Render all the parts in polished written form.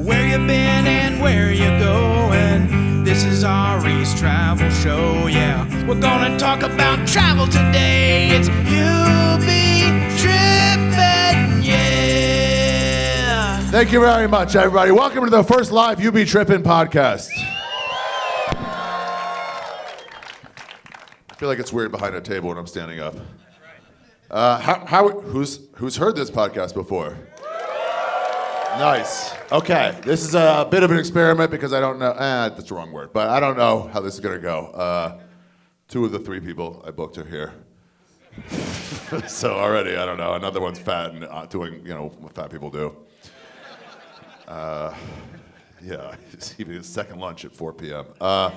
where you been and where you going. This is Ari's travel show, yeah. We're gonna talk about travel today. It's You Be Trippin, yeah. Thank you very much, everybody. Welcome to the first live You Be Trippin podcast. I feel like it's weird behind a table when I'm standing up. Who's heard this podcast before? Nice. Okay, this is a bit of an experiment because I don't know. That's the wrong word, but I don't know how this is gonna go. 2 of the 3 people I booked are here, so already I don't know. Another one's fat and doing what fat people do. Yeah, it's even his second lunch at 4 p.m. I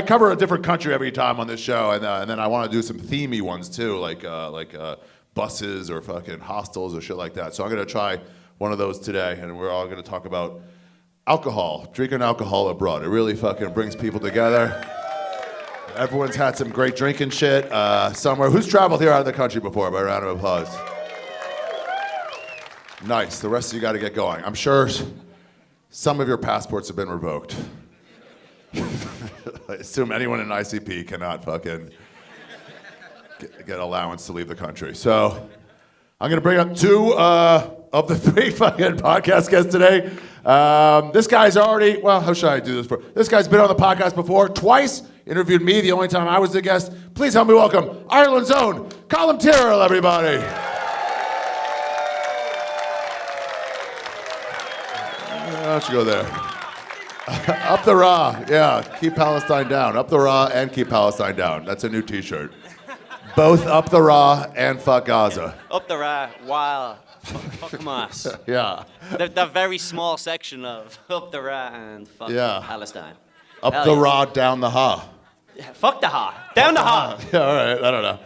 cover a different country every time on this show, and then I want to do some themey ones too, like buses or fucking hostels or shit like that. So I'm gonna try one of those today, and we're all gonna talk about alcohol, drinking alcohol abroad. It really fucking brings people together. Everyone's had some great drinking shit somewhere. Who's traveled here out of the country before? By a round of applause. Nice. The rest of you got to get going. I'm sure some of your passports have been revoked. I assume anyone in ICP cannot fucking get allowance to leave the country. So I'm going to bring up 2 of the 3 fucking podcast guests today. This guy's already, how should I do this for? This guy's been on the podcast before, twice, interviewed me the only time I was the guest. Please help me welcome Ireland's own Colum Tyrrell, everybody. Why don't you go there? Up the Ra, yeah, keep Palestine down. Up the Ra and keep Palestine down. That's a new t-shirt. Both up the Ra and fuck Gaza. Up the Ra, while fuck Hamas. Yeah. The very small section of up the Ra and fuck Palestine. Up Hell the yeah. Ra, down the Ha. Yeah, fuck the Ha. Down the Ha. Yeah, all right, I don't know.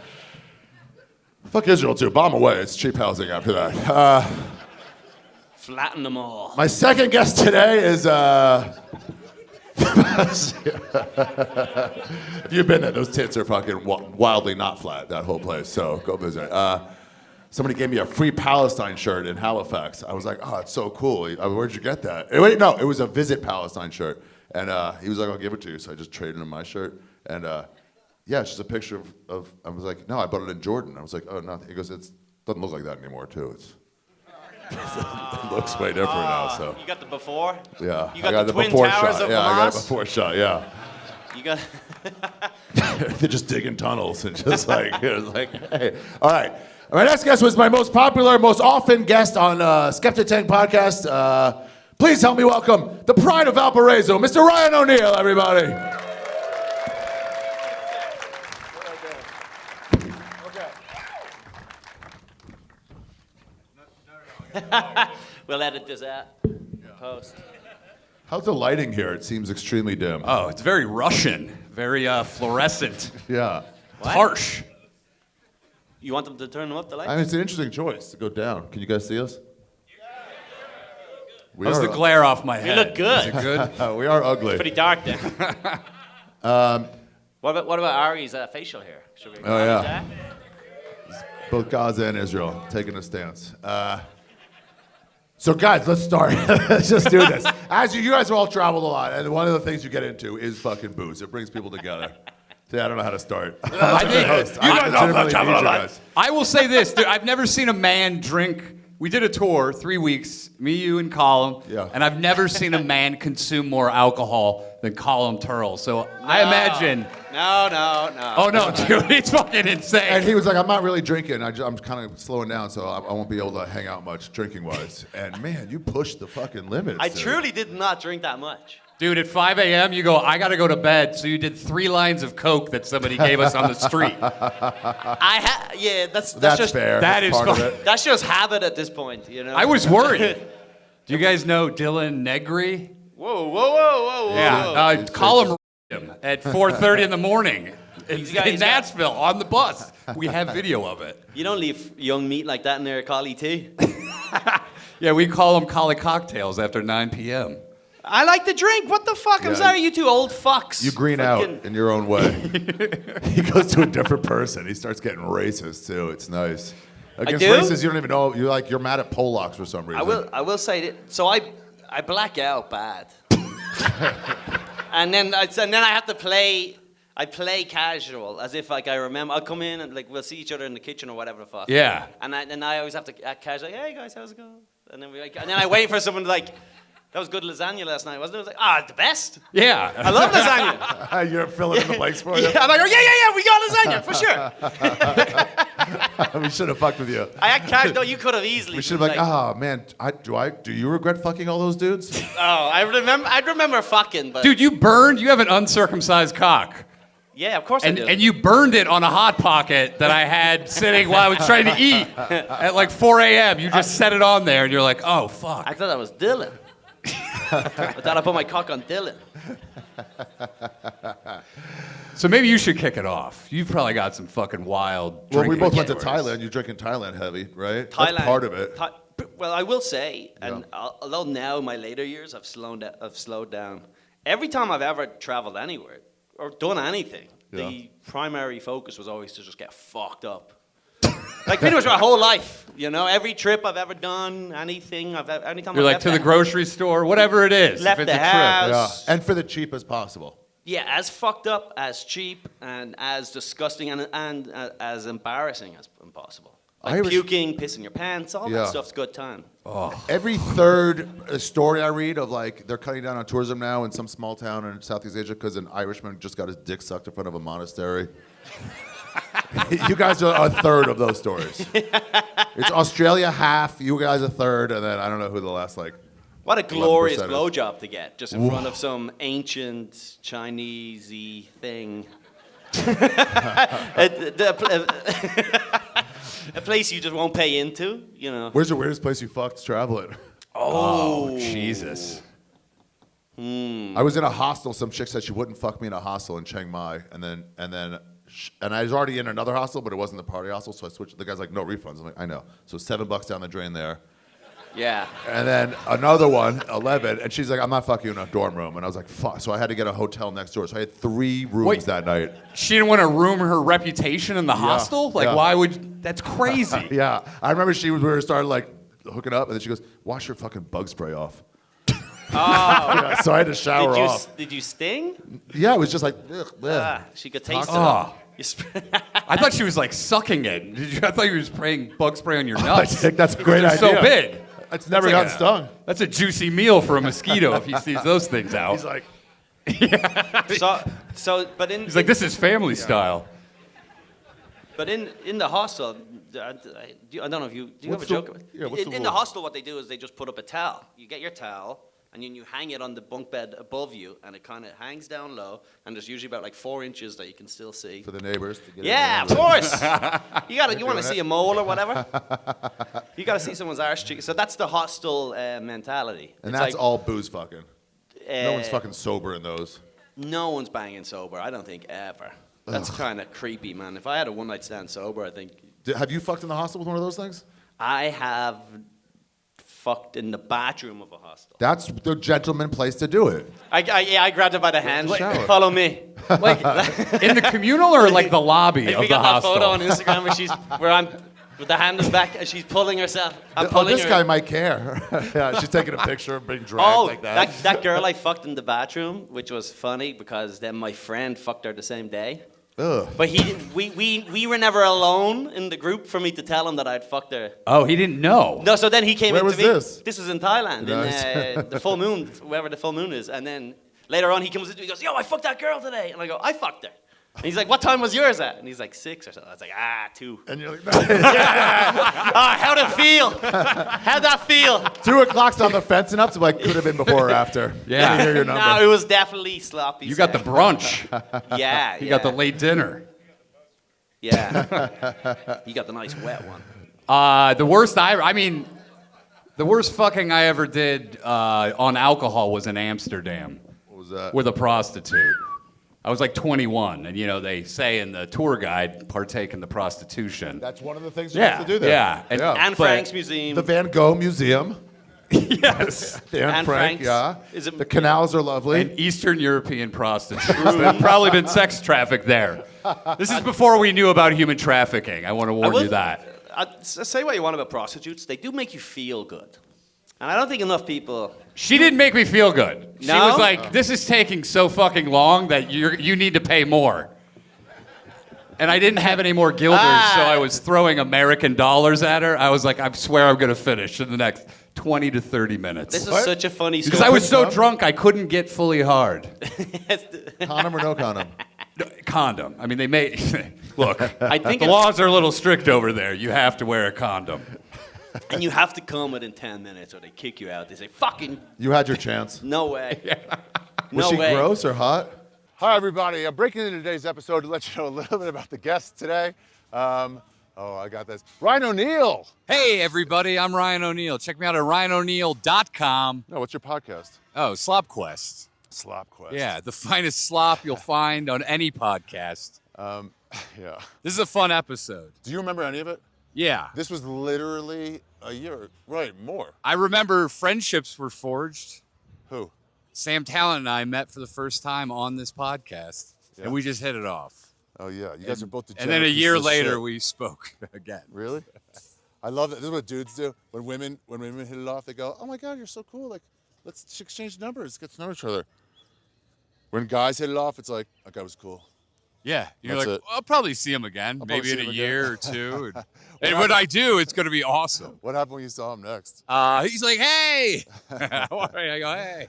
Fuck Israel too, bomb away. It's cheap housing after that. Flatten them all. My second guest today is, if you've been there, those tits are fucking wildly not flat, that whole place, so go visit. Somebody gave me a free Palestine shirt in Halifax. I was like, oh, it's so cool. Where'd you get that? Wait, no, it was a Visit Palestine shirt. And he was like, I'll give it to you. So I just traded him my shirt. And yeah, it's just a picture of I was like, no, I bought it in Jordan. I was like, oh, no. He goes, it doesn't look like that anymore, too. It looks way different now, so. You got the before? Yeah. You got the Twin Towers of Hamas? Yeah, I got a before shot, yeah. You got... They're just digging tunnels and just like, it was like, hey. All right. My next guest was my most popular, most often guest on Skeptic Tank podcast. Please help me welcome the pride of Valparaiso, Mr. Ryan O'Neill, everybody. We'll edit this out. Post. How's the lighting here? It seems extremely dim. Oh, it's very Russian, very fluorescent. Yeah. What? Harsh. You want them to turn them up the lights? I mean, it's an interesting choice to go down. Can you guys see us? How's the glare off my You head? look good. Is it good? We are ugly. Pretty dark there. What about Ari's facial hair? Should we yeah. that? Both Gaza and Israel taking a stance. So guys, let's start. Let's just do this. As you guys have all traveled a lot, and one of the things you get into is fucking booze. It brings people together. See, I don't know how to start. I will say this, dude, I've never seen a man drink. We did a tour, 3 weeks, me, you, and Colum, and I've never seen a man consume more alcohol than Colum Tyrrell. So I imagine... No. Oh, no, dude, it's fucking insane. And he was like, I'm not really drinking. I'm kind of slowing down, so I won't be able to hang out much drinking-wise. And, man, you pushed the fucking limits. I truly did not drink that much. Dude, at 5 a.m., you go, I got to go to bed. So you did 3 lines of Coke that somebody gave us on the street. That's just just fair. That is part of fun. it. That's just habit at this point, you know. I was worried. Do you guys know Dylan Negri? Whoa. Yeah, Colum him at 4:30 in the morning in Nashville on the bus. We have video of it. You don't leave young meat like that in there, Collie tea. Yeah, we call them Collie cocktails after 9 p.m. I like to drink. What the fuck? I'm sorry, you 2 old fucks. You green out in your own way. He goes to a different person. He starts getting racist, too. It's nice. Against do? races you don't even know. You're mad at Polacks for some reason. I will say that. So I black out bad, and then I have to play. I play casual, as if like I remember. I'll come in and like we'll see each other in the kitchen or whatever the fuck. Yeah. And I always have to act casual. Like, hey guys, how's it going? And then I wait for someone to like. That was good lasagna last night, wasn't it? I was like, the best. Yeah. I love lasagna. You're filling in the blanks for you. Yeah, I'm like, yeah, we got lasagna for sure. We should have fucked with you. I act casual. No, you could have easily. We should have man, do you regret fucking all those dudes? I'd remember fucking, but Dude, you have an uncircumcised cock. yeah, of course I do. And you burned it on a Hot Pocket that I had sitting while I was trying to eat at like 4 a.m. You just set it on there and you're like, oh, fuck. I thought that was Dylan. I thought I put my cock on Dylan. So maybe you should kick it off. You've probably got some fucking wild Well, we drinking both went to stories. Thailand. You're drinking Thailand heavy, right? Thailand. That's part of it. Well, I will say, and although now in my later years I've slowed down. Every time I've ever traveled anywhere or done anything, the primary focus was always to just get fucked up. Like pretty much my whole life, every trip I've ever done, anything anytime You're I've like left to the grocery store, whatever it is. Left if it's the a trip. house. Yeah. And for the cheapest possible. Yeah, as fucked up, as cheap, and as disgusting and as embarrassing as possible. Like puking, pissing your pants, all that stuff's good time. Oh. Every third story I read of like they're cutting down on tourism now in some small town in Southeast Asia because an Irishman just got his dick sucked in front of a monastery. You guys are a third of those stories. It's Australia half, you guys a third, and then I don't know who the last What a glorious blowjob to get, just in front of some ancient Chinese-y thing. A place you just won't pay into, Where's the weirdest place you fucked traveling? Oh, Jesus. I was in a hostel. Some chick said she wouldn't fuck me in a hostel in Chiang Mai, and I was already in another hostel, but it wasn't the party hostel, so I switched. The guy's like, no refunds. I'm like, I know. So $7 down the drain there. Yeah. And then another one, 11, and she's like, I'm not fucking you in a dorm room. And I was like, fuck. So I had to get a hotel next door. So I had 3 rooms that night. She didn't want to ruin her reputation in the hostel? Like, why would... That's crazy. Yeah. I remember we started like hooking up, and then she goes, wash your fucking bug spray off. Oh. So I had to shower off. Did you sting? Yeah, it was just like, ugh. She could taste it. Oh. I thought she was like sucking it. I thought you were spraying bug spray on your nuts. I think that's a great idea. So big. It's never gotten stung. That's a juicy meal for a mosquito if he sees those things out. He's like, He's like, this is family style. But in the hostel, I don't know if do you have a joke? In the hostel, what they do is they just put up a towel. You get your towel, and then you hang it on the bunk bed above you, and it kind of hangs down low, and there's usually about like 4 inches that you can still see. For the neighbors. To Of course. You want to see a mole or whatever. You got to see someone's arse cheek. So that's the hostel mentality. And that's all booze fucking. No one's fucking sober in those. No one's banging sober, I don't think, ever. That's kind of creepy, man. If I had a one-night stand sober, I think... Have you fucked in the hostel with one of those things? I have fucked in the bathroom of a hostel. That's the gentleman place to do it. I grabbed her by the hand. Follow me. Like in the communal or like the lobby of we the got hostel? that photo on Instagram where I'm with the hand is back and she's pulling herself. This guy might care. Yeah, she's taking a picture of being dragged like that. That girl I fucked in the bathroom, which was funny because then my friend fucked her the same day. Ugh. But we were never alone in the group for me to tell him that I'd fucked her. Oh, he didn't know. No, so then he came Where into was me. this? This was in Thailand, Nice. in the full moon, wherever the full moon is. And then later on he comes into me, he goes, yo, I fucked that girl today. And I go, I fucked her. And he's like, what time was yours at? And he's like, 6 or something. I was like, 2. And you're like, How'd it feel? How'd that feel? 2 o'clock's on the fence enough to like could have been before or after. Yeah. Let me hear your number. No, it was definitely sloppy. You got the brunch. Yeah. You got the late dinner. Yeah. You got the nice wet one. The worst fucking I ever did on alcohol was in Amsterdam. What was that? With a prostitute. I was like 21, and they say in the tour guide, partake in the prostitution. That's one of the things you have to do there. Yeah. And Frank's Museum. The Van Gogh Museum. Yes. The Anne And Frank, Frank's. yeah. Is it- The canals are lovely. And Eastern European prostitutes. They've probably been sex trafficked there. This is before we knew about human trafficking. I want to warn you that. Say what you want about prostitutes. They do make you feel good. And I don't think enough people... She didn't make me feel good. She No? was like, this is taking so fucking long that you need to pay more. And I didn't have any more guilders, so I was throwing American dollars at her. I was like, I swear I'm going to finish in the next 20 to 30 minutes. This is such a funny story. Because I was so drunk, I couldn't get fully hard. Condom or no condom? Condom. I mean, they made... Look, I think the laws are a little strict over there. You have to wear a condom. And you have to come within 10 minutes or they kick you out. They say, fucking... You had your chance. No way. Was No she way. gross or hot? Hi, everybody. I'm breaking into today's episode to let you know a little bit about the guests today. I got this. Ryan O'Neal. Hey, everybody, I'm Ryan O'Neal. Check me out at ryanO'Neal.com. No, what's your podcast? Oh, Slop Quest. Slop Quest. Yeah, the finest slop you'll find on any podcast. Yeah. This is a fun episode. Do you remember any of it? Yeah. This was literally a year, right, more. I remember friendships were forged. Who? Sam Tallent and I met for the first time on this podcast, and we just hit it off. Oh, yeah. You guys are both And then a degenerate year pieces of later, shit. we spoke again. Really? I love that. This is what dudes do. When women hit it off, they go, oh, my God, you're so cool. Like, let's exchange numbers. Get to know each other. When guys hit it off, it's like, that guy was cool. Yeah. You're That's like, it. I'll probably see him again, probably maybe in see a him year again. or two. And when I do, it's going to be awesome. What happened when you saw him next? He's like, hey. How are you? I go, hey.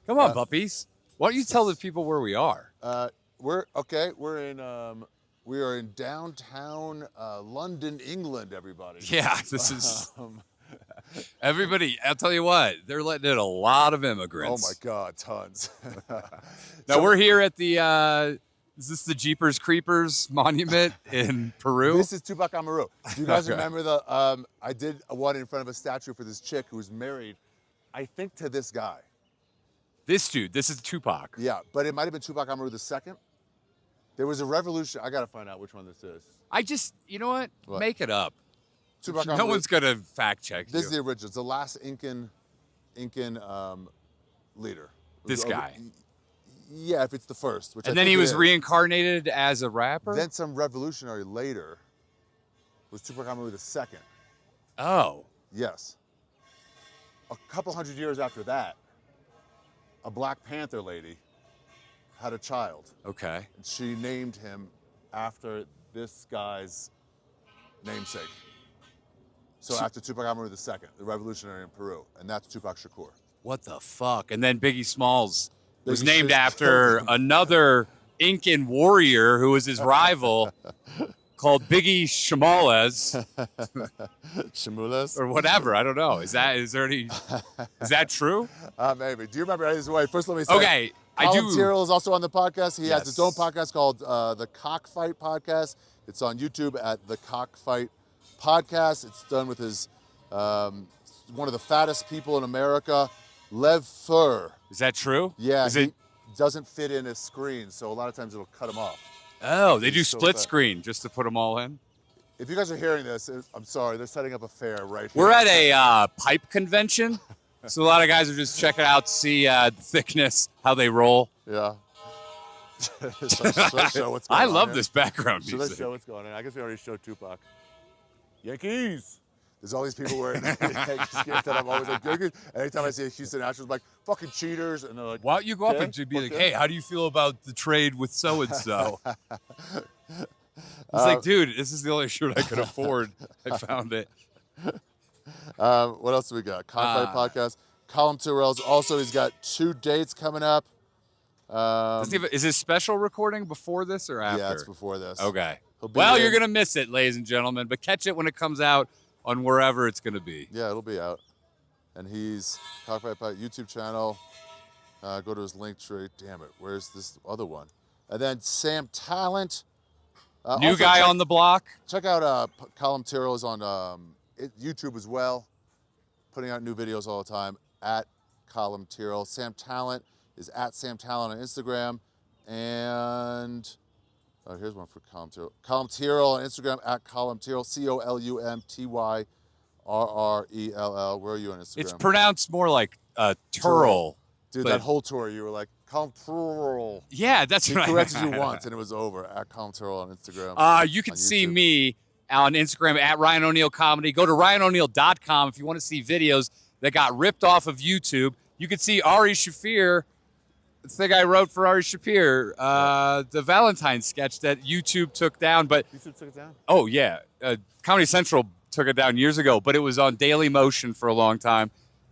Come on, puppies. Why don't you tell the people where we are? We are in downtown London, England, everybody. Yeah, this is... Everybody, I'll tell you what, they're letting in a lot of Oh immigrants. my God, tons. Now, we're here at the... is this the Jeepers Creepers Monument in Peru? This is Tupac Amaru. Do you guys remember the, I did one in front of a statue for this chick who was married, I think, to this guy. This dude, this is Tupac. Yeah, but it might have been Tupac Amaru II. There was a revolution. I got to find out which one this is. I just, you know what? What? Make it up. Tupac No Amaru. one's going to fact check This is you. the original. It's the last Incan leader. This guy. Yeah, if it's the first. Which I And then think he it was is. reincarnated as a rapper? Then some revolutionary later was Tupac Amaru II. Oh. Yes. A couple hundred years after that, a Black Panther lady had a child. Okay. And she named him after this guy's namesake. So after Tupac Amaru II, the revolutionary in Peru. And that's Tupac Shakur. What the fuck? And then Biggie Smalls was Biggie named Smalls after killed him. another Incan warrior who was his rival called Biggie Shmales Shamulas? or whatever. I don't know. Is that true? Maybe. Do you remember his way? First, let me say. Okay, I Colum do. Tyrrell is also on the podcast. He has his own Yes. podcast called the Cockfight Podcast. It's on YouTube at the Cockfight Podcast. It's done with his one of the fattest people in America, Lev Fur. Is that true? Yeah, Is he it? doesn't fit in his screen, so a lot of times it'll cut him off. Oh, they do He's so split fat. screen just to put them all in. If you guys are hearing this, I'm sorry, they're setting up a fair right here. We're at a pipe convention, so a lot of guys are just checking out to see the thickness, how they roll. Yeah. Should I show what's going I on love here? this background Should I music. show what's going on? I guess we already showed Tupac. Yankees! There's all these people wearing Yankees gear that I'm always like, Yankees. Anytime I see a Houston Astros, I'm like, fucking cheaters. And they're like, Why don't you go up okay, and just be like, okay. hey, how do you feel about the trade with so-and-so? He's like, dude, this is the only shirt I could afford. I found it. What else do we got? Cockfight Podcast. Colum Tyrrell's also, he's got 2 dates coming up. Is his special recording before this or after? Yeah, it's before this. Okay. He'll be Well, in- you're going to miss it, ladies and gentlemen, but catch it when it comes out on wherever it's going to be. Yeah, it'll be out. And he's Cockfight Podcast YouTube channel. Go to his link tree. Damn it, where's this other one? And then Sam Tallent. New Also guy check- on the block. Check out Colum Tyrrell is on YouTube as well, putting out new videos all the time at Colum Tyrrell. Sam Tallent is at Sam Tallent on Instagram, and here's one for Colum Tyrrell. Colum Tyrrell on Instagram at Colum Tyrrell, COLUMTYRRELL. Where are you on Instagram? It's pronounced more like Turl. Dude, but- that whole tour, you were like, Colum Tyrrell. Yeah, that's He right. corrected you once, and it was over. At Colum Tyrrell on Instagram. You can on see YouTube. me on Instagram at Ryan O'Neal Comedy. Go to RyanO'Neal.com if you want to see videos that got ripped off of YouTube. You can see Ari Shaffir, the thing I wrote for Ari Shaffir, the Valentine sketch that YouTube took down. But YouTube took it down? oh yeah, Comedy Central took it down years ago, but it was on Daily Motion for a long time.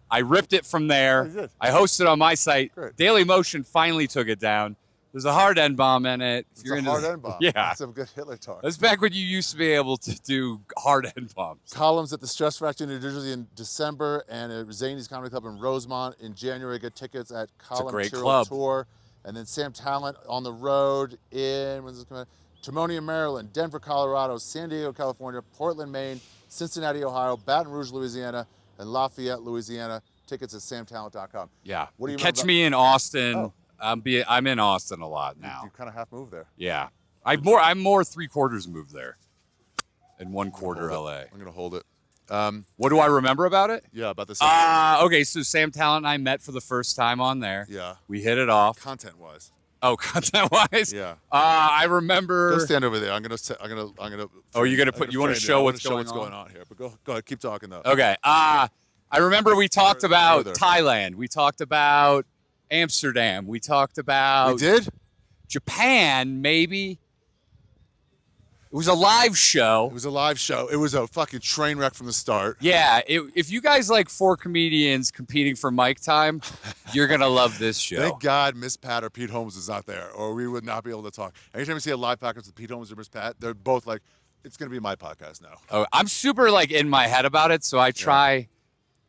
I ripped it from there. Oh, you did? I hosted on my site. Great. Daily Motion finally took it down. There's a hard N-bomb in it. If It's a hard N-bomb. Yeah. That's some good Hitler talk. That's back when you used to be able to do hard N-bombs. Columns at the Stress Factory in New Jersey in December, and at Zany's Comedy Club in Rosemont in January. Get tickets at Colum great Tyrrell club. Tour. And then Sam Tallent on the road in, when's this coming out? Timonium, Maryland, Denver, Colorado, San Diego, California, Portland, Maine, Cincinnati, Ohio, Baton Rouge, Louisiana, and Lafayette, Louisiana. Tickets at samtalent.com. Yeah. What do you Catch remember me in Austin. Oh. I'm in Austin a lot now. You kind of half moved there. Yeah. I'm more 3/4 moved there, and 1/4 LA. I'm gonna hold it. What do I remember about it? Yeah, about this. Okay, so Sam Tallent and I met for the first time on there. Yeah. We hit it off. Content-wise. Oh, content-wise? Yeah. I Go remember. stand over there. I'm gonna. Oh, you're gonna put. You want to show what's going on here? But go ahead. Keep talking though. Okay. I remember we talked about Further. Thailand. We talked about Amsterdam. We talked about We did. Japan, maybe. It was a live show. It was a live show. It was a fucking train wreck from the start. Yeah, if you guys like 4 comedians competing for mic time, you're gonna love this show. Thank God Miss Pat or Pete Holmes is not there, or we would not be able to talk. Anytime you see a live podcast with Pete Holmes or Miss Pat, they're both like, it's gonna be my podcast now. Oh, I'm super like in my head about it, so I try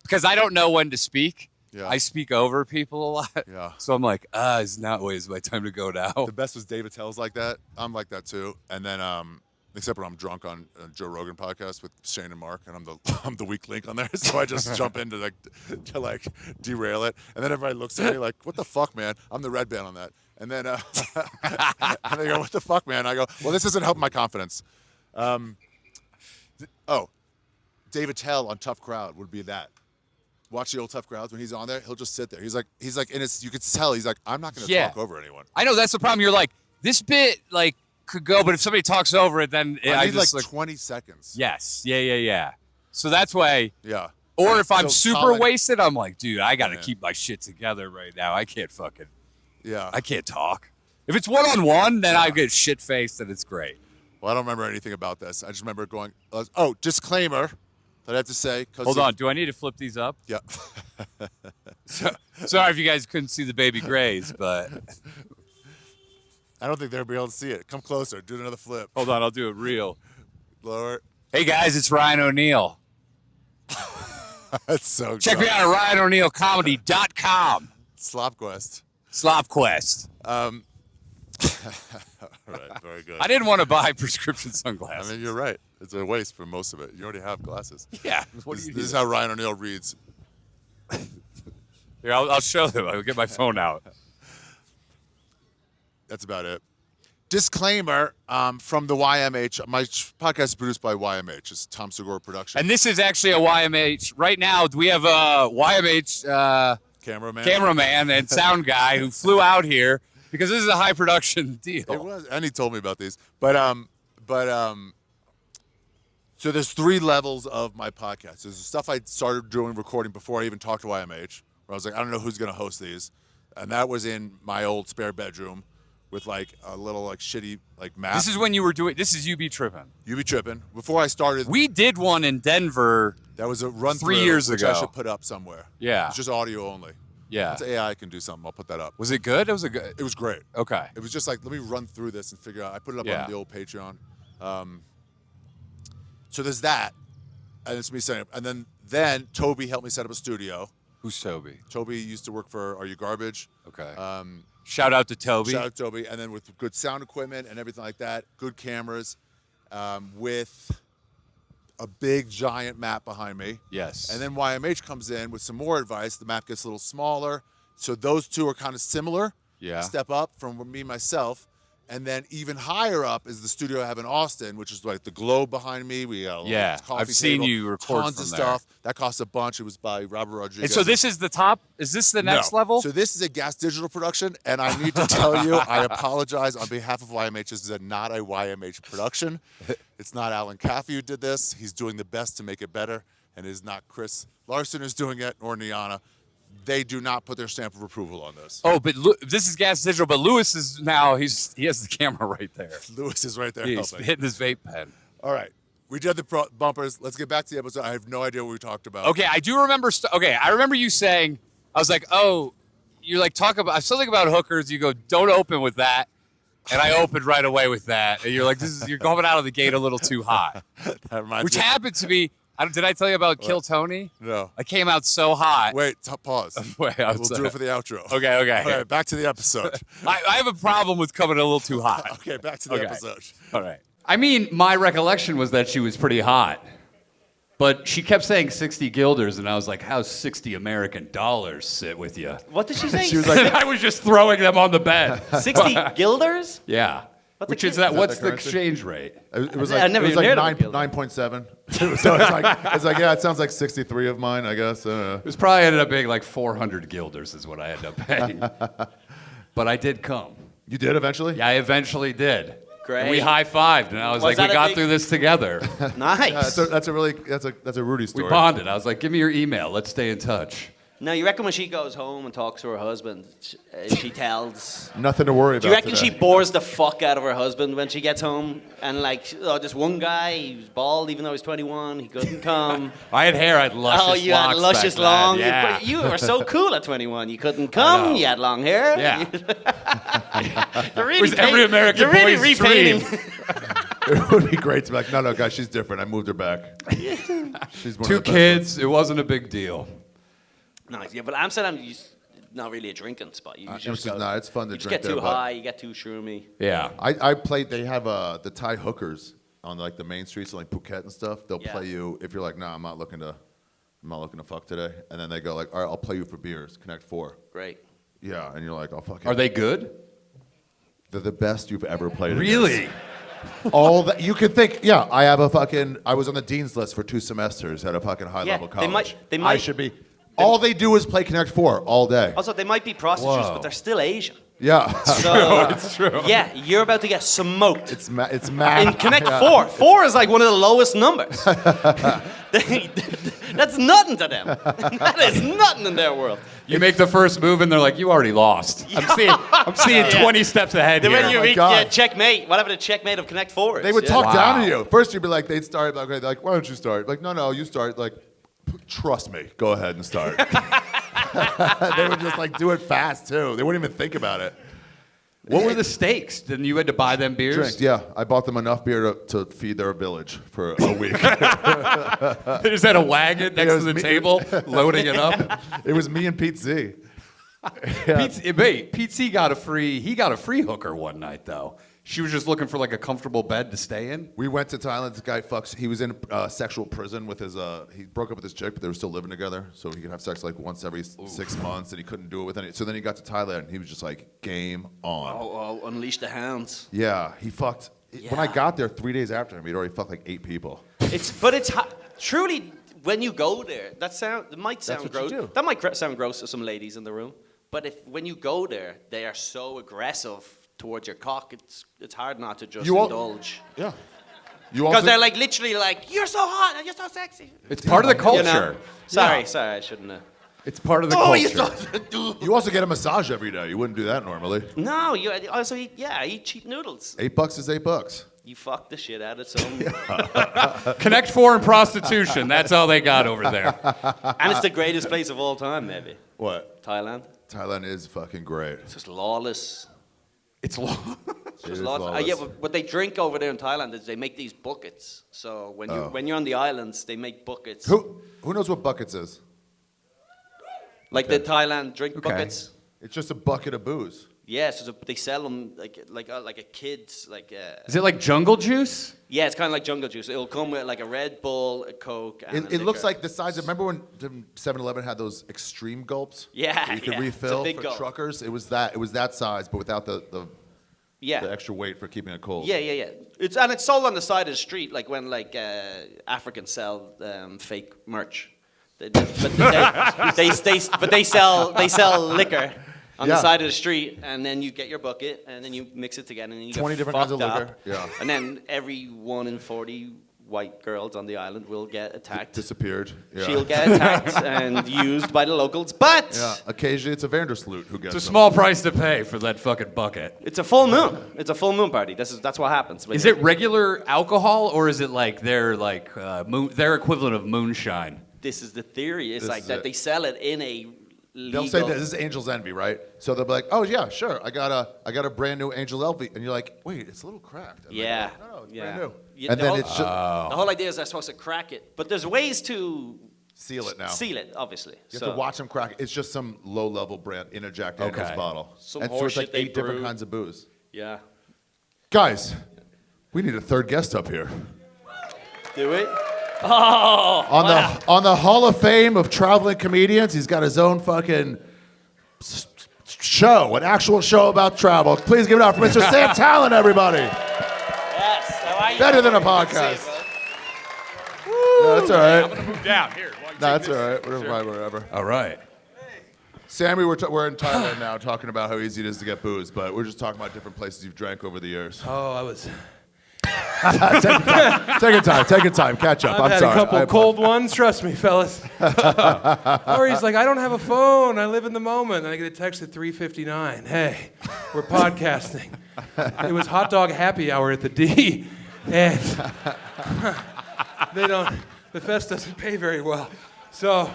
because I don't know when to speak. Yeah. I speak over people a lot. Yeah. So I'm like, it's not ways my time to go now. The best was David Tell's like that. I'm like that too. And then, except when I'm drunk on a Joe Rogan podcast with Shane and Mark, and I'm the weak link on there, so I just jump in to derail it. And then everybody looks at me like, "What the fuck, man?" I'm the red band on that. And then and they go, "What the fuck, man?" I go, "Well, this isn't helping my confidence." David Tell on Tough Crowd would be that. Watch the old Tough Crowds when he's on there. He'll just sit there. He's like, in his. You could tell he's like, I'm not going to talk over anyone. I know that's the problem. You're like, this bit like could go, but if somebody talks over it, then I need just like 20 seconds. Yes. Yeah. So that's why. Yeah. Or if I'm So super Colin- wasted, I'm like, dude, I got to Yeah. keep my shit together right now. I can't fucking. Yeah. I can't talk. If it's one-on-one, then I get shit-faced and it's great. Well, I don't remember anything about this. I just remember going, disclaimer that I have to say. Hold on. Do I need to flip these up? Yeah. Sorry if you guys couldn't see the baby grays, but I don't think they'll be able to see it. Come closer. Do another flip. hold on. I'll do it real. Lower. Hey, guys, it's Ryan O'Neal. That's so Check me out at RyanO'NealComedy.com. Slopquest. Slopquest. All right. Very good. I didn't want to buy prescription sunglasses. I mean, you're right. It's a waste for most of it. You already have glasses. Yeah. This is how Ryan O'Neal reads. Here, I'll show them. I'll get my phone out. That's about it. Disclaimer from the YMH. My podcast is produced by YMH. It's Tom Segura production. And this is actually a YMH. Right now, we have a YMH cameraman and sound guy who flew out here because this is a high production deal. It was, and he told me about these. So there's 3 levels of my podcast. There's the stuff I started doing recording before I even talked to YMH, where I was like, I don't know who's gonna host these, and that was in my old spare bedroom with like a little like shitty like map. This is when you were doing. This is You Be Trippin. You Be Trippin. Before I started, We did one in Denver. that was a run 3 years which ago. I should put up somewhere. Yeah. It's just audio only. Yeah. Once AI can do something, I'll put that up. Was it good? It was a good. It was great. Okay. It was just like, let me run through this and figure out. I put it up Yeah. on the old Patreon. So there's that, and it's me setting up. And then Toby helped me set up a studio. Who's Toby? Toby used to work for Are You Garbage? Okay. Shout out to Toby. Shout out to Toby. And then with good sound equipment and everything like that, good cameras, with a big giant map behind me. Yes. And then YMH comes in with some more advice. The map gets a little smaller. So those two are kind of similar. Yeah. Step up from me, myself. And then even higher up is the studio I have in Austin, which is like the globe behind me. We got a Yeah, coffee I've seen table, you record tons from of there. stuff. That cost a bunch. It was by Robert Rodriguez. And so this is the top. Is this the next No. level? So this is a Gas Digital production, and I need to tell you, I apologize on behalf of YMH. This is not a YMH production. It's not Alan Caffey who did this. He's doing the best to make it better, and it is not Chris Larson who's doing it, nor Niana. They do not put their stamp of approval on this. Oh, but this is Gas Digital. But Lewis is now he has the camera right there. Lewis is right there He's helping. hitting his vape pen. All right. We did the bumpers. Let's get back to the episode. I have no idea what we talked about. Okay, I do remember. I remember you saying, I was like, oh, you're like talk about something about hookers. You go, don't open with that, and I opened right away with that, and you're like, you're going out of the gate a little too hot, That reminds which me. happened to me. Did I tell you about Kill Tony? No. I came out so hot. Wait, pause. Wait, We'll do it for the outro. Okay. All right, back to the episode. I have a problem with coming a little too hot. Okay, back to the episode. All right. I mean, my recollection was that she was pretty hot. But she kept saying 60 guilders, and I was like, how's 60 American dollars sit with you? What did she say? She was like, I was just throwing them on the bed. 60 guilders? Yeah. What's Which a is guild? that? What's the the currency? exchange rate? It was I like, never it was even like heard of a 9.7. So it's like, yeah, it sounds like 63 of mine, I guess. It was probably ended up being like 400 guilders is what I ended up paying. But I did come. You did eventually? Yeah, I eventually did. Great. And we high-fived, and I was like, that we a got big- through this together. Nice. That's a Rudy story. We bonded. I was like, give me your email. Let's stay in touch. Now, you reckon when she goes home and talks to her husband, she tells... Nothing to worry about. Do you reckon today. she bores the fuck out of her husband when she gets home? And like, oh, this one guy, he was bald even though he was 21, he couldn't come. I had hair. I had luscious Oh, you had locks luscious back then. long. Yeah. You were so cool at 21. You couldn't know. come. You had long hair. Yeah. You're really It was every American you're really boy's repainting. dream. It would be great to be like, no, guys, she's different. I moved her back. She's one Two of the best kids. It wasn't a big deal. Nice. Yeah, but Amsterdam, not really a drinking spot. You just go, it's fun to you just drink get too there, but- high. You get too shroomy. Yeah. I played. They have the Thai hookers on like the main streets, like Phuket and stuff. They'll Yeah. play you if you're like, nah, I'm not looking to fuck today. And then they go like, all right, I'll play you for beers. Connect 4. Great. Yeah, and you're like, oh fuck. Are they good? They're the best you've ever played. Really? against. All that you could think. Yeah, I was on the dean's list for 2 semesters at a fucking high level they college. might- I should be. All they do is play Connect 4 all day. Also, they might be prostitutes, Whoa. but they're still Asian. Yeah, So, It's true. yeah, you're about to get smoked. it's mad. In Connect 4. 4 is like one of the lowest numbers. That's nothing to them. That is nothing in their world. You make the first move, and they're like, you already lost. I'm seeing Yeah. 20 steps ahead Then here. when you my reach God. checkmate, whatever the checkmate of Connect 4 is. They would yeah. talk Wow. down to you. First, you'd be like, they'd start, like, okay, they're like, why don't you start? Like, no, you start. Like, trust me, go ahead and start. They would just like do it fast too. They wouldn't even think about it. What were the stakes? Then you had to buy them beers? Drink, yeah. I bought them enough beer to feed their village for a week. They just had a wagon next It to was the me- table, loading it up. It was me and Pete Z. Pete C got a free hooker one night, though. She was just looking for like a comfortable bed to stay in. We went to Thailand. This guy he was in sexual prison with his, he broke up with his chick, but they were still living together. So he could have sex like once every 6 months, and he couldn't do it with any. So then he got to Thailand, and he was just like, game on. Oh, unleash the hounds. Yeah, he fucked. When I got there 3 days after him, he'd already fucked like 8 people. It's truly when you go there. It might sound what you gross. do. That might sound gross to some ladies in the room. But when you go there, they are so aggressive towards your cock. It's hard not to just indulge. Yeah. Because they're like literally like, you're so hot, you're so sexy. It's part of the culture. You know? Sorry, I shouldn't have. It's part of the Oh, culture. you're so. You also get a massage every day. You wouldn't do that normally. No, you also eat. Yeah, I eat cheap noodles. $8 is $8. You fuck the shit out of some. Connect 4 and prostitution. That's all they got over there. And it's the greatest place of all time, maybe. What? Thailand. Thailand is fucking great. It's just lawless. It's long. It is Yeah, lawless. but what they drink over there in Thailand is they make these buckets. So when you're on the islands, they make buckets. Who knows what buckets is? Like the Thailand drink Okay. buckets. It's just a bucket of booze. Yeah, so they sell them like a kid's like. Is it like jungle juice? Yeah, it's kind of like jungle juice. It'll come with like a Red Bull, a Coke, and It looks liquor. like the size of, remember when 7-Eleven had those extreme gulps? Yeah, That you could yeah, it's a refill big for gulp. truckers? It was that size, but without the Yeah. The extra weight for keeping it cold. Yeah. It's sold on the side of the street, like when Africans sell fake merch. But they sell liquor on the side of the street, and then you get your bucket, and then you mix it together, and then you 20 get different kinds of fucked liquor. up. Yeah. And then every 1 in 40 white girls on the island will get attacked. Disappeared. Yeah. She'll get attacked and used by the locals, but Occasionally it's a Vandersloot who gets It's a them. small price to pay for that fucking bucket. it's a full moon. It's a full moon party. That's what happens. Is it regular alcohol, or is it like their equivalent of moonshine? This is the theory. It's This like is that it. they sell it in a legal... They'll say this is Angel's Envy, right? So they'll be like, "Oh yeah, sure. I got a brand new Angel Envy," and you're like, "Wait, it's a little cracked." And Yeah. they go, no, it's Yeah. brand new. Yeah, And the then whole- it's just The whole idea is they're supposed to crack it, but there's ways to seal it now. seal it, obviously. You have to watch them crack it. It's just some low-level brand in a Jack Daniels Okay. bottle. Some and so horse it's like shit they 8 different brew. kinds of booze. Yeah. Guys, we need a third guest up here. Do it. Oh. On the Hall of Fame of traveling comedians, he's got his own fucking show, an actual show about travel. Please give it up for Mr. Sam Tallent, everybody. Yes. How are you? Better than a Good to see you, podcast. bud. No, that's all right. I'm gonna move down here. No, that's all right. Whatever. All right. Sammy, we're in Thailand now talking about how easy it is to get booze, but we're just talking about different places you've drank over the years. Oh, I was. Take your time. Catch up. I've I'm had sorry. a couple cold ones. Trust me, fellas. Ari's like, I don't have a phone. I live in the moment. And I get a text at 3:59. Hey, we're podcasting. It was hot dog happy hour at the D, and the fest doesn't pay very well. So,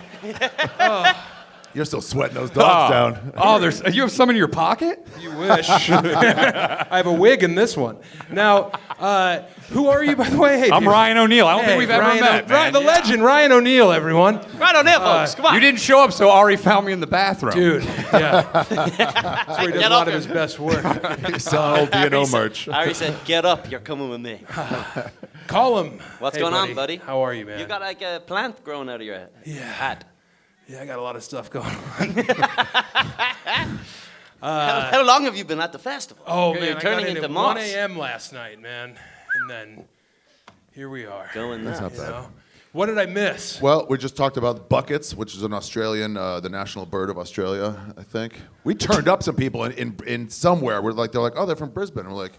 You're still sweating those dogs down. Oh, you have some in your pocket? you wish. I have a wig in this one. Now, who are you, by the way? Hey, I'm dude. Ryan O'Neal. I don't Hey, think we've ever Ryan met, man. The legend, Ryan O'Neal, everyone. Right on there, folks. Come on. You didn't show up, so Ari found me in the bathroom. Dude, yeah. That's where he does Get a lot up of his here. best work. He's selling old D&O merch. Ari said, "Get up. You're coming with me." Colum. What's Hey, going on, buddy? How are you, man? You got like a plant growing out of your hat. Yeah, I got a lot of stuff going on. How long have you been at the festival? Oh, You're man, turning I got in into at moss. 1 a.m. last night, man. And then here we are. Going there. You know? What did I miss? Well, we just talked about buckets, which is an Australian, the national bird of Australia, I think. We turned up some people in somewhere. They're like, oh, they're from Brisbane. And we're like,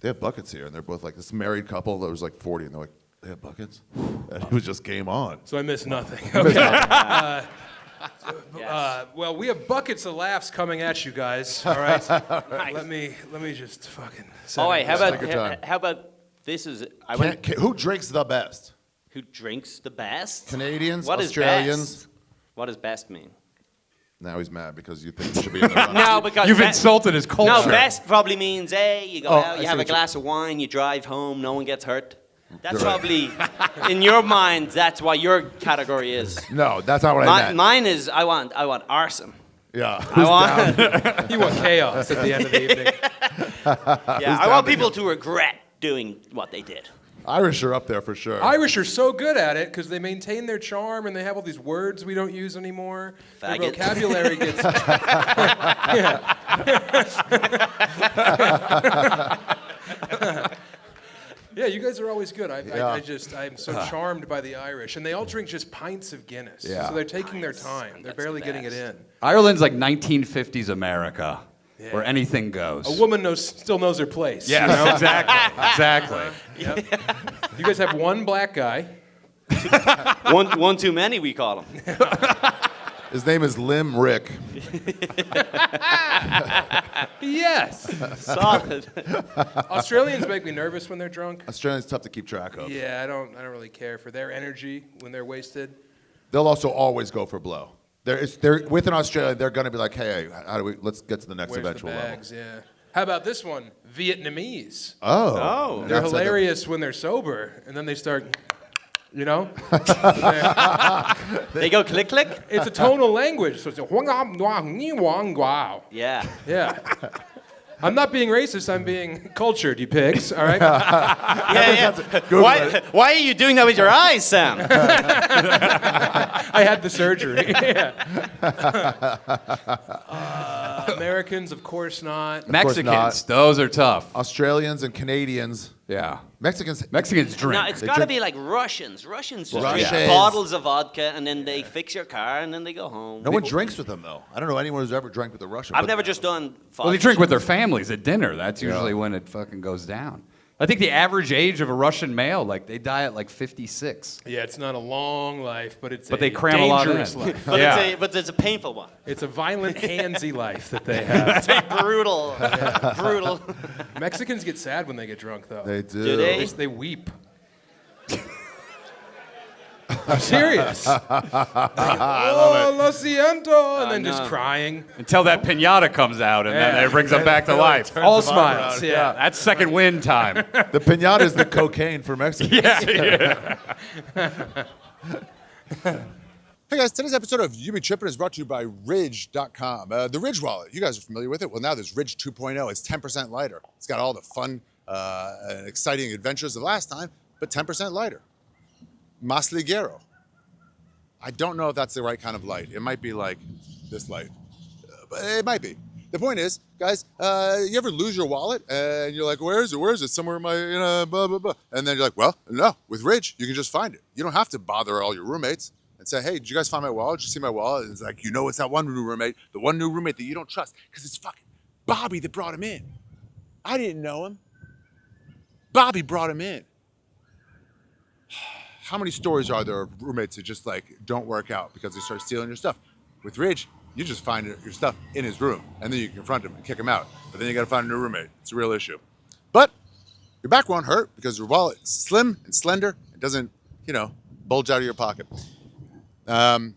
they have buckets here. And they're both like this married couple that was like 40. And they're like, they have buckets? And it was just game on. So I missed nothing. Okay. Well, we have buckets of laughs coming at you guys. All right. Nice. Let me just fucking. set Oh, it wait. How aside. Take your time. about this? Is I went. Who drinks the best? Who drinks the best? Canadians, What is Australians? best? What does best mean? Now he's mad because you think you should be in the run. No, because You've insulted his culture. No, best probably means you go Oh, out, I you see have a what you- glass of wine, you drive home, no one gets hurt. That's You're right. probably in your mind. That's what your category is. No, that's not what I meant. Mine is I want arson. Yeah. I want You want chaos at the end of the evening. I want people to regret doing what they did. Irish are up there for sure. Irish are so good at it because they maintain their charm and they have all these words we don't use anymore. Their Faggot. vocabulary gets. Yeah, you guys are always good. I'm so charmed by the Irish, and they all drink just pints of Guinness. Yeah. So they're taking their time. They're barely getting it in. Ireland's like 1950s America, where anything goes. A woman still knows her place. Yes, you know? exactly. You guys have one black guy. One too many, we call them. His name is Lim Rick. Yes. Solid. Australians make me nervous when they're drunk. Australians tough to keep track of. Yeah, I don't really care for their energy when they're wasted. They'll also always go for blow. They're within Australia. They're going to be like, hey, let's get to the next Where's the eventual bags? level. Yeah. How about this one? Vietnamese. Oh, They're That's like a- hilarious when they're sober, and then they start, you know? They go click click. It's a tonal language, so it's a wow. Yeah. Yeah. I'm not being racist, I'm being cultured, you pigs, all right? Yeah. Good Why are you doing that with your eyes, Sam? I had the surgery. Yeah. Americans, of course not. Mexicans, not. those are tough. Australians and Canadians. Yeah. Mexicans drink. No, it's They got to drink- be like Russians. Russians just Russians. drink bottles of vodka and then they fix your car and then they go home. No one drinks with them though. I don't know anyone who's ever drank with a Russian. I've but- never just done. Well, they drink with their families at dinner. That's usually when it fucking goes down. I think the average age of a Russian male, like they die at like 56. Yeah, it's not a long life, but it's But a they cram a lot dangerous in. life. But, Yeah. it's a painful one. It's a violent, handsy life that they have. It's a brutal, brutal. Mexicans get sad when they get drunk, though. They do. Do they? They weep. I'm serious. Oh, lo siento, and then just no. crying. Until that pinata comes out and then it brings them back to life. All smiles. Yeah. That's second wind time. The pinata is the cocaine for Mexicans. yeah. Hey guys, today's episode of You Be Trippin is brought to you by Ridge.com. The Ridge wallet, you guys are familiar with it. Well, now there's Ridge 2.0. It's 10% lighter. It's got all the fun and exciting adventures of last time, but 10% lighter. Más ligero. I don't know if that's the right kind of light. It might be like this light, but it might be. The point is, guys, you ever lose your wallet and you're like, where is it? Where is it? Somewhere in my, blah, blah, blah. And then you're like, well, no, with Ridge, you can just find it. You don't have to bother all your roommates and say, hey, did you guys find my wallet? Did you see my wallet? And it's like, you know, it's that one new roommate, the one new roommate that you don't trust because it's fucking Bobby that brought him in. I didn't know him. Bobby brought him in. How many stories are there of roommates that just like don't work out because they start stealing your stuff? With Ridge, you just find your stuff in his room and then you confront him and kick him out. But then you got to find a new roommate. It's a real issue. But your back won't hurt because your wallet is slim and slender. It doesn't, bulge out of your pocket. And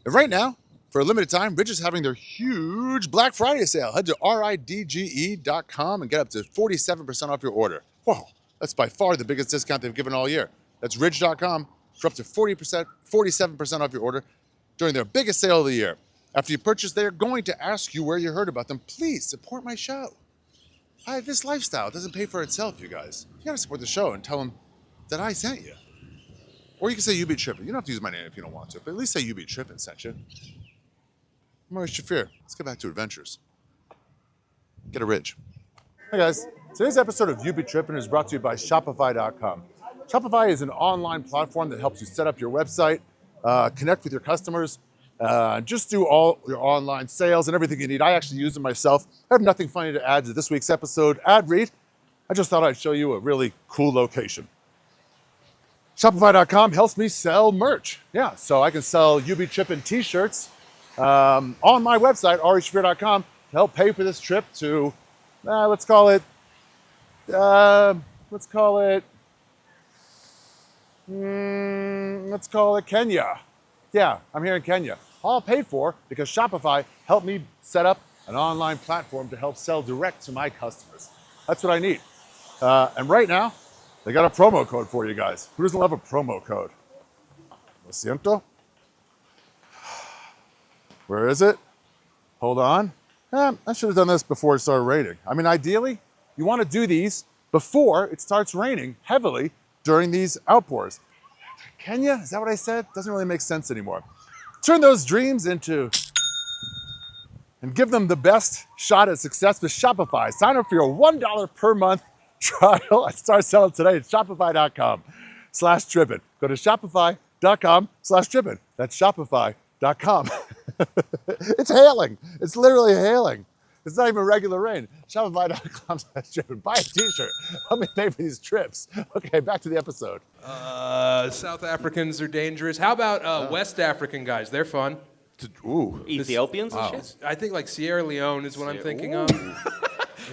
right now, for a limited time, Ridge is having their huge Black Friday sale. Head to ridge.com and get up to 47% off your order. Whoa, that's by far the biggest discount they've given all year. That's ridge.com for up to 47% off your order during their biggest sale of the year. After you purchase, they're going to ask you where you heard about them. Please support my show. This lifestyle doesn't pay for itself, you guys. You got to support the show and tell them that I sent you. Or you can say You Be Trippin. You don't have to use my name if you don't want to, but at least say You Be Trippin sent you. I'm Ari Shaffir. Let's get back to adventures. Get a Ridge. Hey guys, today's episode of You Be Trippin is brought to you by Shopify.com. Shopify is an online platform that helps you set up your website, connect with your customers, just do all your online sales and everything you need. I actually use it myself. I have nothing funny to add to this week's episode ad read. I just thought I'd show you a really cool location. Shopify.com helps me sell merch. Yeah, so I can sell You Be Trippin t-shirts on my website, arishafir.com, to help pay for this trip to, let's call it Kenya. Yeah, I'm here in Kenya. All paid for because Shopify helped me set up an online platform to help sell direct to my customers. That's what I need. And right now, they got a promo code for you guys. Who doesn't love a promo code? Lo siento. Where is it? Hold on. I should have done this before it started raining. I mean, ideally, you want to do these before it starts raining heavily during these outpours. Kenya, is that what I said? Doesn't really make sense anymore. Turn those dreams into, and give them the best shot at success with Shopify. Sign up for your $1 per month trial and start selling today at shopify.com/trippin. Go to shopify.com/trippin. That's shopify.com. It's hailing. It's literally hailing. It's not even regular rain. Shopify.com/trippin. Buy a t-shirt. Help me pay for these trips. Okay, back to the episode. South Africans are dangerous. How about West African guys? They're fun. Ooh. Ethiopians and shit? I think like Sierra Leone is what I'm thinking of.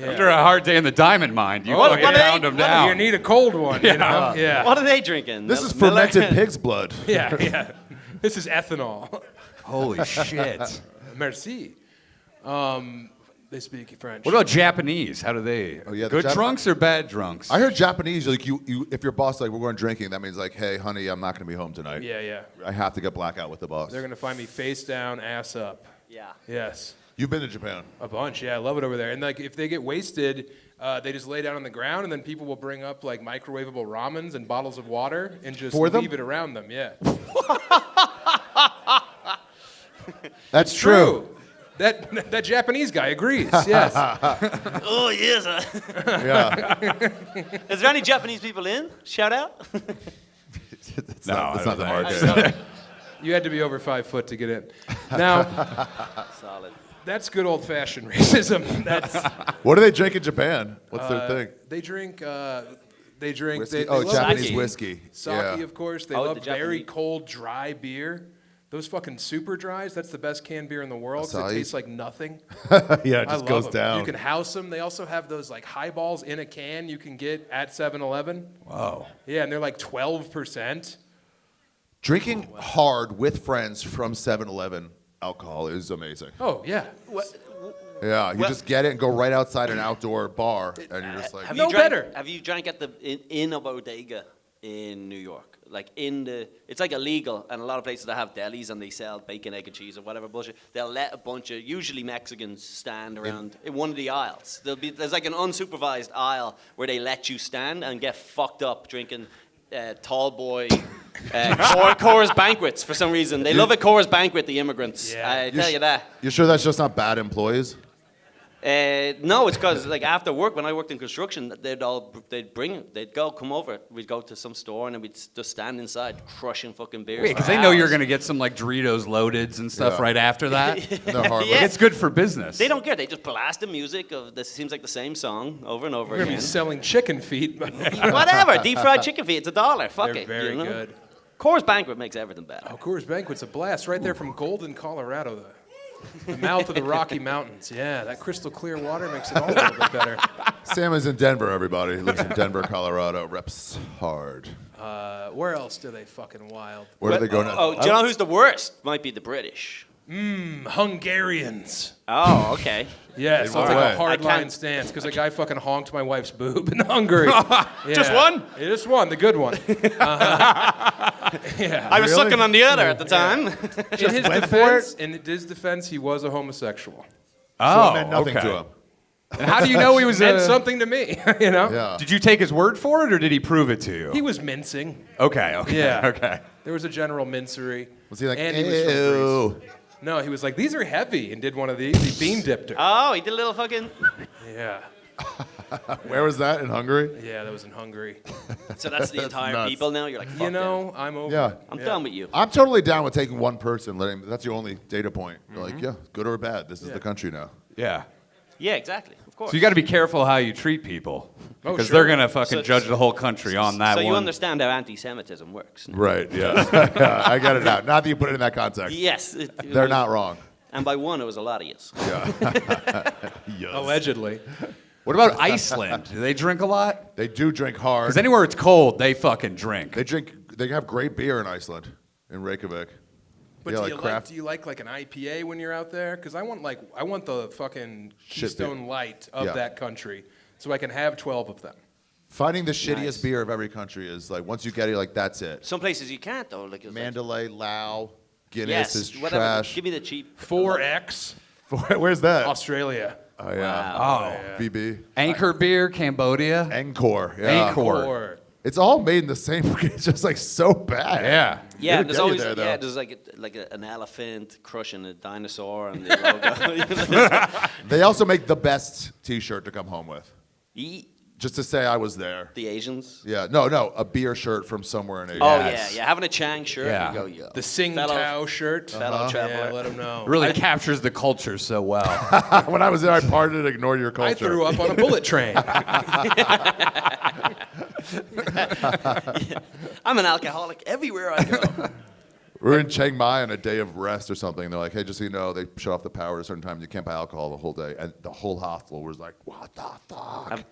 After a hard day in the diamond mine, you What- fucking what are they- pound them what are down. You need a cold one, you know? Yeah. What are they drinking? This is Miller? fermented pig's blood. Yeah. This is ethanol. Holy shit. Merci. They speak French. What about Japanese? How do they? Oh, yeah, the Good Jap- drunks or bad drunks? I heard Japanese, like you if your boss like we're going drinking, that means like, hey, honey, I'm not going to be home tonight. Yeah. I have to get blackout with the boss. They're going to find me face down, ass up. Yeah. Yes. You've been to Japan. A bunch, yeah. I love it over there. And like, if they get wasted, they just lay down on the ground, and then people will bring up like microwavable ramens and bottles of water and just For them? leave it around them. Yeah. That's true. That Japanese guy agrees. Yes. Oh, yes. Yeah. Is there any Japanese people in? Shout out. It's not the market. Solid. You had to be over 5 foot to get in. Now, Solid. that's good old-fashioned racism. That's What do they drink in Japan? What's their thing? they drink. Whiskey? They Oh, love Japanese Sake. whiskey. Sake, Yeah. of course. They Oh, love the very Japanese. cold, dry beer. Those fucking super dries, that's the best canned beer in the world 'cause Acai. it tastes like nothing. Yeah, it I just love goes them. down. You can house them. They also have those like highballs in a can you can get at 7-Eleven. Whoa. Yeah, and they're like 12%. Drinking hard with friends from 7-Eleven alcohol is amazing. Oh, yeah. Yeah, you Well- just get it and go right outside an outdoor bar, and you're just like, Have No you drank, better. Have you drank at in a bodega in New York? Like it's like illegal, and a lot of places that have delis and they sell bacon, egg, and cheese or whatever bullshit. They'll let a bunch of usually Mexicans stand around in one of the aisles. There's like an unsupervised aisle where they let you stand and get fucked up drinking. Tall boy, Coors Banquets for some reason. They love a Coors Banquet, the immigrants. Yeah. I tell you that. you sure that's just not bad employees? No, it's because like after work, when I worked in construction, they'd come over. We'd go to some store and then we'd just stand inside crushing fucking beers. Because for they know you're hours. going to get some like Doritos loadeds and stuff Yeah. right after that. They're hard. Yeah. It's good for business. They don't care. They just blast the music of this. Seems like the same song over and over We're going to again. be selling chicken feet. But Whatever. Deep fried chicken feet. It's $1. Fuck they're it. very you know? good. Coors Banquet makes everything better. Oh, Coors Banquet's a blast right there from Golden, Colorado. The mouth of the Rocky Mountains. Yeah, that crystal clear water makes it all a little bit better. Sam is in Denver, everybody. He lives in Denver, Colorado. Reps hard. Where else do they fucking wild? Where do they go now? Oh, do you know who's the worst? Might be the British. Hungarians. Oh, okay. Yeah, so what it's like way? a hard I can't- line stance because a guy fucking honked my wife's boob in Hungary. Yeah. Just one? Yeah, just one, the good one. Yeah. I was Really? sucking on the other at the time. In his defense, he was a homosexual. Oh, it meant nothing okay. to him. And how do you know he was Meant a... something to me, you know? Yeah. Did you take his word for it, or did he prove it to you? He was mincing. Okay, Yeah. okay. There was a general mincery. Was he like, and he was from ew? Greece. No, he was like, these are heavy, and did one of these. He bean dipped her. Oh, he did a little fucking. Yeah. Where was that? In Hungary? Yeah, that was in Hungary. So that's the entire nuts. people now. You're like, fuck You know, I'm over Yeah. it. I'm done with you. I'm totally down with taking one person. That's your only data point. You're like, yeah, good or bad. This is the country now. Yeah. Yeah, exactly. Of course. So you got to be careful how you treat people. Oh, Because sure. they're going to fucking So- judge the whole country on that So one. you understand how anti-Semitism works. Right, yeah. I got it out. Not that you put it in that context. Yes. They're not wrong. And by one, it was a lot of yous. Allegedly. What about Iceland? Do they drink a lot? They do drink hard. Because anywhere it's cold, they fucking drink. They have great beer in Iceland, in Reykjavik. But Yeah, do, like you craft- do you like an IPA when you're out there? Because I want the fucking Shit beer. Keystone Light of Yeah. that country, so I can have 12 of them. Finding the shittiest Nice. beer of every country is like, once you get it, you're like, that's it. Some places you can't though. Like it's like- Mandalay, Lao, Guinness yes, is whatever. trash. Give me the cheap. 4X, Where's that? Australia. Oh, yeah. Wow. VB. Anchor beer, Cambodia. Encore. Yeah. Angkor. Or It's all made in the same. It's just like so bad. Yeah. Yeah, It'll there's get you always there, though. there's like an elephant crushing a dinosaur and the logo. They also make the best T-shirt to come home with, Eat just to say I was there. the Asians. Yeah, no, a beer shirt from somewhere in Asia. Oh Yes. yeah, having a Chang shirt. Yeah. You go, yeah. the Sing Fellow- Tao shirt. fellow traveler. Yeah, let them know. Really captures the culture so well. When I was there, I partied and ignored your culture. I threw up on a bullet train. I'm an alcoholic everywhere I go. We were in Chiang Mai on a day of rest or something. They're like, hey, just so you know, they shut off the power at a certain time. You can't buy alcohol the whole day. And the whole hostel was like, what the fuck?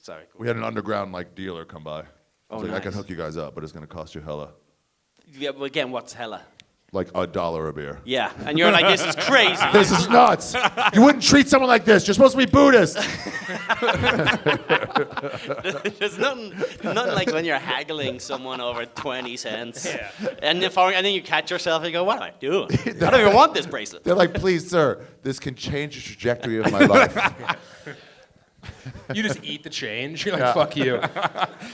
Sorry. We had an underground like dealer come by. I was like, I can nice. hook you guys up, but it's going to cost you hella. Yeah, but again, what's hella? Like $1 a beer. Yeah, and you're like, this is crazy. This is nuts. You wouldn't treat someone like this. You're supposed to be Buddhist. There's nothing like when you're haggling someone over 20 cents. Yeah. And then you catch yourself and you go, what am I doing? I don't even want this bracelet. They're like, please, sir, this can change the trajectory of my life. You just eat the change. You're like, fuck you.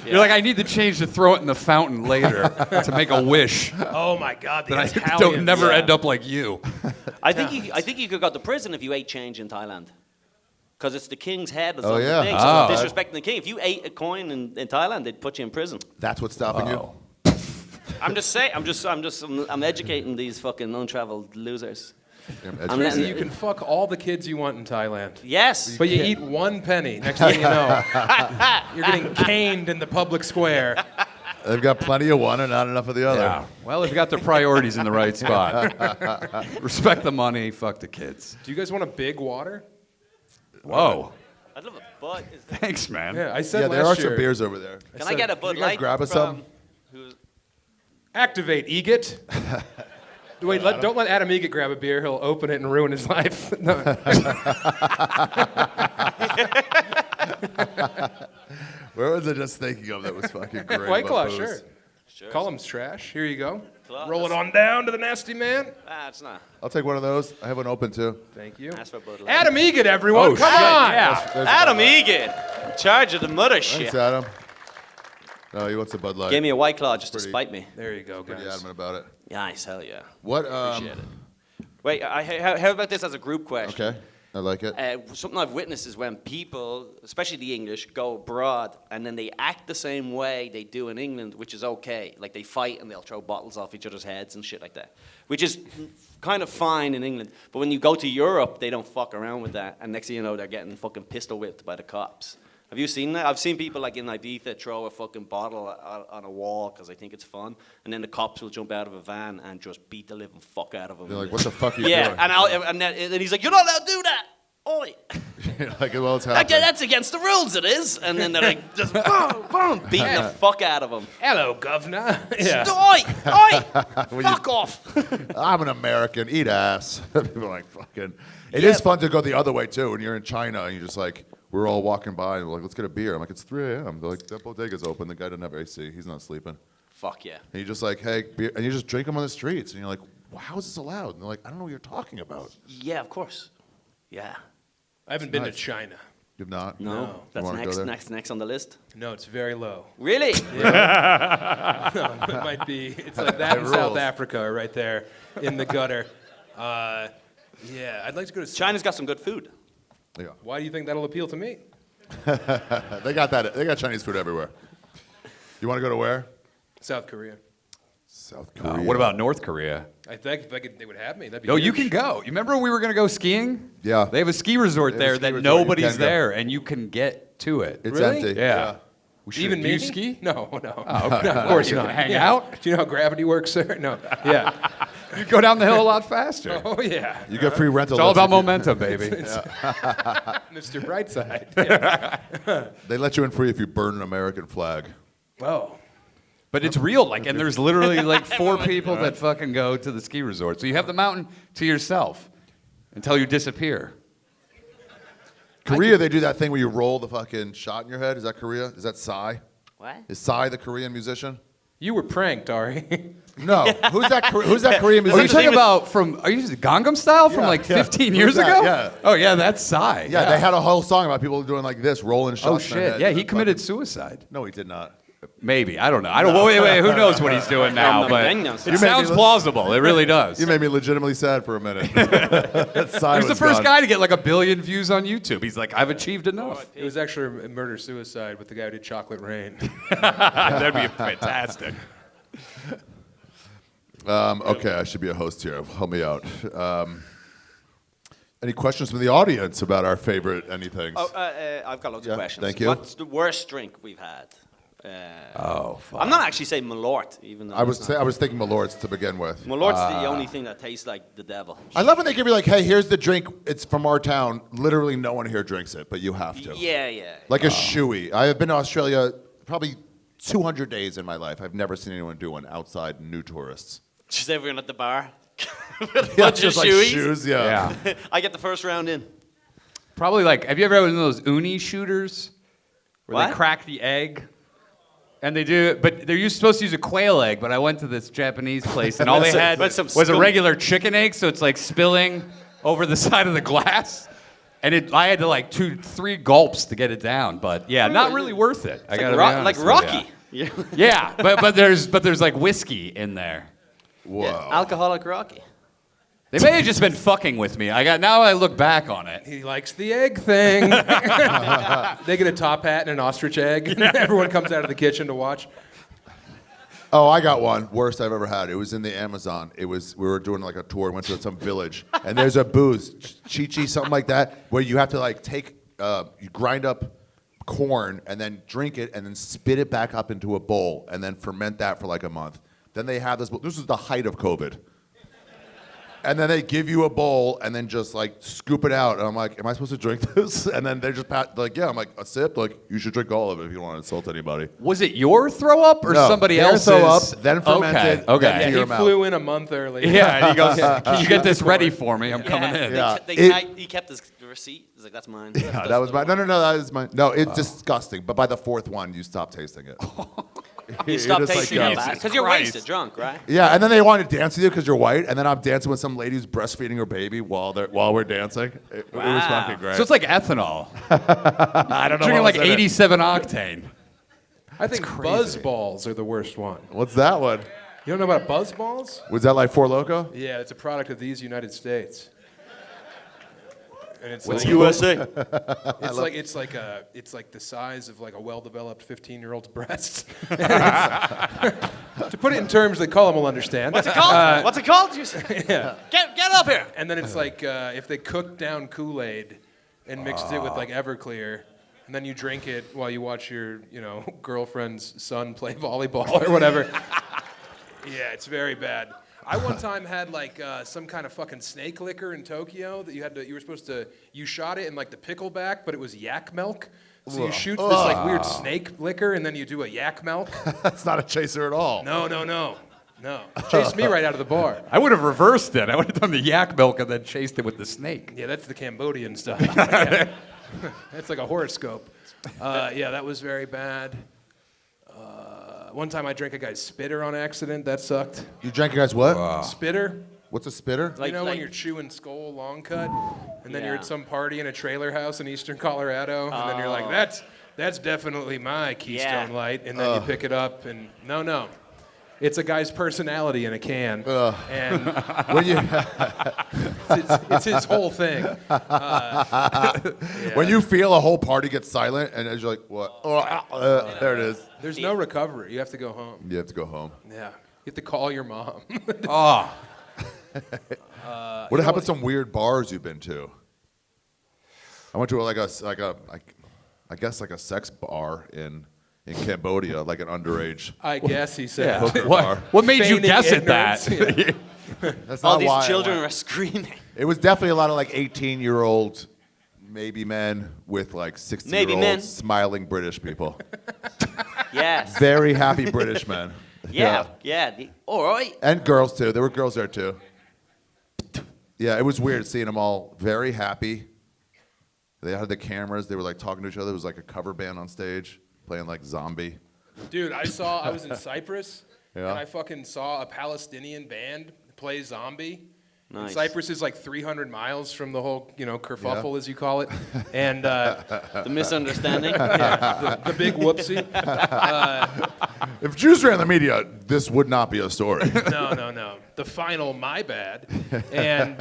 You're like, I need the change to throw it in the fountain later to make a wish Oh my God, the that I Italians. don't never Yeah. end up like you. I think you could go to prison if you ate change in Thailand. Because it's the king's head that's on yeah. the thing. So it's disrespecting the king. If you ate a coin in Thailand, they'd put you in prison. That's what's stopping you? I'm just saying. I'm educating these fucking untraveled losers. So you can fuck all the kids you want in Thailand. Yes. But you eat 1 penny. Next thing you know, you're getting caned in the public square. They've got plenty of one and not enough of the other. Yeah. Well, they've got their priorities in the right spot. Respect the money, fuck the kids. Do you guys want a big water? Whoa. I'd love a Bud. Thanks, man. Yeah, I said there are last some year. beers over there. Can I get a Bud you guys Light? grab us some? Activate EGIT. Wait, don't let Adam Egit grab a beer. He'll open it and ruin his life. No. Where was I just thinking of that was fucking great? White Claw, about booze? sure. Column's trash. Here you go. Claw. Roll it on down to the nasty man. It's not. I'll take one of those. I have one open too. Thank you. Ask for Bud Light. Adam Egit, everyone. Oh, Come shit, on. yeah. There's Adam Bud Light. Egit. In charge of the mother shit. Thanks, Adam. No, he wants a Bud Light. Gave me a White Claw just to Pretty- spite me. There you go, Pretty guys. adamant about it. Nice, hell yeah. What? Appreciate it. Wait, how about this as a group question? Okay, I like it. Something I've witnessed is when people, especially the English, go abroad and then they act the same way they do in England, which is okay. Like they fight and they'll throw bottles off each other's heads and shit like that, which is kind of fine in England. But when you go to Europe, they don't fuck around with that. And next thing you know, they're getting fucking pistol whipped by the cops. Have you seen that? I've seen people like in Ibiza throw a fucking bottle on a wall because they think it's fun, and then the cops will jump out of a van and just beat the living fuck out of them. They're like, what the fuck are you Yeah, doing? and then he's like, you're not allowed to do that. Oi. Like, well, it's Okay, happening. that's against the rules, it is. And then they're like, just boom, boom, beating the fuck out of them. Hello, governor. Yeah. Oi, fuck off. I'm an American. Eat ass. People are like, fucking. It is fun to go the other way, too. When you're in China and you're just like, we're all walking by and we're like, let's get a beer. I'm like, it's 3 a.m. They're like, that bodega's open. The guy doesn't have AC. He's not sleeping. Fuck yeah. And you're just like, hey, beer. And you just drink them on the streets. And you're like, well, how is this allowed? And they're like, I don't know what you're talking about. Yeah, of course. Yeah. I haven't been to China. You've not? No, You that's wanna go there? next on the list. No, it's very low. Really? It might be. It's like that in It South rules. Africa right there in the gutter. Yeah, I'd like to go to China's got some good food. Yeah. Why do you think that'll appeal to me? They got that. They got Chinese food everywhere. You want to go to where? South Korea. South Korea. What about North Korea? I think if they would have me, that'd be No, you huge. can go. You remember when we were going to go skiing? Yeah. They have a ski resort They have a there ski that resort. You nobody's can go. there, and you can get to it. It's Really? empty. Yeah. We should- Even do me? you ski? No. Oh, okay. No, of course You not. can hang Yeah. out? Do you know how gravity works, sir? No. Yeah. You go down the hill a lot faster. Oh yeah. You get free rental. It's all lets about if you- momentum, baby. Mr. Brightside. Yeah. They let you in free if you burn an American flag. Oh. But it's real, like, and there's literally like 4 people that fucking go to the ski resort. So you have the mountain to yourself until you disappear. Korea, they do that thing where you roll the fucking shot in your head. Is that Korea? Is that Psy? What? Is Psy the Korean musician? You were pranked, Ari. No. Who's that Korean Are you musician? talking about are you Gangnam Style from Yeah, like yeah. 15 Who's years that? ago? Yeah. Oh yeah, that's Psy. Yeah, they had a whole song about people doing like this, rolling shots Oh in their shit. head. Yeah, he committed suicide. No, he did not. Maybe. I don't know. I don't. Wait. Who knows what he's doing now? Gangnam But Gangnam Style. it sounds plausible. It really does. You made me legitimately sad for a minute. He was the first guy to get like 1 billion views on YouTube. He's like, I've achieved enough. It was actually a murder-suicide with the guy who did Chocolate Rain. That'd be fantastic. Okay, I should be a host here. Help me out. Any questions from the audience about our favorite anythings? Oh, I've got loads Yeah, of questions. thank you. What's the worst drink we've had? Fuck. I'm not actually saying Malort, even though I was thinking Malort's to begin with. Malort's the only thing that tastes like the devil. I love when they give you like, hey, here's the drink. It's from our town. Literally no one here drinks it, but you have to. Yeah. Like a shoey. I have been to Australia probably 200 days in my life. I've never seen anyone do one outside new tourists. Just everyone at the bar. Just like shoes, yeah. Yeah. I get the first round in. Probably like, have you ever had one of those uni shooters? Where they What? crack the egg? And they do, but they're supposed to use a quail egg, but I went to this Japanese place and all they had With some was a scum. regular chicken egg, so it's like spilling over the side of the glass. And I had to like 2-3 gulps to get it down, but yeah, not really worth it. I gotta be honest Like with Rocky. ya. Yeah, but there's like whiskey in there. Whoa. Alcoholic Rocky. They may have just been fucking with me. Now I look back on it. He likes the egg thing. They get a top hat and an ostrich egg. And everyone comes out of the kitchen to watch. Oh, I got one. Worst I've ever had. It was in the Amazon. We were doing like a tour, went to some village, and there's a booze, Chi-Chi, something like that, where you have to like you grind up corn and then drink it and then spit it back up into a bowl and then ferment that for like a month. Then they have this was the height of COVID. And then they give you a bowl and then just like scoop it out. And I'm like, am I supposed to drink this? And then they're just like, yeah. I'm like, a sip? Like, you should drink all of it if you don't want to insult anybody. Was it your throw up or No, somebody their else's? throw up, then fermented, Okay. then Yeah, to your he mouth. flew in a month early. Yeah, and he goes, can you get this ready for me? I'm coming in. Yeah. He kept his receipt. He's like, that's mine. Yeah, that was mine. No, that is mine. No, it's disgusting. But by the fourth one, you stop tasting it. You stop just like, tasting yo. it because you're Christ. wasted, drunk, right? Yeah, and then they want to dance with you because you're white, and then I'm dancing with some lady who's breastfeeding her baby while we're dancing. It was Wow. fucking great. So it's like ethanol. I don't know. Drinking what like was in it. 87 octane. I think buzz balls are the worst one. What's that one? You don't know about buzz balls? Was that like Four Loko? Yeah, it's a product of these United States. And it's What's like, USA? It's like the size of like a well-developed 15-year-old's breast. To put it in terms that Colum will understand. What's it called? What's it called? You said? Yeah. Get up here. And then it's like if they cooked down Kool-Aid and mixed it with like Everclear, and then you drink it while you watch your girlfriend's son play volleyball or whatever. Yeah, it's very bad. I one time had like some kind of fucking snake liquor in Tokyo that you shot it in like the pickleback, but it was yak milk. So you shoot this like weird snake liquor and then you do a yak milk. That's not a chaser at all. No. Chased me right out of the bar. I would have reversed it. I would have done the yak milk and then chased it with the snake. Yeah, that's the Cambodian stuff. Yeah. That's like a horoscope. Yeah, that was very bad. One time I drank a guy's spitter on accident. That sucked. You drank your guys what? Spitter? What's a spitter? When you're chewing skull long cut, and then you're Yeah. at some party in a trailer house in eastern Colorado, and then you're like, that's definitely my Keystone Yeah. Light, and then you pick it up, and no. It's a guy's personality in a can, and When you it's his whole thing. when you feel a whole party get silent and you're like, what? There it is. There's no recovery. You have to go home. You have to go home. Yeah. You have to call your mom. Oh. What happened to some weird bars you've been to? I went to I guess like a sex bar in Cambodia, like an underage I guess he said. hooker bar. What made you Feigning guess at that? ignorance, That's All not these why I children went. are screaming. It was definitely a lot of like 18-year-old, maybe men with like 60-year-old Maybe men. smiling British people. Yes. Very happy British men. Yeah. All right. And girls too. There were girls there too. Yeah, it was weird seeing them all very happy. They had the cameras. They were like talking to each other. It was like a cover band on stage playing like Zombie. Dude, I was in Cyprus, Yeah. and I fucking saw a Palestinian band play Zombie. Nice. Cyprus is like 300 miles from the whole, kerfuffle, as you call it. And The misunderstanding. the big whoopsie. If Jews ran the media, this would not be a story. No. The final My Bad. And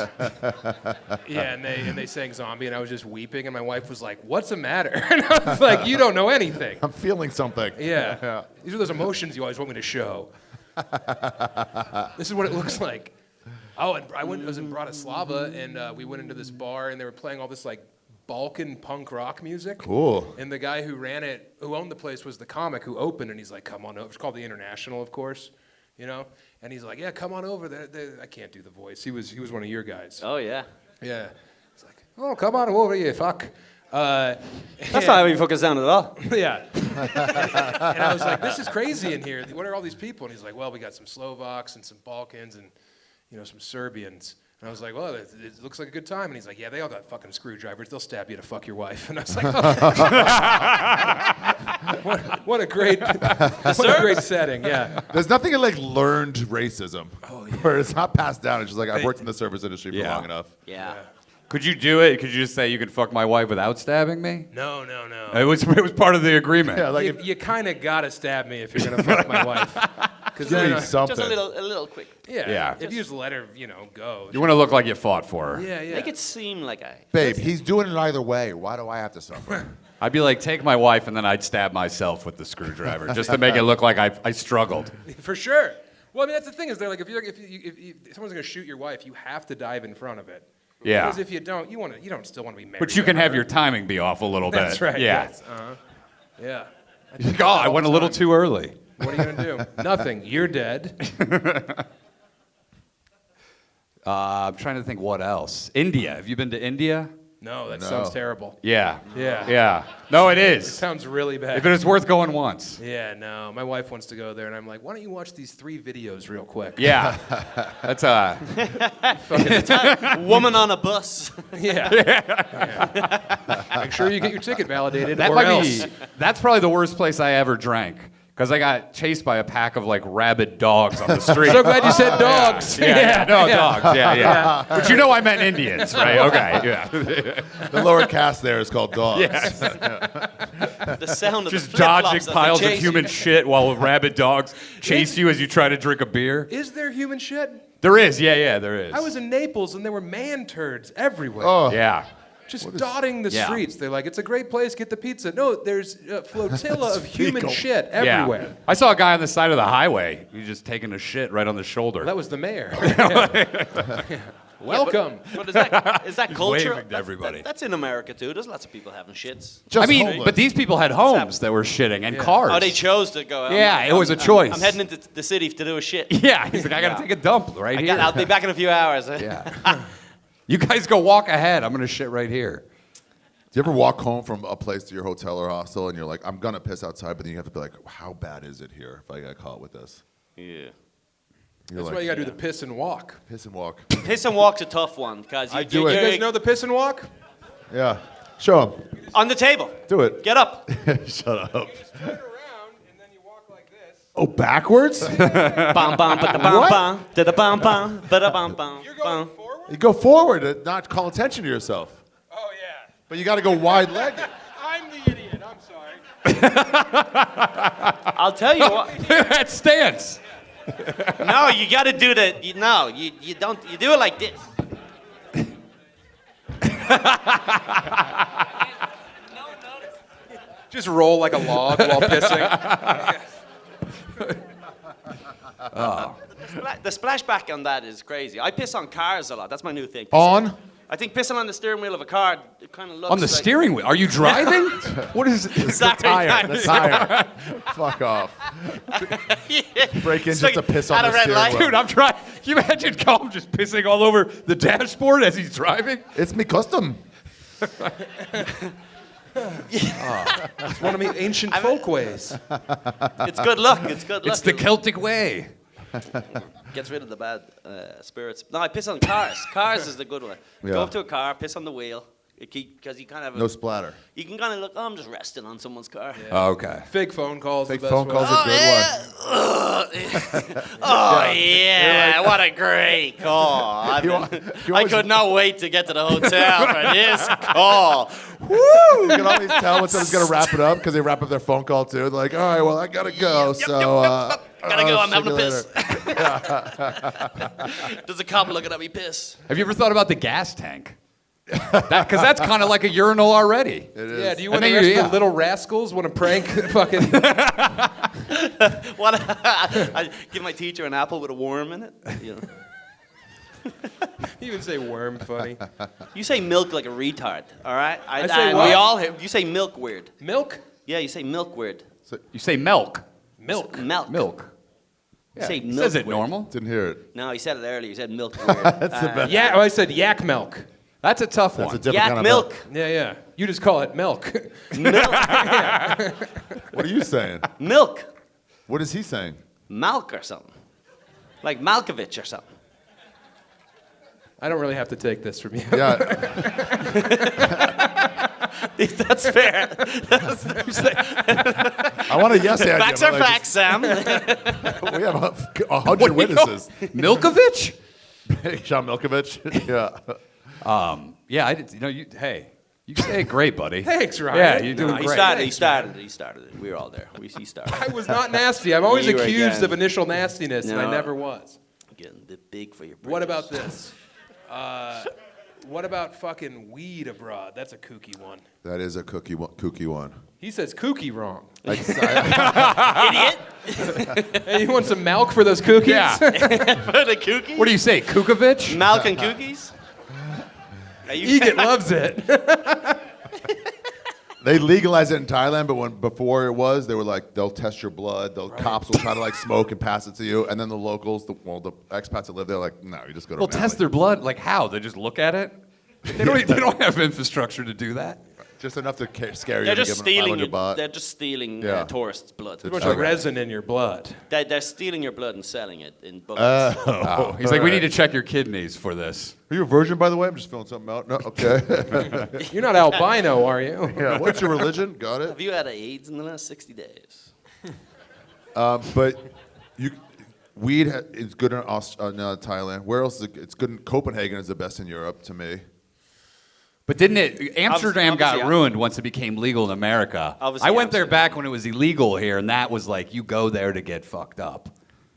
and they sang Zombie, and I was just weeping, and my wife was like, "What's the matter?" And I was like, "You don't know anything." I'm feeling something. Yeah. These are those emotions you always want me to show. This is what it looks like. Oh, and I was in Bratislava, and we went into this bar, and they were playing all this like Balkan punk rock music. Cool. And the guy who owned the place, was the comic who opened, and he's like, "Come on over." It's called the International, of course, And he's like, "Yeah, come on over." I can't do the voice. He was one of your guys. Oh yeah. Yeah. He's like, "Oh, come on over, you fuck." That's not how you fucking sound at all. Yeah. And I was like, "This is crazy in here. What are all these people?" And he's like, "Well, we got some Slovaks and some Balkans and some Serbians." And I was like, "Well, it looks like a good time." And he's like, "Yeah, they all got fucking screwdrivers. They'll stab you to fuck your wife." And I was like, oh. what a great setting. Yeah. There's nothing like learned racism. Where it's not passed down. It's just like, I've worked in the service industry for long enough. Yeah. Could you do it? Could you just say you can fuck my wife without stabbing me? No. It was part of the agreement. Yeah, like You kind of gotta stab me if you're gonna fuck my wife. Because You then, need something. Just a little quick. Yeah. if you just let her, go. You want to look like you fought for her. Yeah. Make it seem like I. Babe, he's doing it either way. Why do I have to suffer? I'd be like, take my wife, and then I'd stab myself with the screwdriver just to make it look like I struggled. For sure. Well, I mean, that's the thing is, they're like, if someone's gonna shoot your wife, you have to dive in front of it. Yeah. Because if you don't, you don't still want to be married. But you to can have her. your timing be off a little bit. That's right. Yeah. Yes. Yeah. You're like, oh, I went a little too early. What are you gonna do? Nothing. You're dead. I'm trying to think what else. India. Have you been to India? No, that sounds terrible. Yeah. Yeah. Yeah. No, it It is. sounds really bad. If it is worth going once. Yeah, no. My wife wants to go there, and I'm like, why don't you watch these 3 videos real quick? Yeah. That's Woman on a bus. Yeah. Make sure you get your ticket validated, that or might else. be. That's probably the worst place I ever drank. Because I got chased by a pack of like rabid dogs on the street. So glad you said dogs. Dogs. Yeah. But I meant Indians, right? Okay. Yeah. The lower caste there is called dogs. The sound of Just the flip-flops dodging as they piles of chase human you. shit while rabid dogs chase you as you try to drink a beer. Is there human shit? There is. Yeah, there is. I was in Naples, and there were man turds everywhere. Oh. Yeah. Just dotting the Yeah. streets. They're like, it's a great place, get the pizza. No, there's a flotilla of human fecal. shit Yeah. everywhere. I saw a guy on the side of the highway. He was just taking a shit right on the shoulder. That was the mayor. Welcome. But is that culture? waving to everybody. That's in America too. There's lots of people having shits. Just I mean, homeless. but these people had homes that were shitting and cars. Oh, they chose to go. Yeah, it was a choice. I'm heading into the city to do a shit. Yeah, he's like, I gotta take a dump right here. I'll be back in a few hours. Yeah. You guys go walk ahead. I'm gonna shit right here. Do you ever walk home from a place to your hotel or hostel and you're like, I'm gonna piss outside, but then you have to be like, how bad is it here if I get caught with this? Yeah. You're That's like, why you gotta do the piss and walk. piss and walk. Piss and walk's a tough one because I do it. You guys know the piss and walk? Yeah. Show him. on the table. Do it. Get up. Shut up. Turn around and then you walk like this. Oh, backwards? Bam bam ba da bam What? bam da da bam bam ba da bam bam. You're going forward? You go forward and not call attention to yourself. Oh yeah. But you got to go wide-legged. I'm the idiot. I'm sorry. I'll tell you what. That stance. No, you got to do the. You don't. You do it like this. Just roll like a log while pissing. The splashback on that is crazy. I piss on cars a lot. That's my new thing. On? I think pissing on the steering wheel of a car it kind of looks On the like, steering wheel. Are you driving? What is Sorry, The tire. Fuck off. Break in It's just like to piss at on a the red steering light. wheel. Dude, I'm trying. Can you imagine Colum just pissing all over the dashboard as he's driving? It's me custom. It's one of my ancient folkways. It's good luck. It's good luck. It's the Celtic way. Gets rid of the bad spirits. No, I piss on cars. Cars is the good one. Yeah. Go up to a car, piss on the wheel. Because you kind of have No splatter. you can kind of look. Oh, I'm just resting on someone's car. Okay. Fake phone calls. Fake the best phone way. calls are a good one. Oh yeah, what a great call! You I always- could not wait to get to the hotel for this call. You can always tell when someone's gonna wrap it up because they wrap up their phone call too. They're like, all right, well, I gotta go. Gotta go. I'm see having you a piss. later. There's a cop looking at me piss. Have you ever thought about the gas tank? Because that's kind of like a urinal already. Yeah, do you I want mean, the rest yeah. of the little rascals want to prank fucking... What? I give my teacher an apple with a worm in it. You know. You even say worm funny. You say milk like a retard. All right. I say and what? we all hear, you say milk weird. Milk? Yeah, you say milk weird. You say milk. Milk. Milk. Milk. You say He milk says it weird. normal. Didn't hear it. No, he said it earlier. He said milk weird. Yeah, oh, I said yak milk. That's a tough That's one. a different Yak kind of milk. Yeah. You just call it milk. Milk. What are you saying? Milk. What is he saying? Malk or something. Like Malkovich or something. I don't really have to take this from you. Yeah. That's fair. I want a yes answer. Facts are facts, Sam. We have 100 witnesses. Milkovich? Sean Milkovich. Yeah. Yeah, I did. Hey, You say it great, buddy. Thanks, Ryan. Yeah, you're doing No, he great. started it. We were all there. He started. I was not nasty. I'm always You were accused again. of initial nastiness, and I No. never was. Getting a bit big for your britches. What about this? What about fucking weed abroad? That's a kooky one. That is a kooky one. He says kooky wrong. Idiot. Hey, you want some milk for those cookies? Yeah. For the cookies? What do you say, Kukovic? Milk and cookies? Egan loves it. They legalized it in Thailand, but before it was, they were like, they'll test your blood. The cops will try to like smoke and pass it to you, and then the locals, the expats that live there, like, no, you just go to. They'll an test alley. their blood. Like how? They just look at it. They don't have infrastructure to do that. Just enough to scare you. They're to just give them stealing. 500 baht. They're just stealing Yeah. tourists' blood. Too much resin in your blood. They're stealing your blood and selling it in buckets. Oh, he's like, we need to check your kidneys for this. Are you a virgin, by the way? I'm just filling something out. No, okay. You're not albino, are you? Yeah. What's your religion? Got it. Have you had AIDS in the last 60 days? But weed is good in Thailand. Where else? It's good in Copenhagen. Is the best in Europe to me. But didn't it? Amsterdam Obviously, got ruined once it became legal in America. Obviously, I went there Amsterdam. back when it was illegal here, and that was like you go there to get fucked up.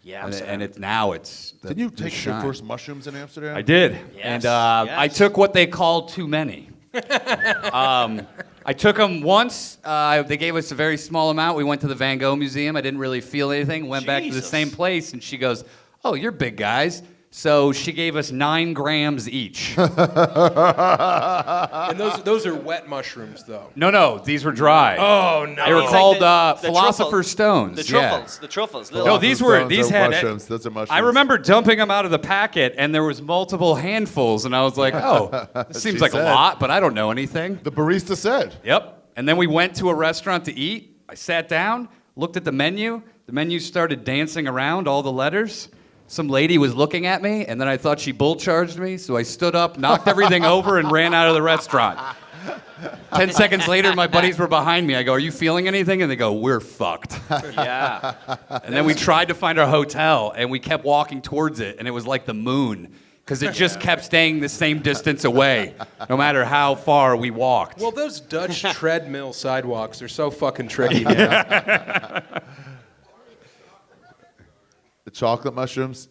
Yeah, And it's now it's. Didn't you take your shine. first mushrooms in Amsterdam? I did, Yes, and yes. I took what they called too many. I took them once. They gave us a very small amount. We went to the Van Gogh Museum. I didn't really feel anything. Went back to the Jesus. same place, and she goes, "Oh, you're big guys." So she gave us 9 grams each. And those are wet mushrooms, though. No, these were dry. Oh no! They were These called the Philosopher's Stones. The yeah. truffles. The truffles. No, these Stones are had mushrooms. Those are mushrooms. I remember dumping them out of the packet, and there was multiple handfuls, and I was like, "Oh, this seems She like said. a lot, but I don't know anything." The barista said. Yep. And then we went to a restaurant to eat. I sat down, looked at the menu. The menu started dancing around all the letters. Some lady was looking at me, and then I thought she bull charged me, so I stood up, knocked everything over, and ran out of the restaurant. 10 seconds later, my buddies were behind me. I go, "Are you feeling anything?" And they go, "We're fucked." Yeah. And then we tried to find our hotel, and we kept walking towards it, and it was like the moon, because it just kept staying the same distance away, no matter how far we walked. Well, those Dutch treadmill sidewalks are so fucking tricky, man. The chocolate mushrooms.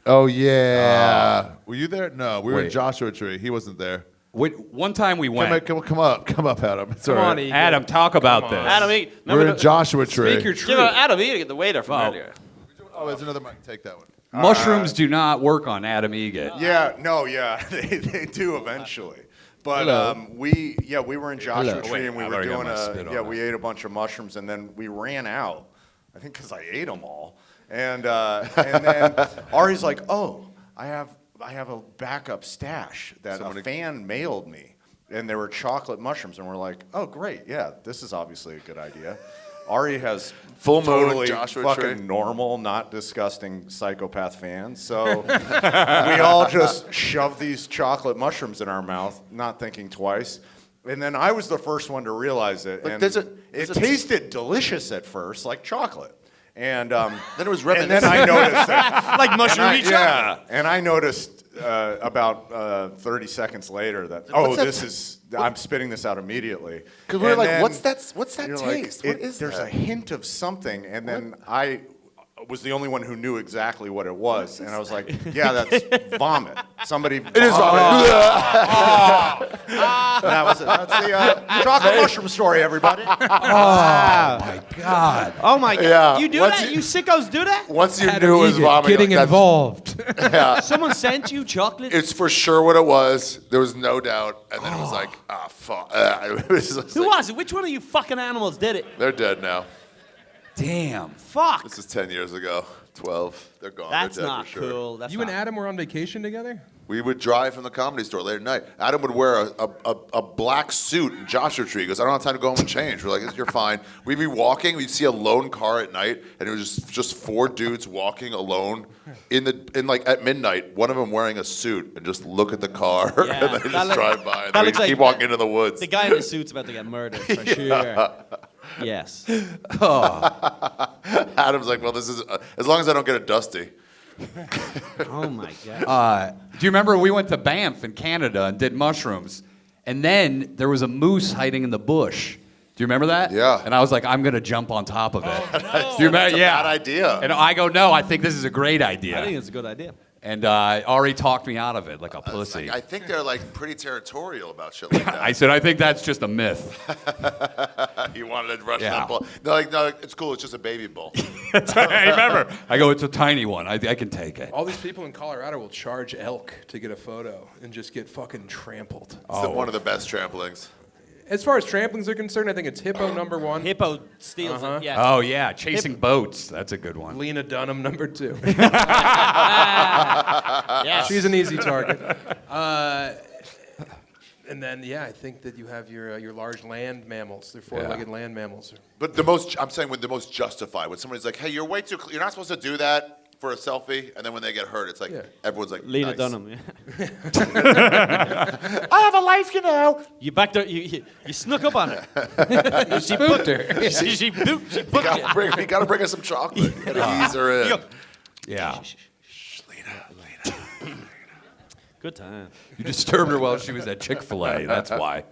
Oh yeah. Were you there? No, we were in Wait. Joshua Tree. He wasn't there. One time we went. Come up, Adam. It's Come all right. on, Egan. Adam, talk about Come this. on. Adam, E. We're in Joshua Tree. Speak your Give truth. Adam E. the waiter from Oh. earlier. Oh, there's another mic. Take that one. Mushrooms do not work on Adam Egan. Yeah, they do eventually. But we were in Joshua Hello. Tree Wait, and we I've were already got doing my spit on that. we ate a bunch of mushrooms and then we ran out. I think because I ate them all. And then Ari's like, "Oh, I have a backup stash that a fan mailed me, and there were chocolate mushrooms." And we're like, "Oh, great, yeah, this is obviously a good idea." Ari has Full moon, totally Joshua fucking Tree. normal, not disgusting psychopath fans. So we all just shoved these chocolate mushrooms in our mouth, not thinking twice. And then I was the first one to realize it. But And there's it a- tasted delicious at first, like chocolate. And Then it was and then I noticed that. Like mushroomy chocolate. Yeah, and I noticed about 30 seconds later that I'm spitting this out immediately. Because we were And like, then what's that you're like, taste? What is there's that? a hint of something, and then I was the only one who knew exactly what it was, and I was like, yeah, that's vomit. Somebody. It is vomit. That was it. That's the chocolate mushroom story, everybody. My God. Oh my God! Yeah. You do Once that? you- You sickos do that? Once you Adam knew it was Egan vomit, getting you're like, involved. Someone sent you chocolate? It's for sure what it was. There was no doubt. And then it was like, fuck. It was just Who like, was it? Which one of you fucking animals did it? They're dead now. Damn. Fuck. This is 10 years ago. 12. They're gone. That's They're dead not for sure. cool. That's You and not- Adam were on vacation together? We would drive from the Comedy Store late at night. Adam would wear a black suit in Joshua Tree. He goes, "I don't have time to go home and change." We're like, "You're fine." We'd be walking. We'd see a lone car at night, and it was just 4 dudes walking alone in like at midnight. One of them wearing a suit, and just look at the car, Yeah. and then That just look- drive by. And that then looks we'd like keep walking into the woods. The guy in the suit's about to get murdered, for sure. Yes. Adam's like, "Well, this is as long as I don't get a dusty." Oh my God. Do you remember we went to Banff in Canada and did mushrooms? And then there was a moose hiding in the bush. Do you remember that? Yeah. And I was like, I'm going to jump on top of it. Oh, Do you remember? That's a bad idea. And I go, no, I think this is a great idea. I think it's a good idea. And Ari talked me out of it like a pussy. I think they're like pretty territorial about shit like that. I said, I think that's just a myth. You wanted to rush Yeah. that bull. They're like, no, it's cool. It's just a baby bull. That's right. I remember. I go, it's a tiny one. I can take it. All these people in Colorado will charge elk to get a photo and just get fucking trampled. It's one of the best tramplings. As far as tramplings are concerned, I think it's hippo number 1. Hippo steals it. Yeah. Oh, yeah. Chasing boats. That's a good one. Lena Dunham number 2. Yeah. She's an easy target. And then, I think that you have your large land mammals. They're four-legged land mammals. But I'm saying with the most justified, when somebody's like, hey, you're way too, you're not supposed to do that for a selfie, and then when they get hurt, it's like, everyone's like, Lena nice. Dunham. Yeah. I have a life, you know. You backed her. You snuck up on her. She booked her. She booked you. You gotta bring her some chocolate. Gotta ease her in. Yeah. Good time. You disturbed her while she was at Chick-fil-A. That's why.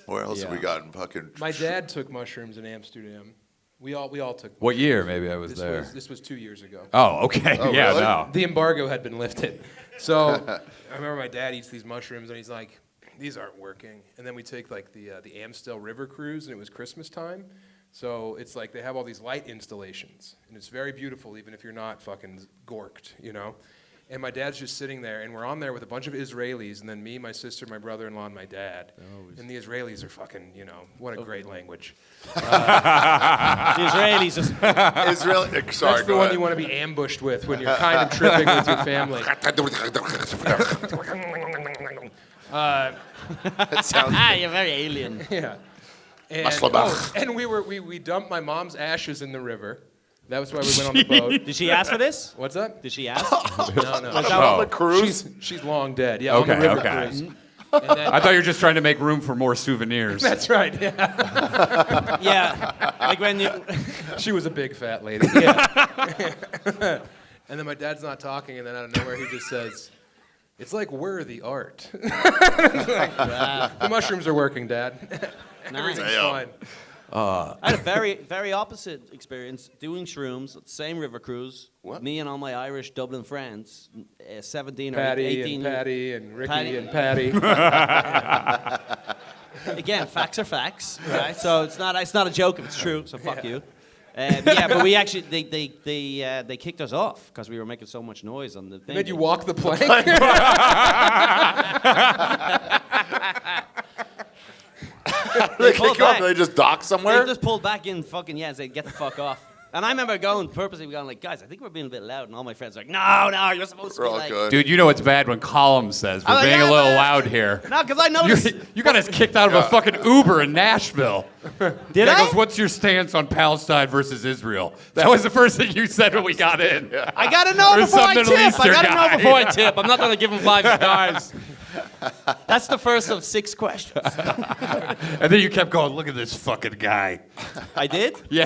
Where else have we Yeah. gotten fucking? My dad took mushrooms in Amsterdam. We all took. What year? Maybe I was there. This was 2 years ago. Oh, okay. Oh, yeah, really? no. The embargo had been lifted. So I remember my dad eats these mushrooms and he's like, these aren't working. And then we take like the Amstel River cruise and it was Christmas time. So it's like they have all these light installations and it's very beautiful even if you're not fucking gorked, you know? And my dad's just sitting there and we're on there with a bunch of Israelis and then me, my sister, my brother-in-law, and my dad. And the Israelis are fucking, what a great language. The Israelis just. Sorry, That's the go one ahead. you want to be ambushed with when you're kind of tripping with your family. That sounds. You're very alien. Yeah. And, Maslabach. and we dumped my mom's ashes in the river. That was why we went on the boat. Did she ask for this? What's up? Did she ask? No. On the cruise. She's long dead. Yeah, Okay, on the river okay. cruise. And then, I thought you were just trying to make room for more souvenirs. that's right. Yeah. Yeah. Like when you. She was a big fat lady. Yeah. And then my dad's not talking, and then out of nowhere he just says, "It's like worthy art." The mushrooms are working, Dad. Everything's Damn. fine. I had a very, very opposite experience doing shrooms, same river cruise. What? Me and all my Irish Dublin friends, 17 or Patty 18. and Patty and Ricky Patty. and Patty. Again, facts are facts, right? So it's not a joke if it's true. So fuck you. But we actually they kicked us off because we were making so much noise on the thing. Made you walk the plank. They pulled kick you off back. and they just dock somewhere. They just pulled back in fucking say get the fuck off. And I remember purposely going like, guys, I think we're being a bit loud, and all my friends are like, no, you're supposed to We're be all like. good. Dude, you know it's bad when Colum says we're I'm like, being yeah, a little man. loud here. No, because I noticed. You got us kicked out of a fucking Uber in Nashville. Did Guy I? goes, what's your stance on Palestine versus Israel? That was the first thing you said when we got in. I gotta know There's before some I Middle tip. I Eastern gotta guy. know before I tip. I'm not gonna give him 5 stars. That's the first of 6 questions. And then you kept going, look at this fucking guy. I did? Yeah.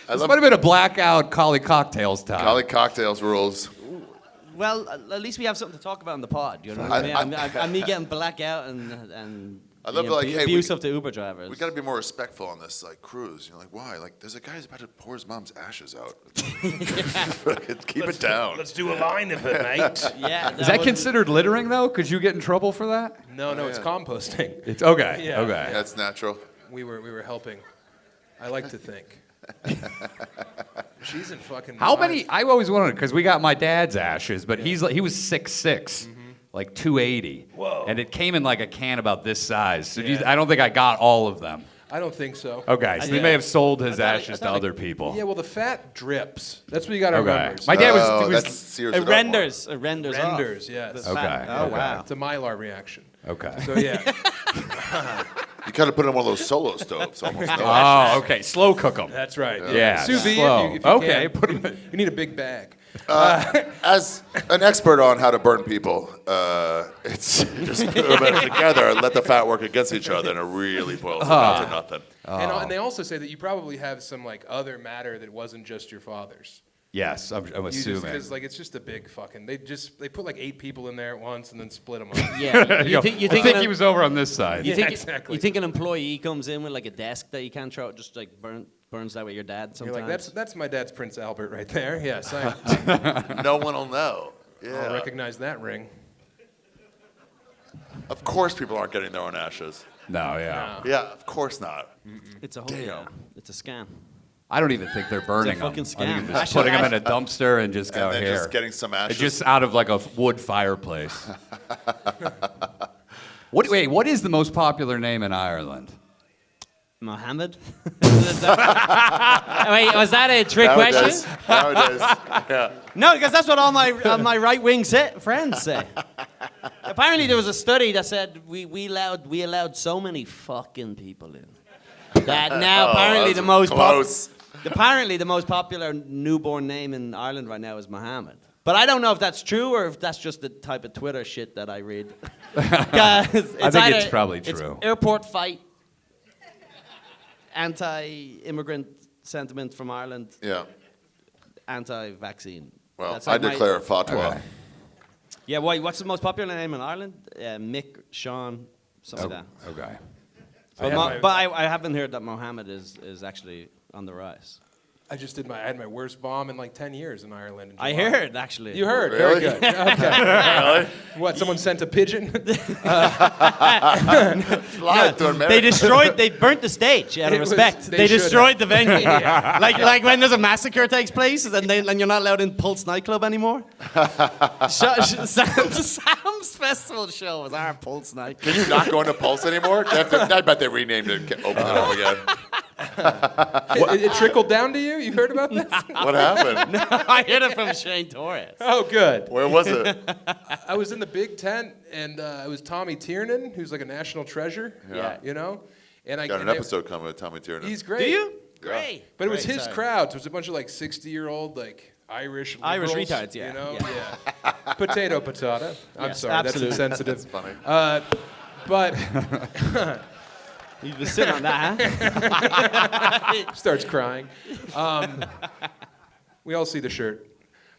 This might have been a blackout Collie Cocktails time. Collie Cocktails rules. Well, at least we have something to talk about in the pod. You know what I mean? I'm me getting blackout and I love like, hey, abuse of the Uber drivers. We got to be more respectful on this like cruise. You're like, why? Like, there's a guy who's about to pour his mom's ashes out. Keep it down. Let's do a line of it, mate. Yeah. Is that considered littering, though? Could you get in trouble for that? No, it's composting. It's okay. Yeah. Okay. That's natural. We were helping. I like to think. She's in fucking. How many? I always wondered because we got my dad's ashes, but he was 6'6", like 280. Whoa. And it came in like a can about this size. So Yeah. I don't think I got all of them. I don't think so. Okay, so they may have sold his ashes to other people. Yeah, well, the fat drips. That's what you got to Okay. remember. My dad Oh, was that's sears It it up more. renders. Renders, yes. The fat. Okay, Oh, okay. wow. It's a Mylar reaction. okay. So yeah, You kind of put it on one of those solo stoves almost. no? Oh, okay. Slow cook them. that's right. Yeah, Sous vide slow. if you Okay, can. put 'em You need a big bag. As an expert on how to burn people, it's just put them together and let the fat work against each other, and it really boils it down to nothing. And they also say that you probably have some like other matter that wasn't just your father's. Yes, I'm assuming. Because like it's just a big fucking. They put like 8 people in there at once and then split them up. Yeah. I think he was over on this side. You think exactly. You think an employee comes in with like a desk that you can't throw, just like burns that with your dad sometimes? You're like, that's my dad's Prince Albert right there. Yes, I No one will know. Yeah. I'll recognize that ring. Of course, people aren't getting their own ashes. No, yeah. Yeah, of course not. It's a It's a scam. I don't even think they're burning them. fucking I think scam. they're just putting them in a dumpster and just go And then here. just getting some ashes. Just out of like a wood fireplace. What is the most popular name in Ireland? Mohammed? Wait, was that a trick question? Nowadays, yeah. No, because that's what all my right-wing friends say. Apparently, there was a study that said we allowed so many fucking people in that now apparently that's the most popular newborn name in Ireland right now is Mohammed. But I don't know if that's true or if that's just the type of Twitter shit that I read. I think it's probably true. It's airport fight, anti-immigrant sentiment from Ireland, Yeah. anti-vaccine. Well, That's I like declare a fatwa. Okay. Yeah, what's the most popular name in Ireland? Mick, Sean, something like that. Okay. But I haven't heard that Mohammed is actually on the rise. I had my worst bomb in like 10 years in Ireland. In I July. heard, actually. You heard? Really? Very good. Okay. What? Someone sent a pigeon? Fly to America. They burnt the stage out of respect. they They should destroyed the venue. Like when there's a massacre takes place and you're not allowed in Pulse nightclub anymore. Sam's festival show was our Pulse night. Can you not go into Pulse anymore? I bet they renamed it and opened it up again. It trickled down to you? You heard about this? What happened? I heard it from Shane Torres. Oh, good. Where was it? I was in the big tent, and it was Tommy Tiernan, who's like a national treasure. Yeah. You know? And Got an episode coming with Tommy Tiernan. He's great. Do you? Great. But it was Great, his sorry. crowd. So it was a bunch of like 60-year-old, like Irish liberals, retards, yeah, You know? yeah. Yeah. Potato. I'm Yes, sorry, absolutely. that's insensitive. Funny. But You've been sitting on that, huh? starts crying. We all see the shirt.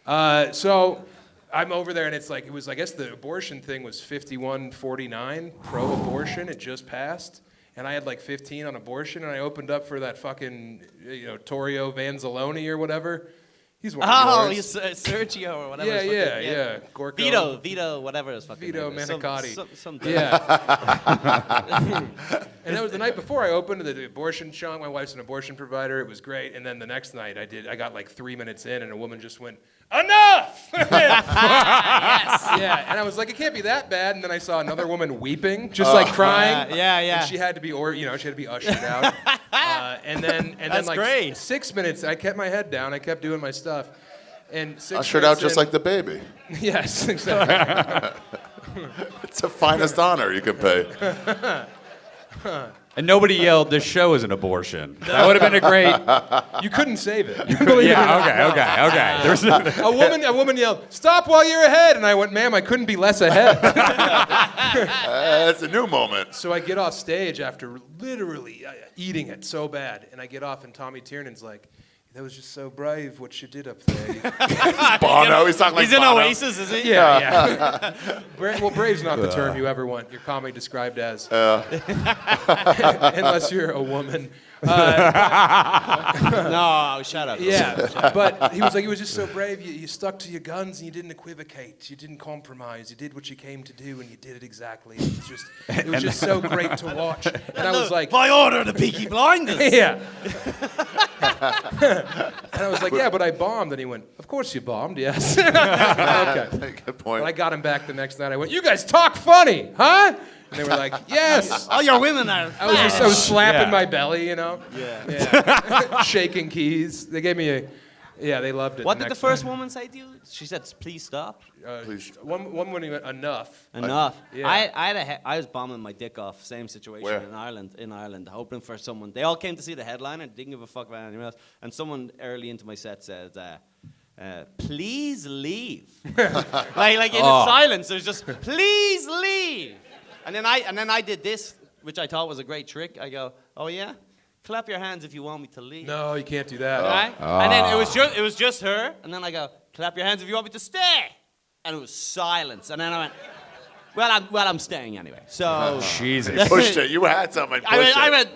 So I'm over there, and it's like, I guess the abortion thing was 51-49 pro-abortion. It just passed. And I had like 15 on abortion, and I opened up for that fucking, Torrio Vanzalone or whatever. He's one of yours. Sergio or whatever. Yeah. Gorko. Vito, whatever his fucking Vito name is. Manicotti. Some Yeah. And that was the night before I opened the abortion show. My wife's an abortion provider. It was great. And then the next night I got like 3 minutes in, and a woman just went, "Enough!" Yes. Yeah. And I was like, it can't be that bad. And then I saw another woman weeping, just like crying. Yeah. And she had to be, she had to be ushered out. And then That's like great. 6 minutes, I kept my head down. I kept doing my stuff. And 6 Ushered minutes out just in- like the baby. Yes, exactly. It's the finest honor you can pay. And nobody yelled, "This show is an abortion." That would have been a great. You couldn't save it. Yeah. Okay. There's A woman yelled, "Stop while you're ahead!" And I went, "Ma'am, I couldn't be less ahead." It's a new moment. So I get off stage after literally eating it so bad, and I get off, and Tommy Tiernan's like, "That was just so brave what you did up there." Bono, he's talking like He's in Bono. Oasis, is he? Yeah. Well, brave's not the term you ever want your comedy described as. Unless you're a woman. No, shut up. Yeah, but he was just so brave. You stuck to your guns and you didn't equivocate. You didn't compromise. You did what you came to do and you did it exactly. It was just so great to watch. And I was like, by order of the Peaky Blinders. yeah. And I was like, yeah, but I bombed. And he went, of course you bombed, yes. Okay. Good point. When I got him back the next night, I went, you guys talk funny, huh? And they were like, yes. All your women are. I was slapping Yeah. my belly, you know? Yeah. Shaking keys. They gave me they loved it. What did the next first night. woman say to you? She said, "Please stop." Please. One woman went, enough. Enough. Yeah. I was bombing my dick off. Same situation Where? in Ireland, hoping for someone. They all came to see the headliner. Didn't give a fuck about anyone else. And someone early into my set said, "Please leave." like in the silence, there's just, "Please leave." And then I did this, which I thought was a great trick. I go, "Oh yeah, clap your hands if you want me to leave. No, you can't do that. Right? And then it was just her, and then I go, clap your hands if you want me to stay. And it was silence. And then I went, I'm staying anyway. So Jesus. Pushed it. You had something. I went,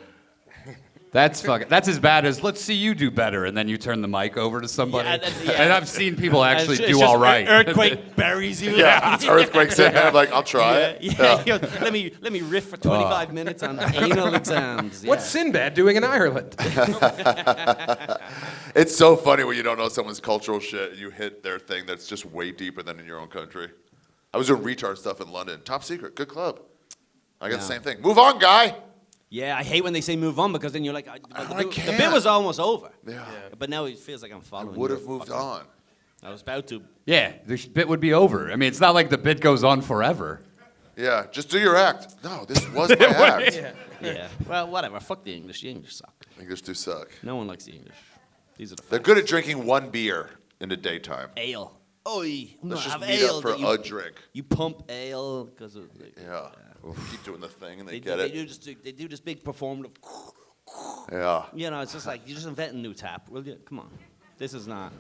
That's as bad as let's see you do better, and then you turn the mic over to somebody. Yeah. And I've seen people actually it's do just all right. Earthquake buries you. Yeah, it's earthquake sitting there. I'm like, I'll try it. Yeah. Let me riff for 25 minutes on anal exams. Yeah. What's Sinbad doing in Ireland? It's so funny when you don't know someone's cultural shit and you hit their thing that's just way deeper than in your own country. I was doing retard stuff in London. Top secret, good club. I got the same thing. Move on, guy. Yeah, I hate when they say move on because then you're like, the can't. bit was almost over. Yeah. But now it feels like I'm following. Would have moved on. I was about to. Yeah, the bit would be over. I mean, it's not like the bit goes on forever. Yeah, just do your act. No, this was my act. Yeah. Well, whatever. Fuck the English. The English suck. English do suck. No one likes the English. These are the They're good at drinking one beer in the daytime. ale. Oi, Let's just have meet ale up for that a drink. You pump ale because of Yeah. Keep doing the thing and they they get do, it. They do this big performative. Yeah. You know, it's just like you're just inventing a new tap. Will you? Come on, this is not.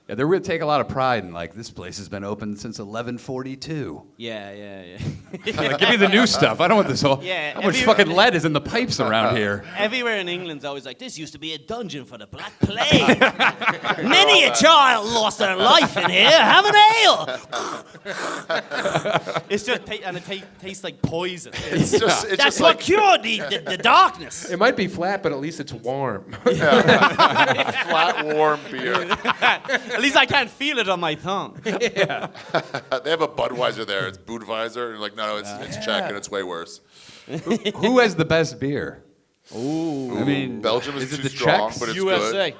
Yeah, they really take a lot of pride in like this place has been open since 1142. Yeah. Like, give me the new stuff. I don't want this whole. Yeah, How much everywhere- fucking lead is in the pipes around here? Everywhere in England's always like, this used to be a dungeon for the Black Plague. Many a child lost their life in here. Have an ale. It's just, and it tastes like poison. It's That's just what like cured the darkness. It might be flat, but at least it's warm. flat, warm beer. At least I can't feel it on my tongue. They have a Budweiser there. It's Budweiser. And you're like, no, it's Czech and it's way worse. Who has the best beer? Ooh. I mean, Belgium is is it too the strong, Czechs? but it's USA. good.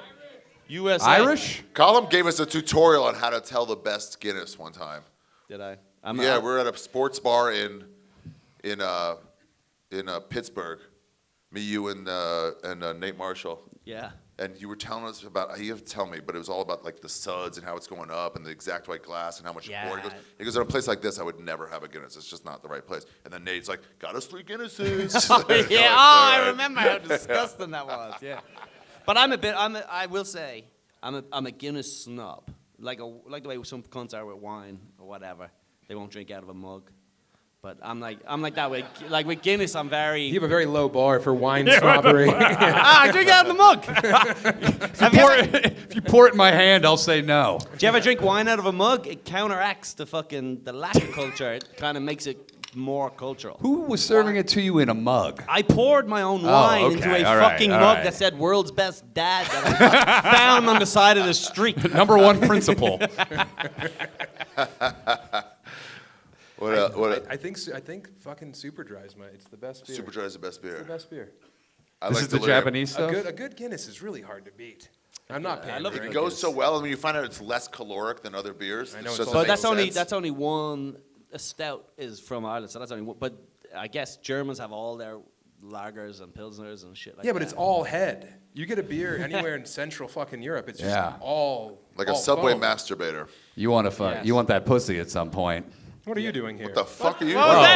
USA. Irish? Colum gave us a tutorial on how to tell the best Guinness one time. Did I? We're at a sports bar in Pittsburgh. Me, you, and Nate Marshall. Yeah. And you were telling us about, you have to tell me, but it was all about like the suds and how it's going up and the exact right glass and how much you pour. He goes, in a place like this, I would never have a Guinness. It's just not the right place. And then Nate's like, got us 3 Guinnesses. I remember how disgusting that was. Yeah. But I will say, I'm a Guinness snob. Like the way some cunts are with wine or whatever. They won't drink out of a mug. But I'm like that way. Like with Guinness, I'm very. You have a very low bar for wine snobbery. I drink out of the mug. If you pour it in my hand, I'll say no. Do you ever drink wine out of a mug? It counteracts the lack of culture. It kind of makes it more cultural. Who was serving it to you in a mug? I poured my own wine into a fucking mug that said "World's Best Dad" that I found on the side of the street. Number one principle. I think fucking Super Dry is it's the best beer. Super Dry is the best beer. It's the best beer. This is the Japanese stuff? A good Guinness is really hard to beat. I'm not paying. I love It goes so well, and when you find out it's less caloric than other beers. I know, just it's doesn't But make that's sense. only one. A stout is from Ireland, so that's only one. But I guess Germans have all their lagers and pilsners and shit like that. Yeah, but it's all head. You get a beer anywhere in Central fucking Europe, it's just all like all a Subway foam. masturbator. You want to fuck? Yes. You want that pussy at some point? What are you doing here? What the fuck are you What was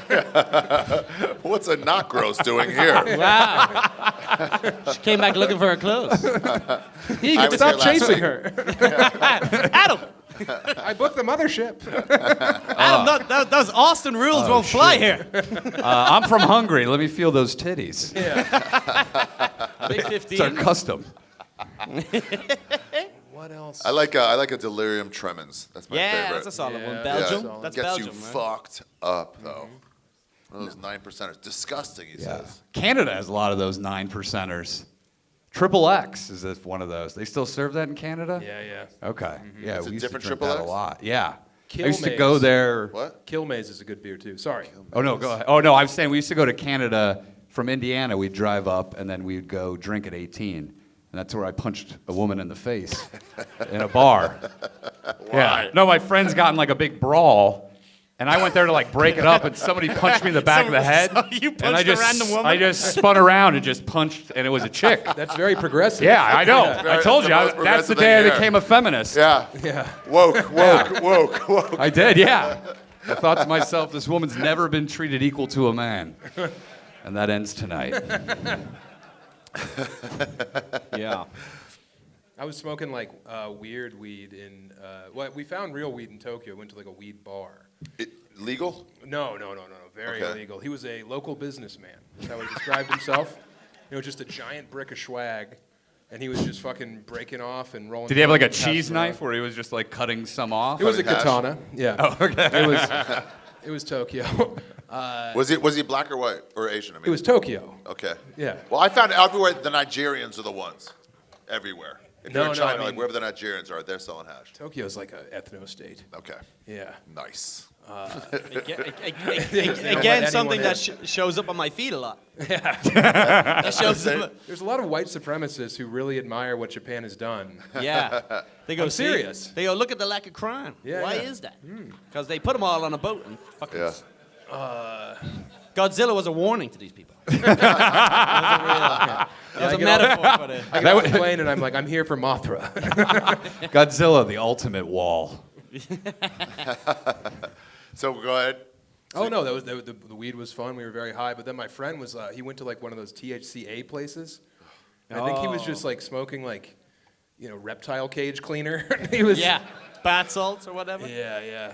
that? What's a not gross doing here? Wow. She came back looking for her clothes. He I can was stop here last chasing week. her. Adam! I booked the mothership. Adam, those Austin rules won't fly here. I'm from Hungary. Let me feel those titties. Big It's our 15. custom. What else? I like a delirium tremens. That's my favorite. Yeah, that's a solid one. Yeah. Belgium? Yeah. That's Gets Belgium, you right? fucked up though. One of those 9%ers. Disgusting, he says. Canada has a lot of those 9%ers. Triple X is one of those. They still serve that in Canada? Yeah. Okay. Yeah, It's a we used to different drink Triple that a X? lot. Yeah. Kill I used to Maze. go there. What? Kilmaze is a good beer too. Sorry. Oh, no, go ahead. Oh, no, I'm saying we used to go to Canada from Indiana. We'd drive up, and then we'd go drink at 18. And that's where I punched a woman in the face in a bar. Yeah. No, my friends got in like a big brawl, and I went there to like break it up, and somebody punched me in the back of the head. So you and punched a random woman? I just spun around and just punched, and it was a chick. That's very progressive. Yeah, I know. I told That's you. the most That's the progressive day I thing here. became a feminist. Yeah. Yeah. Woke. I did, yeah. I thought to myself, this woman's never been treated equal to a man. And that ends tonight. Yeah. I was smoking like weird weed in. Well, we found real weed in Tokyo. Went to like a weed bar. Legal? No. Very Okay. illegal. He was a local businessman. That's how he described himself. Just a giant brick of swag, and he was just fucking breaking off and rolling. Did he have like a and passing cheese it knife around. where he was just like cutting some off? It was a Cutting hash? katana. Yeah. Oh, okay. It was Tokyo. Was he black or white or Asian? I mean, It was Tokyo. Okay. Yeah. Well, I found everywhere the Nigerians are the ones. Everywhere. If you're No, in no, I China, like mean- wherever the Nigerians are, they're selling hash. Tokyo's like a ethno state. Okay. Yeah. Nice. Again, something that shows up on my feed a lot. Yeah. That shows up. There's a lot of white supremacists who really admire what Japan has done. Yeah. They go, I'm "See?" serious. They go, look at the lack of crime. Yeah, Why yeah. is that? Because they put them all on a boat and fucking. Yeah. Godzilla was a warning to these people. It was a metaphor for the. I get off the plane and I'm like, I'm here for Mothra. Godzilla, the ultimate wall. So go ahead. Oh no, the weed was fun. We were very high. But then my friend was he went to like one of those THCA places. And I think he was just like smoking like, reptile cage cleaner. He was. Yeah. Bath salts or whatever. Yeah.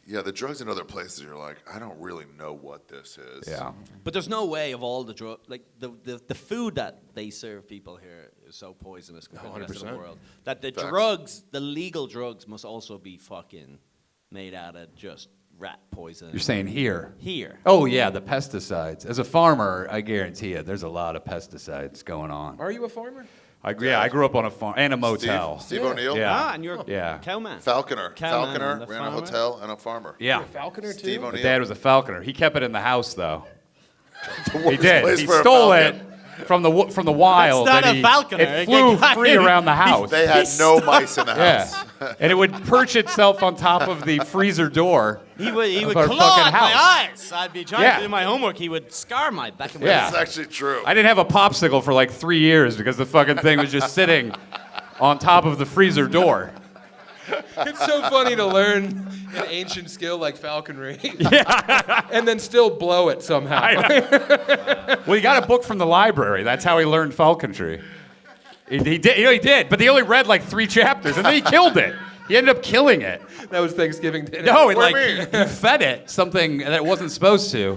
Yeah, the drugs in other places, you're like, I don't really know what this is. Yeah. But there's no way of all the drug, like the food that they serve people here is so poisonous compared to the rest of the 100%. world. That the Facts. drugs, the legal drugs, must also be fucking made out of just rat poison. You're saying here? Here. Oh, yeah, the pesticides. As a farmer, I guarantee you, there's a lot of pesticides going on. Are you a farmer? I grew up on a farm and a motel. Steve O'Neill? Yeah. Ah, and you're Yeah. a cowman. Falconer. Cowman, Falconer the ran a farmer. hotel and a farmer. Yeah. A falconer too? Steve My O'Neill. dad was a falconer. He kept it in the house, though. The He worst did. place He for a stole it falcon. from the wild. That's not and a he- falconer. It flew free around the house. They had no mice in the house. Yeah. And it would perch itself on top of the freezer door. He would our claw fucking at my house. eyes. I'd be trying Yeah. to do my homework. He would scar my back of my Yeah. It's actually true. I didn't have a popsicle for like 3 years because the fucking thing was just sitting on top of the freezer door. It's so funny to learn an ancient skill like falconry. Yeah. And then still blow it somehow. Well, he got a book from the library. That's how he learned falconry. He did. He did. But he only read like 3 chapters, and then he killed it. He ended up killing it. That was Thanksgiving dinner. No, he What like do you mean? he fed it something that it wasn't supposed to,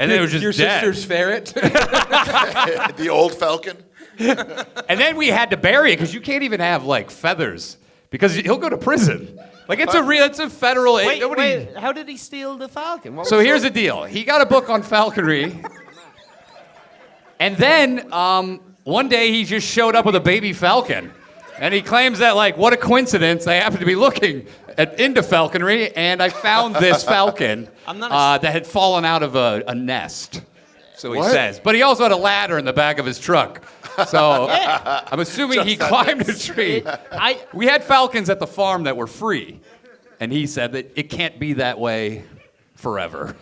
and then it was just Your dead. sister's ferret? The old falcon. And then we had to bury it because you can't even have like feathers because he'll go to prison. Like it's a federal. Wait, how did he steal the falcon? What So was here's it? the deal. He got a book on falconry, and then one day he just showed up with a baby falcon, and he claims that like what a coincidence. I happened to be looking into falconry, and I found this falcon I'm not that had fallen out of a nest. So he What? says, but he also had a ladder in the back of his truck. So I'm assuming he climbed a tree. We had falcons at the farm that were free, and he said that it can't be that way forever.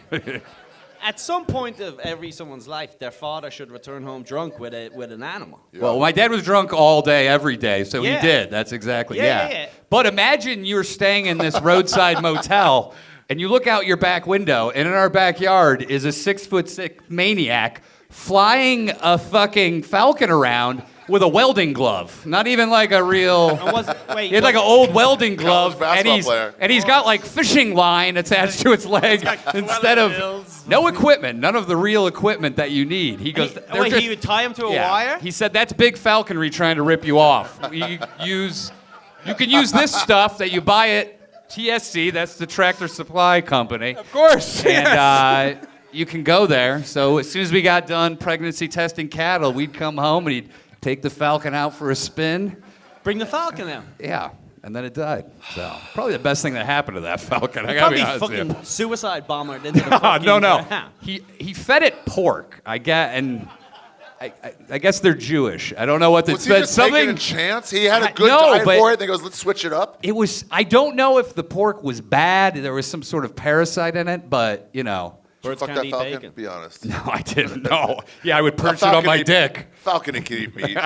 At some point of someone's life, their father should return home drunk with an animal. Well, my dad was drunk all day, every day, so Yeah. he did. That's exactly, Yeah. But imagine you're staying in this roadside motel, and you look out your back window, and in our backyard is a 6'6" maniac flying a fucking falcon around with a welding glove. Not even like a real... Wait, He had like an old welding glove, and basketball player. he's got like fishing line attached to its leg instead of no equipment, none of the real equipment that you need. He goes, they're just- he would tie him to a yeah. wire? He said that's big falconry trying to rip you off. You can use this stuff that you buy at TSC. That's the Tractor Supply Company. Of course. And you can go there. So as soon as we got done pregnancy testing cattle, we'd come home and he'd take the falcon out for a spin. Bring the falcon out. Yeah. And then it died. So probably the best thing that happened to that falcon. I gotta Probably be honest with you. fucking suicide bombered into the fucking No. ground. He fed it pork. I guess they're Jewish. I don't know what Was he just taking a chance? He had a good No, diet but- for it, and he goes, let's switch it up. It was. I don't know if the pork was bad. There was some sort of parasite in it, but Did you Birds fuck can't that eat falcon? bacon. Be honest. no, I didn't know. Yeah, I would perch it on my dick. Falcon can eat meat.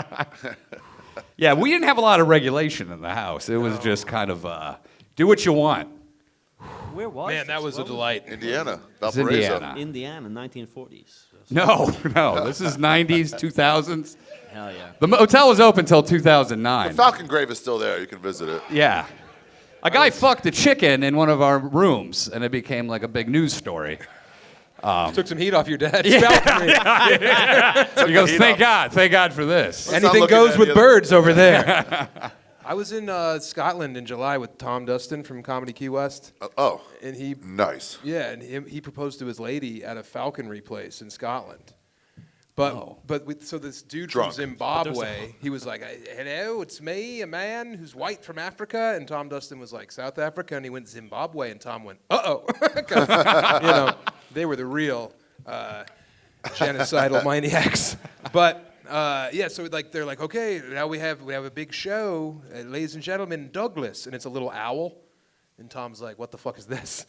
Yeah, we didn't have a lot of regulation in the house. It was just kind of do what you want. Where was Man, that was a delight. Indiana. It's Valparaiso. Indiana. Indiana, 1940s. No. This is 90s, 2000s. Hell yeah. The hotel was open until 2009. Falcon Grave is still there. You can visit it. Yeah. A guy fucked a chicken in one of our rooms, and it became like a big news story. Took some heat off your dad's balcony. He goes, thank God for this. Anything goes with birds over there. I was in Scotland in July with Tom Dustin from Comedy Key West. And he Nice. Yeah, and he proposed to his lady at a falconry place in Scotland. So this dude Drunk. from Zimbabwe, he was like, hello, it's me, a man who's white from Africa. And Tom Dustin was like, South Africa. And he went Zimbabwe. And Tom went, uh-oh. 'Cause, they were the real genocidal maniacs. But, so like they're like, okay, now we have a big show, ladies and gentlemen, Douglas. And it's a little owl. And Tom's like, what the fuck is this?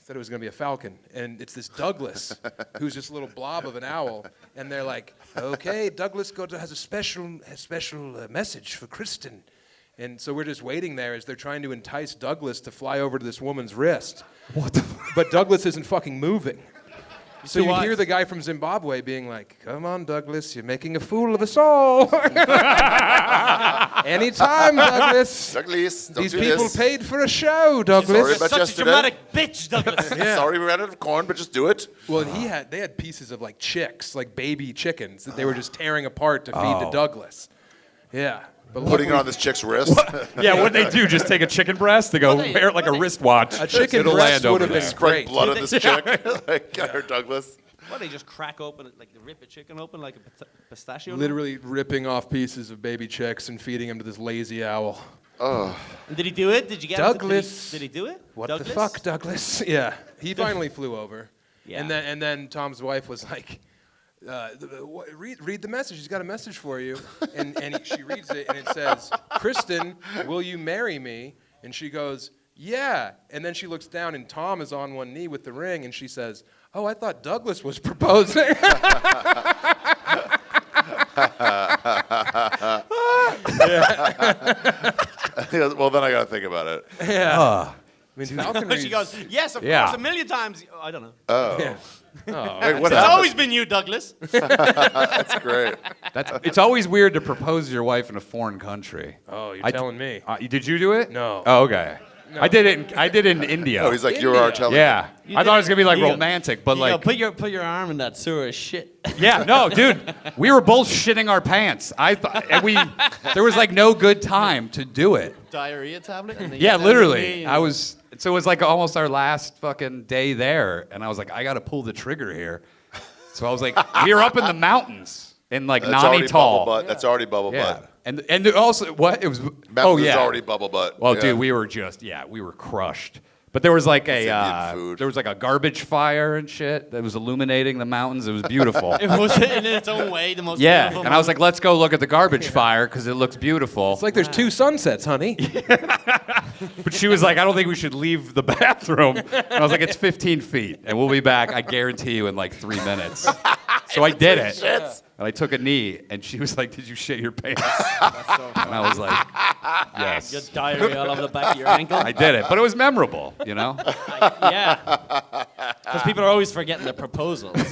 Said it was going to be a falcon, and it's this Douglas, who's just a little blob of an owl, and they're like, "Okay, Douglas has a special message for Kristen," and so we're just waiting there as they're trying to entice Douglas to fly over to this woman's wrist. What the? But Douglas isn't fucking moving. So you hear the guy from Zimbabwe being like, "Come on, Douglas, you're making a fool of us all." Anytime, Douglas. Douglas, don't These do people this. paid for a show, Douglas. Sorry about Such yesterday. a dramatic bitch, Douglas. Yeah. Sorry we ran out of corn, but just do it. Well, they had pieces of like chicks, like baby chickens, that they were just tearing apart to feed to Douglas. Yeah. But Putting it on this chick's wrist. Yeah, what'd they do? Just take a chicken breast? They go wear it like a wristwatch. A chicken It'll breast land would over have there. been great. Blood on this chick. Like, get her, Douglas. What, they just crack open, like they rip a chicken open like a pistachio? nut? Literally ripping off pieces of baby chicks and feeding them to this lazy owl. And did he do it? Did you get Douglas. Did he do it? What Douglas? the fuck, Douglas? Yeah. He finally flew over. Yeah. And then Tom's wife was like, read the message. He's got a message for you. And she reads it, and it says, Kristen, will you marry me? And she goes, yeah. And then she looks down, and Tom is on one knee with the ring, and she says, oh, I thought Douglas was proposing. Well, then I got to think about it. Yeah. I mean, Falconry. She goes, yes, of Yeah. course, a million times. Oh, I don't know. Yeah. Hey, what It's happened? always been you, Douglas. That's great. It's always weird to propose to your wife in a foreign country. Oh, you're telling me. Did you do it? No. Oh, okay. No. I did it in India. Oh, he's like, you are telling me. Yeah. I thought it was going to be like You go- romantic, but You like... go, put your arm in that sewer of shit. Yeah, no, dude. We were both shitting our pants. There was like no good time to do it. Diarrhea tablet? And then Yeah, you- literally. So it was like almost our last fucking day there, and I was like, I got to pull the trigger here. So I was like, we were up in the mountains in like That's already bubble Nainital. butt. That's already bubble Yeah. butt. And also what it was. Mountains yeah. is already bubble butt. Well, Yeah. dude, we were crushed. But there was like Indian food. there was like a garbage fire and shit that was illuminating the mountains. It was beautiful. It was in its own way the most Yeah, beautiful and I was like, moment. let's go look at the garbage fire because it looks beautiful. It's like there's two sunsets, honey. But she was like, I don't think we should leave the bathroom. And I was like, it's 15 feet, and we'll be back, I guarantee you, in like 3 minutes. So I did it. And I took a knee, and she was like, did you shit your pants? And I was like, yes. Your diarrhea all over the back of your ankle. I did it. But it was memorable, you know? Yeah. Because people are always forgetting the proposals. Don't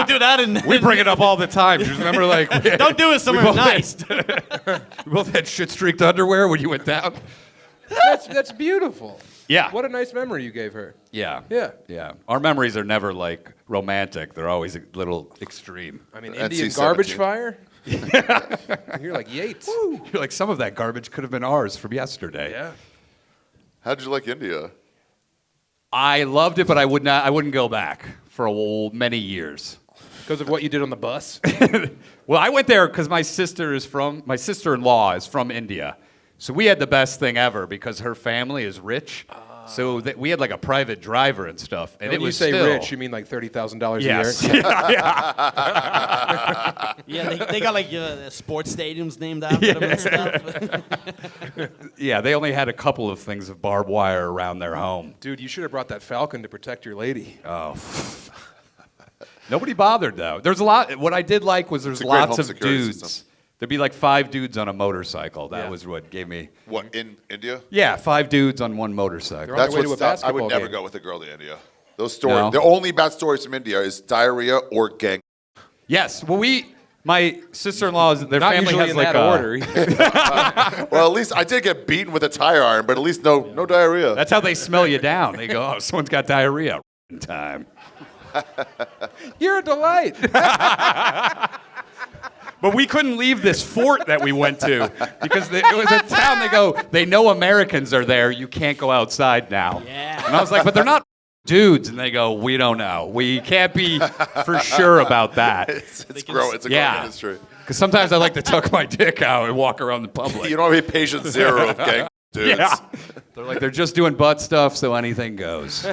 do that. We bring it up all the time. Do you remember, like... Don't do it somewhere nice. We both had shit-streaked underwear when you went down. That's beautiful. Yeah. What a nice memory you gave her. Yeah. Yeah. Yeah. Our memories are never, like, romantic. They're always a little extreme. I mean, NC-17. Indian garbage fire? You're like Yates. You're like, some of that garbage could have been ours from yesterday. Yeah. How'd you like India? I loved it, but I wouldn't go back for many years. Because of what you did on the bus? Well, I went there because my sister-in-law is from India. So we had the best thing ever because her family is rich. So we had like a private driver and stuff. And When it was you say still, rich, you mean like $30,000 yes. a year? Yeah, they got like sports stadiums named after them and stuff. Yeah, they only had a couple of things of barbed wire around their home. Dude, you should have brought that falcon to protect your lady. Nobody bothered though. There's a lot. What I did like was there's It's a great lots home of security dudes system. There'd be like 5 dudes on a motorcycle. That was what gave me. What, in India? Yeah, 5 dudes on one motorcycle. They're on their way to a I basketball would never game. go with a girl to India. Those stories, No? the only bad stories from India is diarrhea or gang. Yes. Well, my sister-in-law's, their Not family usually has in like that order. Well, at least I did get beaten with a tire iron, but at least no diarrhea. That's how they smell you down. They go, oh, someone's got diarrhea. Time. You're a delight. But we couldn't leave this fort that we went to because it was a town. They go, they know Americans are there. You can't go outside now. Yeah. And I was like, but they're not dudes. And they go, we don't know. We can't be for sure about that. It's a growing industry. Because sometimes I like to tuck my dick out and walk around the public. You don't have to be patient zero of gang dudes. Yeah. They're just doing butt stuff, so anything goes.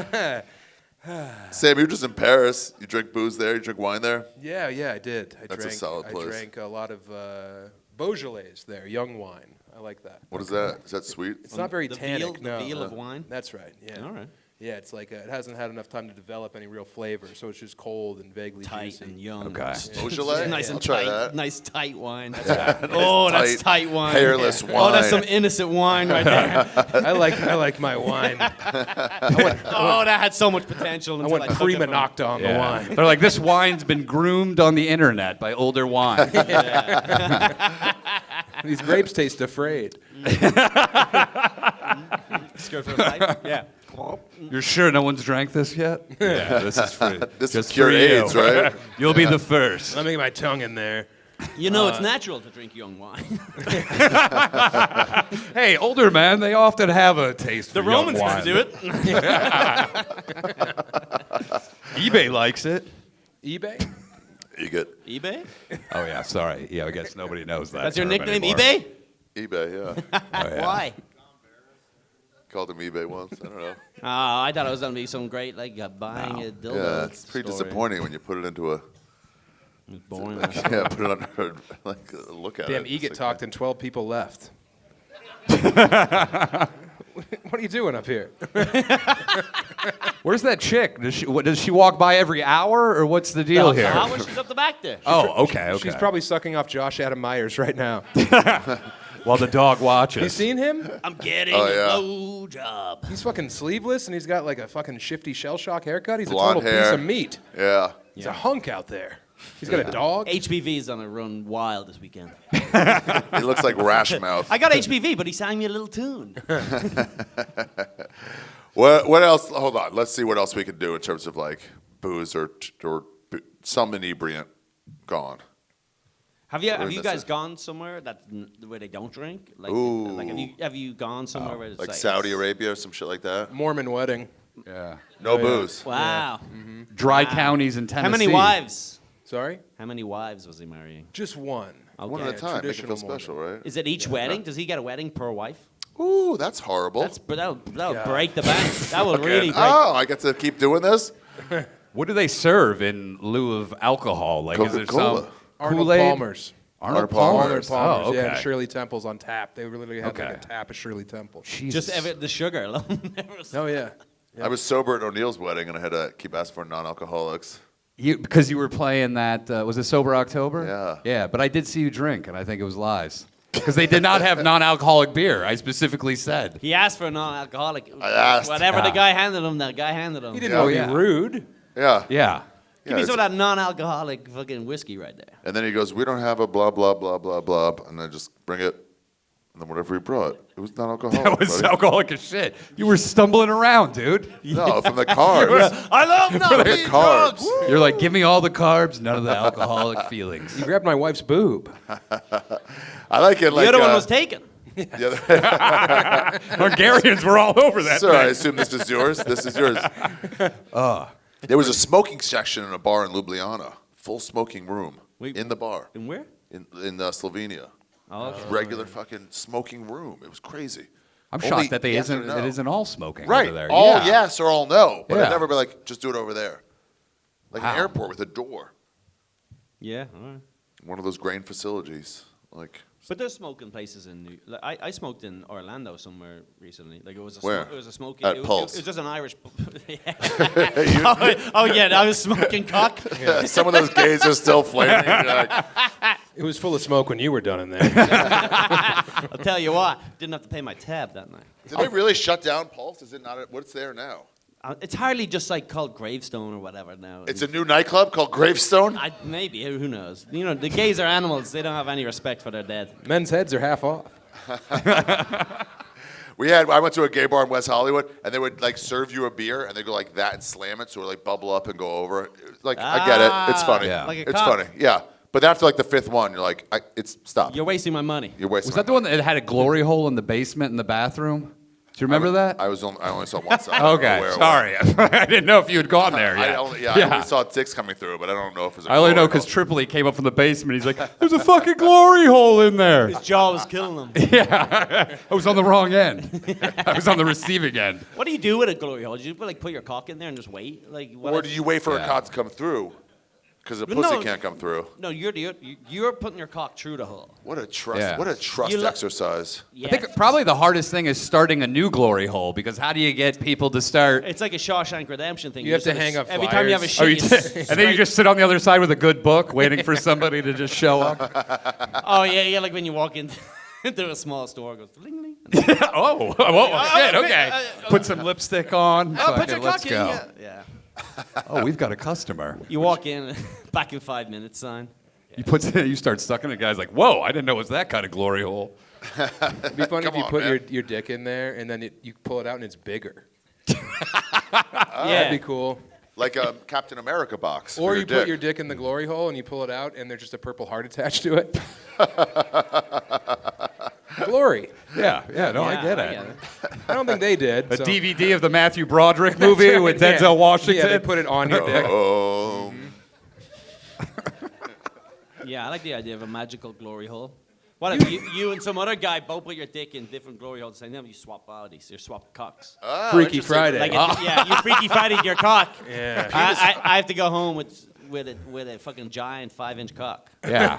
Sam, you're just in Paris. You drink booze there? You drink wine there? Yeah, I did. That's a solid place. I drank a lot of Beaujolais there, young wine. I like that. What is that? Is that sweet? It's not very The tannic. veal, no. the veal of wine? That's right. Yeah. All right. Yeah, it's like it hasn't had enough time to develop any real flavor, so it's just cold and vaguely Tight juicy. and young. Okay. Beaujolais? Nice I'll and try tight. that. Nice tight wine. Oh, that's tight wine. Hairless wine. Oh, that's some innocent wine right there. I like my wine. Oh, that had so much potential. I until went took it prima from- nocta on the wine. They're like, this wine's been groomed on the internet by older wine. These grapes taste afraid. Yeah. You're sure no one's drank this yet? Yeah, this is free. This Just is cure for you. AIDS, right? You'll be the first. Let me get my tongue in there. You know, it's natural to drink young wine. Hey, older men, they often have a taste for The young Romans wine. used to do it. eBay likes it. eBay? You get eBay? Oh, yeah, sorry. Yeah, I guess nobody knows that. That's your term nickname, anymore. eBay? eBay, yeah. Why? Called him eBay once. I don't know. Oh, I thought it was going to be some great, like, buying a dildo. Yeah, it's pretty story. disappointing when you put it into a. It's boring. Yeah, put it under like look at Damn, it. EGIT It's talked and 12 people left. What are you doing up here? Where's that chick? Does she walk by every hour, or what's the deal here? How was she's up the back there? Oh, okay. She's probably sucking off Josh Adam Myers right now. While the dog watches. You seen him? I'm getting Oh, yeah. a blow job. He's fucking sleeveless and he's got like a fucking shifty shell shock haircut. He's Blonde a total hair. piece of meat. Yeah. He's a hunk out there. He's got a dog. HPV's on a run wild this weekend. He looks like Rash Mouth. I got HPV, but he sang me a little tune. What else? Hold on. Let's see what else we can do in terms of like booze or some inebriant gone. Have you missing. guys gone somewhere where they don't drink? Like, Ooh. like have you gone somewhere where it's Like Saudi Arabia or some shit like that. Mormon wedding. Yeah. No booze. Wow. Dry counties in Tennessee. How many wives? Sorry? How many wives was he marrying? Just one. One at a Okay. time. Make it feel traditional special, right? Is it each wedding? Does he get a wedding per wife? Ooh, that's horrible. That'll break the bank. That will really break. Oh, I get to keep doing this? What do they serve in lieu of alcohol? Like, is there Coca-Cola. some Arnold Kool-Aid? Palmer's. Arnold Arnold Palmer's. Palmer's, Oh, okay. yeah, and Shirley Temple's on tap. They literally have Okay. like a tap of Shirley Temple. Just the sugar alone. Oh, yeah. I was sober at O'Neill's wedding, and I had to keep asking for non-alcoholics. Because you were playing that, was it Sober October? Yeah. Yeah, but I did see you drink, and I think it was lies. Because they did not have non-alcoholic beer, I specifically said. He asked for a non-alcoholic. I asked. Whatever the guy handed him, that guy handed him. He didn't want to yeah. be rude. Yeah. Yeah. Give me Yeah, some of that non-alcoholic fucking whiskey right there. And then he goes, "We don't have a blah blah blah blah blah," and I just bring it, and then whatever he brought, it was non-alcoholic. That was buddy. alcoholic as shit. You were stumbling around, dude. No, from the carbs. I love not the carbs. You're like, give me all the carbs, none of the alcoholic feelings. You grabbed my wife's boob. I like it. The Like other one was taken. the other. Hungarians were all over that Sir, I thing. assume this is yours. This is yours. There was a smoking section in a bar in Ljubljana, full smoking room Wait. in the bar And where? in Slovenia. Oh, okay. Regular fucking smoking room. It was crazy. I'm Only shocked that yes or no. it isn't all smoking Right. over there. All Yeah. yes or all no. But Yeah. I'd never be like, just do it over there. Like an Wow. airport with a door. Yeah, all right. One of those grain facilities. Like, But there's smoking places in New. Like, I smoked in Orlando somewhere recently. Like it was a Where? It was a smoking. At it was, Pulse. It was just an Irish. oh yeah, I was smoking cock. some of those gays are still flaming. You're like, It was full of smoke when you were done in there. I'll tell you what, didn't have to pay my tab that night. Did they really shut down Pulse? Is it not? What's there now? It's hardly just like called Gravestone or whatever now. It's a new nightclub called Gravestone? Maybe, who knows? You know, the gays are animals. They don't have any respect for their dead. Men's heads are half off. I went to a gay bar in West Hollywood, and they would like serve you a beer, and they go like that and slam it, so it would like bubble up and go over. Like I get it, it's funny. Yeah. Like a It's cock. funny, yeah. But after like the fifth one, you're like, it's stop. You're wasting my money. You're wasting. Was that the one that had a glory hole in the basement in the bathroom? Do you remember that? I only saw one side. Okay, sorry. I didn't know if you had gone there yet. I only saw dicks coming through, but I don't know if it was. I only know because Tripoli came up from the basement. He's like, "There's a fucking glory hole in there." His jaw was killing him. Yeah, I was on the wrong end. I was on the receiving end. What do you do with a glory hole? Do you like put your cock in there and just wait? Like, what Or do you wait for a cock to come through? Because the But pussy no. can't come through. No, you're putting your cock through the hole. What a trust! Yeah. What a trust You exercise. Yeah. I think probably the hardest thing is starting a new glory hole because how do you get people to start? It's like a Shawshank Redemption thing. You have just to hang up every time you have a flyers. shit. And then you just sit on the other side with a good book, waiting for somebody to just show up. Oh yeah, like when you walk into a small store, it goes ling ling. Oh, shit! Okay, put some lipstick on. Oh, put Fucking your let's cock in. go. Yeah. Oh, we've got a customer. You walk in, back in 5 minutes, sign. You start sucking it. Guy's like, "Whoa, I didn't know it was that kind of glory hole." It'd be funny if Come you on, put man. your dick in there and then you pull it out and it's bigger. Yeah. That'd be cool. Like a Captain America box. Or for you put your dick in the glory hole and you pull it out and there's just a purple heart attached to it. Glory. Yeah, no, I get it. I don't think they did. A so- DVD of the Matthew Broderick movie with Yeah. Denzel Washington. Yeah, they put it on your dick. Oh. Yeah, I like the idea of a magical glory hole. What if you and some other guy both put your dick in different glory holes and then you swap bodies, you swap cocks. Freaky Friday. Like you Freaky Friday'd your cock. Yeah. I have to go home with a fucking giant 5-inch cock. Yeah,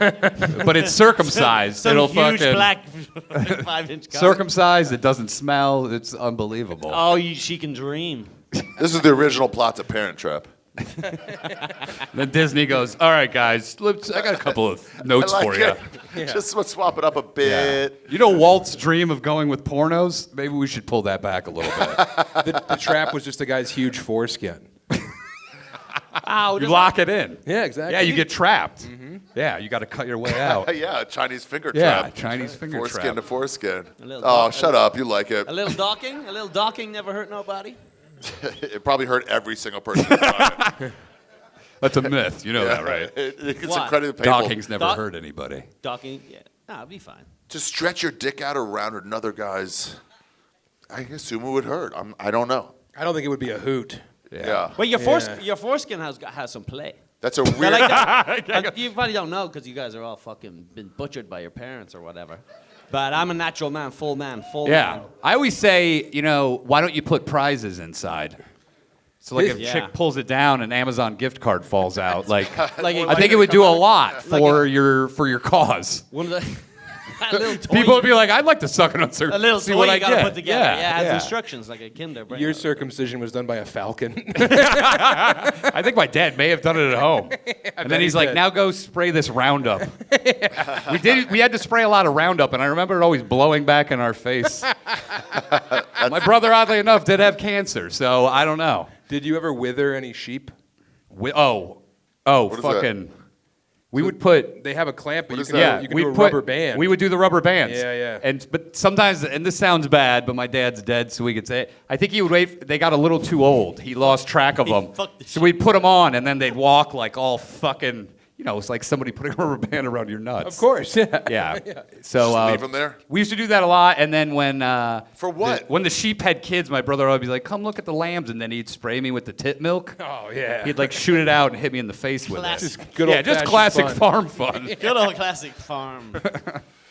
but it's circumcised. Some It'll huge fucking black 5-inch cock. circumcised. It doesn't smell. It's unbelievable. Oh, she can dream. This is the original plot to Parent Trap. Then Disney goes, "All right, guys, I got a couple of notes I like for you." it. Just swap it up a bit. You know Walt's dream of going with pornos? Maybe we should pull that back a little bit. The trap was just a guy's huge foreskin. Ow, You lock it in. Yeah, exactly. Yeah, you get trapped. Yeah, you got to cut your way out. Yeah, Chinese finger Yeah, trap. Chinese finger Foreskin trap. to foreskin. little Oh, dog- shut up. You like it. A little docking never hurt nobody. It probably hurt every single person who tried it. That's a myth. You know that, right? It's What? incredibly painful. Docking's never hurt anybody. Docking, yeah. Nah, it'll be fine. To stretch your dick out around another guy's, I assume it would hurt. I don't know. I don't think it would be a hoot. Yeah. But your Yeah. foreskin has some play. That's a I weird. like that. And you probably don't know because you guys are all fucking been butchered by your parents or whatever. But I'm a natural man, full man. Yeah. I always say, why don't you put prizes inside? So like if a Yeah. chick pulls it down, an Amazon gift card falls out. Like Like I think it would do a lot for your cause. one of the a little toy, People would be like, I'd like to suck it on a little see toy what you I gotta get. put together. Yeah, it has yeah. instructions like a Kinder. Brain. Your circumcision was done by a falcon. I think my dad may have done it at home. And then he he's like, did. now go spray this Roundup. We had to spray a lot of Roundup, and I remember it always blowing back in our face. My brother, oddly enough, did have cancer, so I don't know. Did you ever wither any sheep? is that? Fucking. We would put. They have a clamp, but you is can, that? you can we do a put, rubber band. We would do the rubber bands. Yeah. But sometimes, and this sounds bad, but my dad's dead, so we could say it. I think he would wait. They got a little too old. He lost track of them. fucked the So we'd put them on, and then they'd walk like all fucking. It's like somebody putting a rubber band around your nuts. Of course, yeah. Yeah. So Just leave 'em there? We used to do that a lot, and then when For what? when the sheep had kids, my brother would be like, "Come look at the lambs," and then he'd spray me with the tit milk. Oh, yeah. He'd like shoot it out and hit me in the face with Classic. it. Just good Yeah, just old-fashioned classic fun. farm fun. Good old classic farm.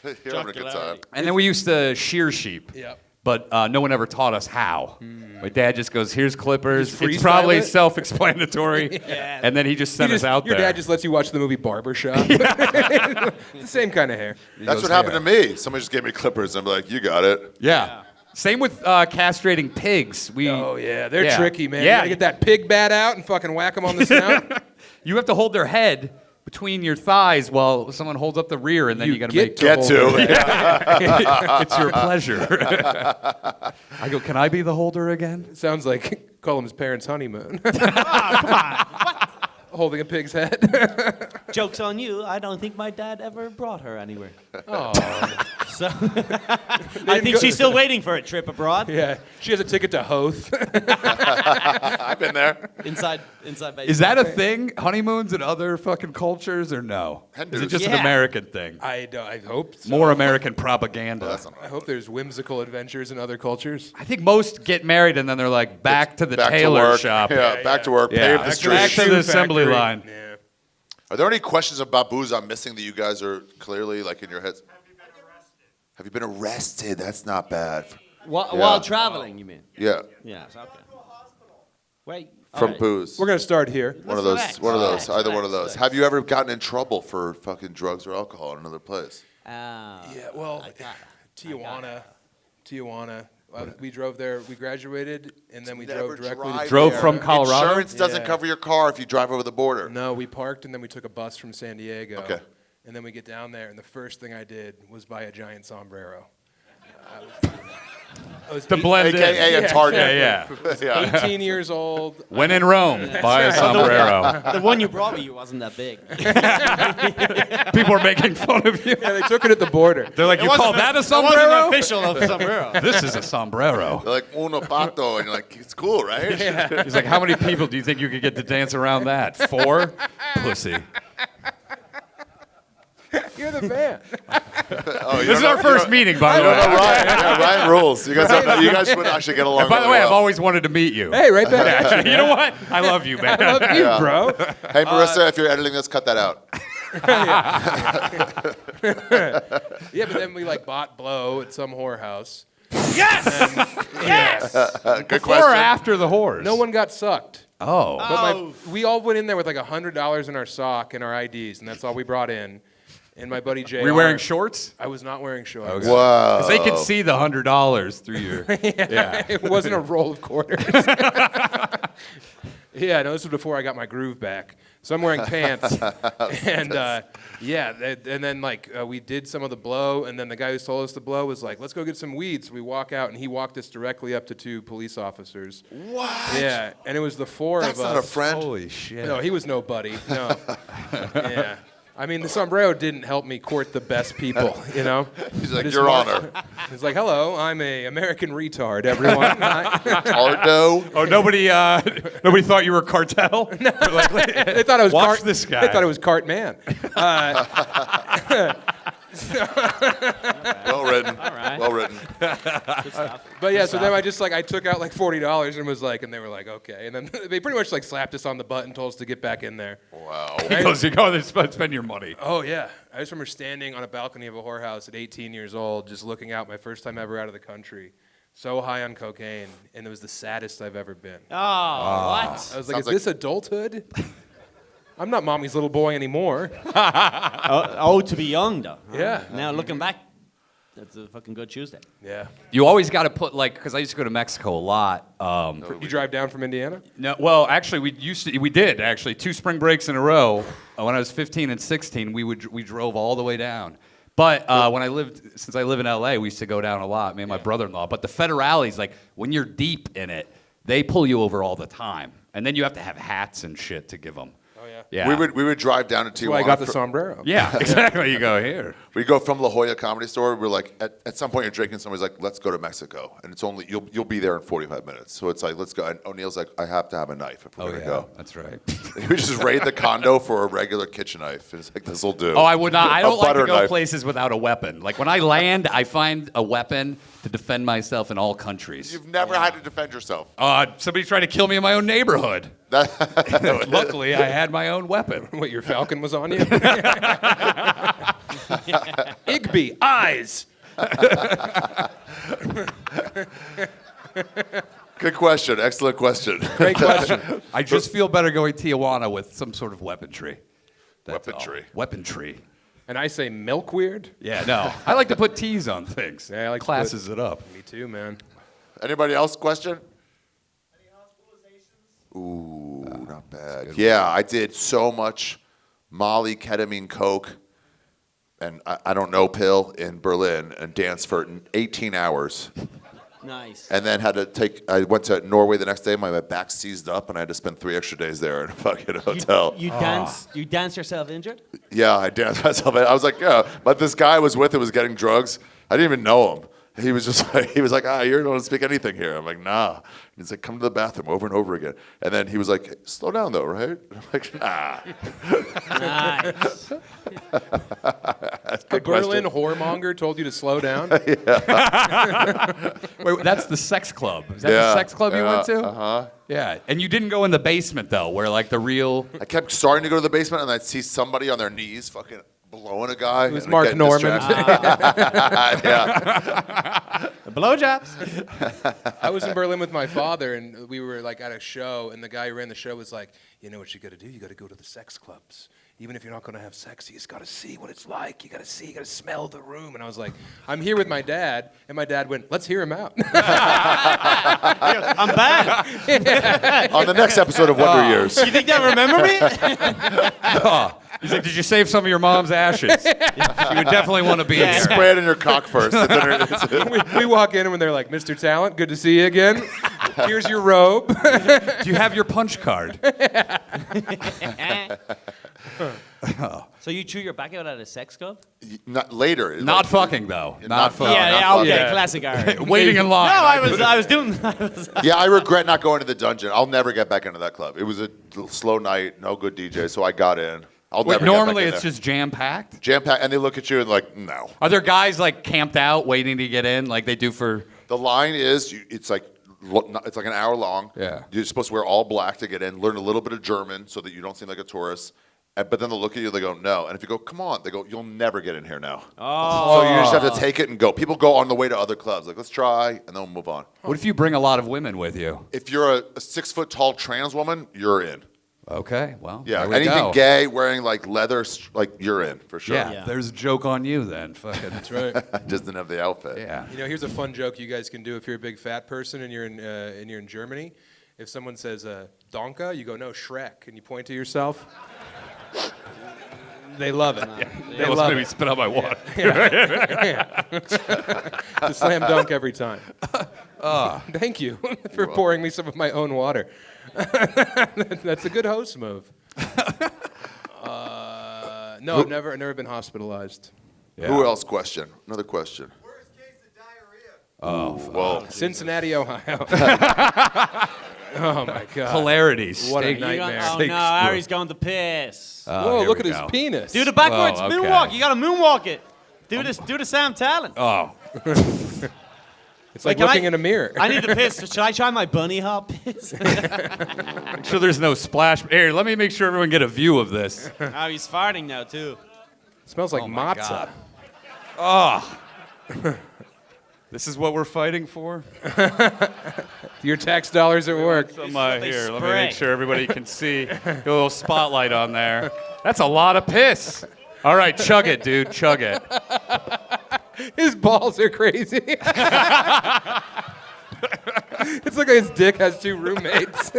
You're having a good time. And then we used to shear sheep. Yep. But no one ever taught us how. My dad just goes, "Here's clippers." Just It's freestyle probably it? self-explanatory. Yeah. And then he just sent us out Your there. dad just lets you watch the movie Barbershop. The same kind of hair. That's what happened to me. Somebody just gave me clippers, and I'm like, you got it. Yeah. Same with castrating pigs. Oh, yeah. They're Yeah. tricky, man. Yeah. You gotta get that pig bat out and fucking whack them on the snout. You have to hold their head between your thighs while someone holds up the rear, and then you got to make Get to. it's your pleasure. I go, can I be the holder again? Sounds like Colum's parents' honeymoon. Come on. Holding a pig's head. Joke's on you. I don't think my dad ever brought her anywhere. Oh. So I think she's still waiting for a trip abroad. Yeah, she has a ticket to Hoth. I've been there. Inside baseball. Is that a thing? Honeymoons in other fucking cultures, or no? Is it just an Yeah. American thing? I hope so. More American propaganda. I hope there's whimsical adventures in other cultures. I think most get married and then they're like back to the Back to tailor work. shop. Yeah, back to work. Yeah. Pave the Back street. to the assembly line. Yeah. Are there any questions about booze I'm missing that you guys are clearly like in your heads? Have you been arrested? That's not bad. While traveling, you mean? Yeah, Yeah. Okay. Wait. from alright. booze. We're gonna start here. One of those. relax. One of those. Relax, Either one of relax, those. Have you ever gotten in trouble for fucking drugs or alcohol in another place? Yeah, well, I got Tijuana. We drove there. We graduated, and then we drove directly to. Drove from Colorado? Insurance doesn't Yeah. cover your car if you drive over the border. No, we parked, and then we took a bus from San Diego. Okay. And then we get down there, and the first thing I did was buy a giant sombrero. I was To blend in. AKA a Target. Yeah, yeah. 18 years old. When in Rome, buy a sombrero. The one you brought me wasn't that big. People are making fun of you. Yeah, they took it at the border. They're like, you call that a It wasn't sombrero? official of sombrero. This is a sombrero. They're like uno pato, and you're like, it's cool, right? He's like, how many people do you think you could get to dance around that? 4? Pussy. You're the man. Oh, you This is don't our know- first meeting, by You the don't know way. Ryan. Yeah, Ryan rules. You guys would actually get along. By the really way, well. I've always wanted to meet you. Hey, right back at you. You know what? I love you, man. I love you, Yeah. bro. Hey, Marissa, if you're editing this, cut that out. Yeah, but then we bought blow at some whorehouse. Good Before question. or after the whores? No one got sucked. Oh. But we all went in there with $100 in our sock and our IDs, and that's all we brought in. And my buddy Jay. Were you wearing shorts? I was not wearing shorts. Wow. Because they could see the $100 through your. Yeah. It wasn't a roll of quarters. Yeah, no, this was before I got my groove back. So I'm wearing pants, and and then we did some of the blow, and then the guy who sold us the blow was like, "Let's go get some weed." So we walk out, and he walked us directly up to 2 police officers. What? Yeah, and it was the 4 That's of us. not a friend. Holy shit. No, he was nobody. No. Yeah. I mean, the sombrero didn't help me court the best people, you know? He's like, Just Your marched- Honor. He's like, hello, I'm a American retard, everyone. Tardo. Oh, nobody thought you were cartel? They thought I was Watch this guy. They thought it was Cart Man. Well written. All right. Well written. But yeah, so then I just I took out $40 and was and they were like, okay. And then they pretty much slapped us on the butt and told us to get back in there. Wow. He goes, you go there, spend your money. Oh yeah. I just remember standing on a balcony of a whorehouse at 18 years old, just looking out, my first time ever out of the country. So high on cocaine, and it was the saddest I've ever been. Oh, what? I was like, Sounds is this adulthood? I'm not mommy's little boy anymore. To be young, though. Yeah. Now, looking back, that's a fucking good Tuesday. Yeah. You always got to put because I used to go to Mexico a lot. You drive down from Indiana? No, well, actually, we did 2 spring breaks in a row. When I was 15 and 16, we drove all the way down. But since I live in LA, we used to go down a lot, me and my brother-in-law. But the federales, when you're deep in it, they pull you over all the time, and then you have to have hats and shit to give them. Oh yeah. Yeah. We would drive down to Tijuana. That's why I got the sombrero. Yeah, exactly. You go here. We go from La Jolla Comedy Store. We're like, at some point you're drinking. Somebody's like, let's go to Mexico, and it's only you'll be there in 45 minutes. So it's like, let's go. And O'Neill's like, I have to have a knife if we're gonna go. That's right. We just raid the condo for a regular kitchen knife. And it's like, this will do. Oh, I would not. I don't like to butter go knife. places without a weapon. Like when I land, I find a weapon to defend myself in all countries. You've never had to defend yourself. Somebody tried to kill me in my own neighborhood. Luckily, I had my own weapon. What, your Falcon was on you? Igby, eyes. Good question. Excellent question. Great question. I just feel better going Tijuana with some sort of weaponry. That's Weaponry. all. Weaponry. And I say milk weird? Yeah, no. I like to put T's on things. Yeah, I like to Classes it up. Me too, man. Anybody else question? Ooh, not bad. Yeah, I did so much Molly, ketamine, coke, and I don't know, pill in Berlin and danced for 18 hours. Nice. And then I went to Norway the next day. My back seized up, and I had to spend 3 extra days there in a fucking hotel. You dance yourself injured? Yeah, I danced myself. I was like, yeah, but this guy I was with who was getting drugs. I didn't even know him. He was just like, you don't speak anything here. I'm like, nah. He's like, come to the bathroom over and over again. And then he was like, hey, slow down though, right? And I'm like, nah. Nice. A Berlin whoremonger told you to slow down? Wait, that's the sex club. Is that the sex club you went to? Uh-huh. Yeah, and you didn't go in the basement though, where like the real. I kept starting to go to the basement, and I'd see somebody on their knees fucking blowing a guy. It was Mark Norman. Yeah. The blowjobs. I was in Berlin with my father, and we were like at a show, and the guy who ran the show was like, you know what you got to do? You got to go to the sex clubs. Even if you're not going to have sex, you just got to see what it's like. You got to see, you got to smell the room. And I was like, I'm here with my dad. And my dad went, let's hear him out. I'm back. On the next episode of Wonder Years. You think they'll remember me? He's like, did you save some of your mom's ashes? You would definitely want to be here. Spray it in your cock first. we walk in, and they're like, Mr. Tallent, good to see you again. Here's your robe. Do you have your punch card? So you chew your back out at a sex club? Not later. Not fucking though. Not fucking. Yeah, okay, Yeah. classic Ari. Waiting in line. No, I was doing. Yeah, I regret not going to the dungeon. I'll never get back into that club. It was a slow night, no good DJ, so I got in. I'll never Normally get back in it's just jam packed. jam packed, and they look at you and like, no. Are there guys like camped out waiting to get in, like they do for? The line is, it's like an hour long. Yeah. You're supposed to wear all black to get in, learn a little bit of German so that you don't seem like a tourist. But then they'll look at you, they go, no. And if you go, come on, they go, you'll never get in here now. Oh. So you just have to take it and go. People go on the way to other clubs. Like, let's try, and then we'll move on. What if you bring a lot of women with you? If you're a 6 foot tall trans woman, you're in. Okay, well, Yeah, there we anything go. gay, wearing like leather, like you're in for sure. Yeah, there's a joke on you then. Fucking. That's right. Just didn't have the outfit. Yeah. You know, here's a fun joke you guys can do if you're a big fat person and you're in Germany. If someone says Donka, you go, no, Shrek, and you point to yourself. They love it. They Almost love made me it. spit out my water. It's a slam dunk every time. Thank you for pouring me some of my own water. That's a good host move. No, I've never been hospitalized. Yeah. Who else? Question. Another question. Worst case of diarrhea. Oh, Whoa. Cincinnati, Ohio. Oh my God. hilarity. What a Steak. nightmare. Oh no, Ari's going to piss. Whoa, here look we at his go. penis. Do the backwards Oh, okay. moonwalk. You gotta moonwalk it. Do the Sam Tallent. Oh, It's like Wait, can looking I- in a mirror. I need to piss. So should I try my bunny hop piss? make sure there's no splash. Here, let me make sure everyone get a view of this. Oh, he's farting now too. It smells like Oh my matzah. God. Oh. This is what we're fighting for? Your tax dollars at work. Some, what they here, let me spray. make sure everybody can see. Get a little spotlight on there. That's a lot of piss. All right, chug it, dude. Chug it. His balls are crazy. It's like his dick has two roommates.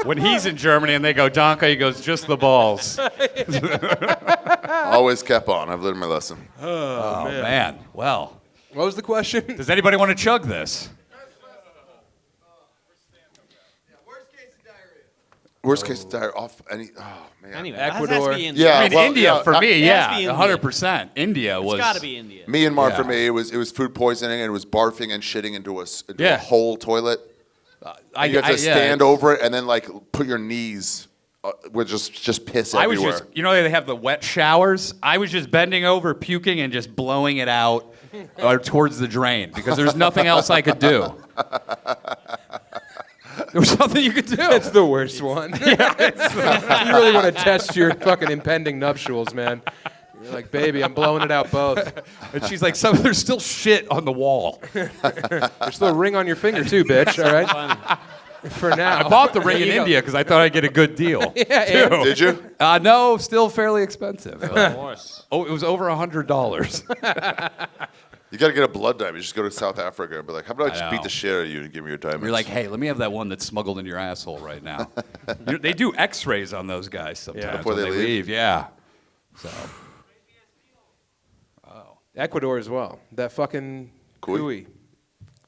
When he's in Germany and they go, Donka, he goes, just the balls. Always kept on. I've learned my lesson. Oh, man. Well, What was the question? does anybody want to chug this? Worst case of diarrhea. Worst case scenario off any. Oh man. Anyway, Ecuador. That has to be India. Yeah. I mean, well, India, yeah, for me, it has to be yeah, India. 100%. India was. It's gotta be India. Myanmar for Yeah. me, it was food poisoning and it was barfing and shitting into a Yeah. whole toilet. You have to yeah. stand over it and then like put your knees with just piss I was everywhere. just, you know, they have the wet showers. I was just bending over, puking, and just blowing it out towards the drain because there's nothing else I could do. There was nothing you could do. That's the worst one. You really want to test your fucking impending nuptials, man. You're like, baby, I'm blowing it out both. And she's like, there's still shit on the wall. There's still a ring on your finger too, bitch. All right. For now. I bought the ring in India because I thought I'd get a good deal. Yeah, too. Did you? No, still fairly expensive. Of course. Oh, it was over $100. You gotta get a blood diamond. You just go to South Africa and be like, how about I just I beat know. the shit out of you and give me your diamonds? You're like, hey, let me have that one that's smuggled in your asshole right now. They do X-rays on those guys sometimes Before when they they leave? leave. Yeah. So. Ecuador as well. That fucking cooey.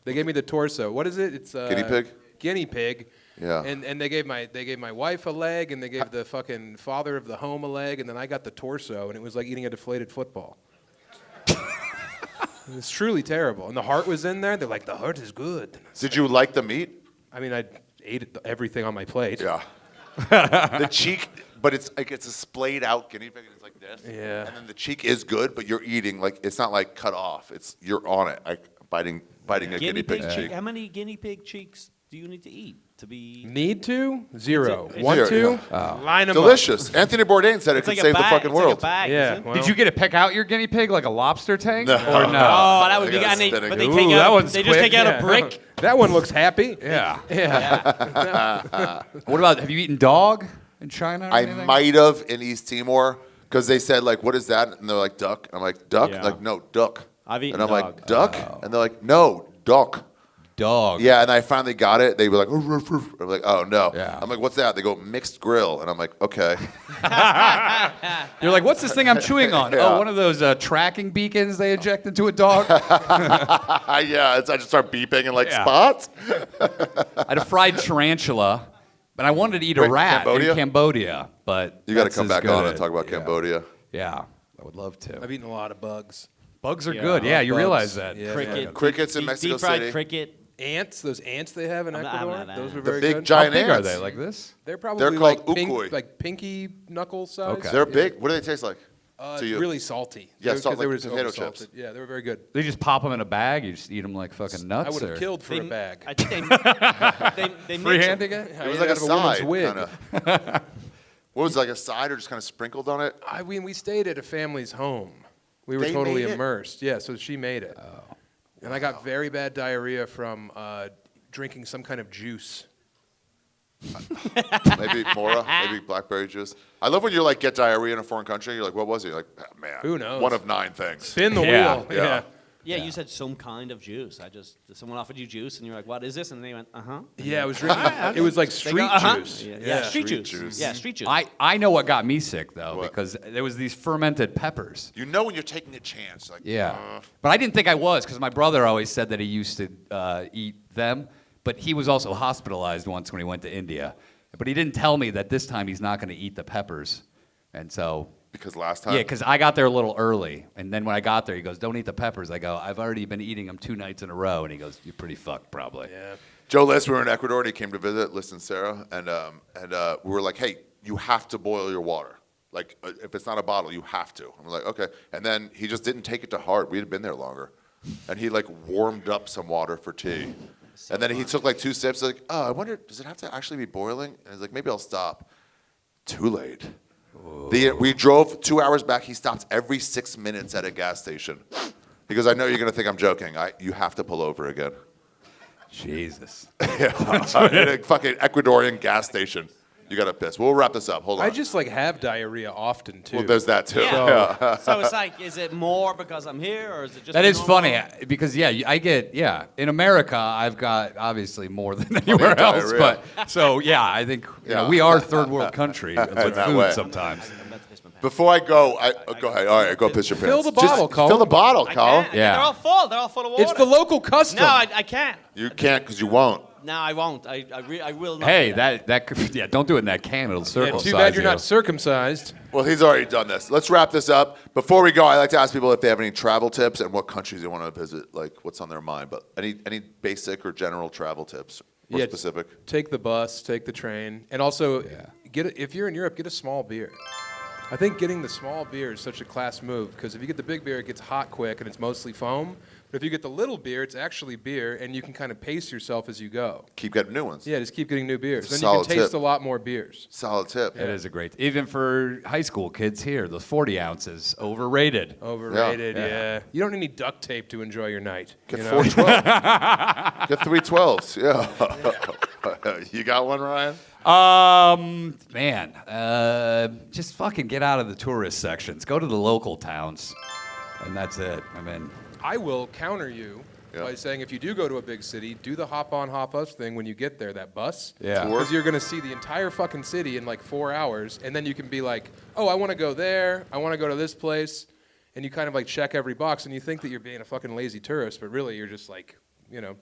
They gave me the torso. What is it? It's Guinea pig? Guinea pig. Yeah. And they gave my wife a leg, and they gave the fucking father of the home a leg, and then I got the torso, and it was like eating a deflated football. It was truly terrible. And the heart was in there. They're like, the heart is good. Did you like the meat? I mean, I ate everything on my plate. Yeah. The cheek, but it's like it's a splayed out guinea pig, and it's like this. Yeah. And then the cheek is good, but you're eating like it's not like cut off. It's you're on it, like biting a guinea pig cheek. How many guinea pig cheeks do you need to eat to be? Need to? Zero. It's Want Zero, to? yeah. Line them Delicious. Anthony Bourdain said it It's could like a save the bag. fucking It's like world. a bag, Yeah. isn't it? Well, Did you get to pick out your guinea pig like a lobster tank? No. Or no? Oh, that would I be. got And they, spinning. but they Ooh, take that out. one's They just quick. take out a brick. that one looks happy. Yeah. Yeah. What about, have you eaten dog in China or I anything? might have in East Timor because they said like, "What is that?" And they're like, "Duck." I'm like, "Duck?" Yeah. Like, "No, duck." I've eaten and I'm dog. like, "Duck?" And they're like, "No, duck." Dog. Yeah, and I finally got it. They were like, I'm like, "Oh no." Yeah. I'm like, "What's that?" They go, "Mixed grill," and I'm like, "Okay." You're like, what's this thing I'm chewing on? Yeah. Oh, one of those tracking beacons they inject into a dog? Yeah, I just start beeping and like Yeah. spots. I had a fried tarantula, but I wanted to eat a Wait, rat Cambodia? in Cambodia. But You got to that's come as back good on as- and talk about yeah. Cambodia. Yeah, I would love to. I've eaten a lot of bugs. Bugs are Yeah. good. Yeah, you Bugs. realize that. Yeah. Cricket. Crickets in deep- Mexico deep fried City. cricket. Ants, those ants they have in I'm Ecuador, not- those were The very big good. giant How big are ants. they? Like this? They're probably called like, ukoi. like pinky knuckle size. Okay. They're big. What do they taste like to you? Really salty. Yeah, Because salt they were like just potato over-salted. chips. Yeah, they were very good. They just pop them in a bag. You just eat them like fucking nuts. I would have or- killed for They, a bag. I think they mix Free-handing them. it? I It was ate like out a of woman's side, wig. kind of. What was it, like a side or just kind of sprinkled on it? I mean, we stayed at a family's home. We were They totally made it? immersed. Yeah, so she made it. And I got very bad diarrhea from drinking some kind of juice. Maybe Mora, maybe blackberry juice. I love when you like get diarrhea in a foreign country. You're like, what was it? You're like, "Ah, man, Who knows? one of 9 things. Spin the Yeah, wheel. yeah. Yeah, you said some kind of juice. Someone offered you juice, and you're like, "What is this?" And they went, "Uh huh." Yeah, I was drinking. It was like They street go, "Uh-huh." juice. Yeah, street Street juice. juice. Yeah, street juice. I know what got me sick though What? because there was these fermented peppers. You know when you're taking a chance. Like, Yeah, but I didn't think I was because my brother always said that he used to eat them, but he was also hospitalized once when he went to India. But he didn't tell me that this time he's not going to eat the peppers, and so because last time. yeah, because I got there a little early, and then when I got there, he goes, "Don't eat the peppers." I go, "I've already been eating them 2 nights in a row," and he goes, "You're pretty fucked, probably." Yeah. Joe List, we were in Ecuador, and he came to visit, List and Sarah, and we were like, hey, you have to boil your water. Like, if it's not a bottle, you have to. I'm like, okay. And then he just didn't take it to heart. We had been there longer. And he, like, warmed up some water for tea. And then he took, like, 2 sips, like, oh, I wonder, does it have to actually be boiling? And he's like, maybe I'll stop. Too late. We drove 2 hours back. He stopped every 6 minutes at a gas station. He goes, I know you're going to think I'm joking. You have to pull over again. Jesus. Yeah, at a fucking Ecuadorian gas station. You got to piss. We'll wrap this up. Hold on. I just like have diarrhea often too. Well, there's that too. Yeah. Yeah. So it's like, is it more because I'm here, or is it just? That is normal? funny because I get in America I've got obviously more than anywhere Plenty of else, diarrhea. but so yeah, I think Yeah. we are a third world country with that food way. sometimes. Before I go, go ahead. All right, go piss your pants. Fill the bottle, Just Colum. Fill the bottle, I Colum. can't. Yeah. They're all full. They're all full of water. It's the local custom. No, I can't. You can't because you won't. No, I won't. I will not. Hey, do that. that could, don't do it in that can. It'll Yeah, circumcise too bad you're you. not circumcised. Well, he's already done this. Let's wrap this up. Before we go, I like to ask people if they have any travel tips and what countries they want to visit, like what's on their mind. But any basic or general travel tips or Yeah, specific? Take the bus, take the train, and also if you're in Europe, get a small beer. I think getting the small beer is such a class move because if you get the big beer, it gets hot quick and it's mostly foam. But if you get the little beer, it's actually beer, and you can kind of pace yourself as you go. Keep getting new ones. Yeah, just keep getting new beers. It's a Then you can solid taste tip. a lot more beers. Solid tip. It is a great, even for high school kids here, the 40 ounces, overrated. Overrated, Yeah. yeah. You don't need any duct tape to enjoy your night. Get you know? 412. Get 312s. Yeah. You got one, Ryan? Just fucking get out of the tourist sections. Go to the local towns, and that's it. I mean, I will counter you by saying if you do go to a big city, do the hop on, hop us thing when you get there, that bus. Yeah. Because you're going to see the entire fucking city in like 4 hours, and then you can be like, oh, I want to go there, I want to go to this place, and you kind of like check every box, and you think that you're being a fucking lazy tourist, but really you're just like,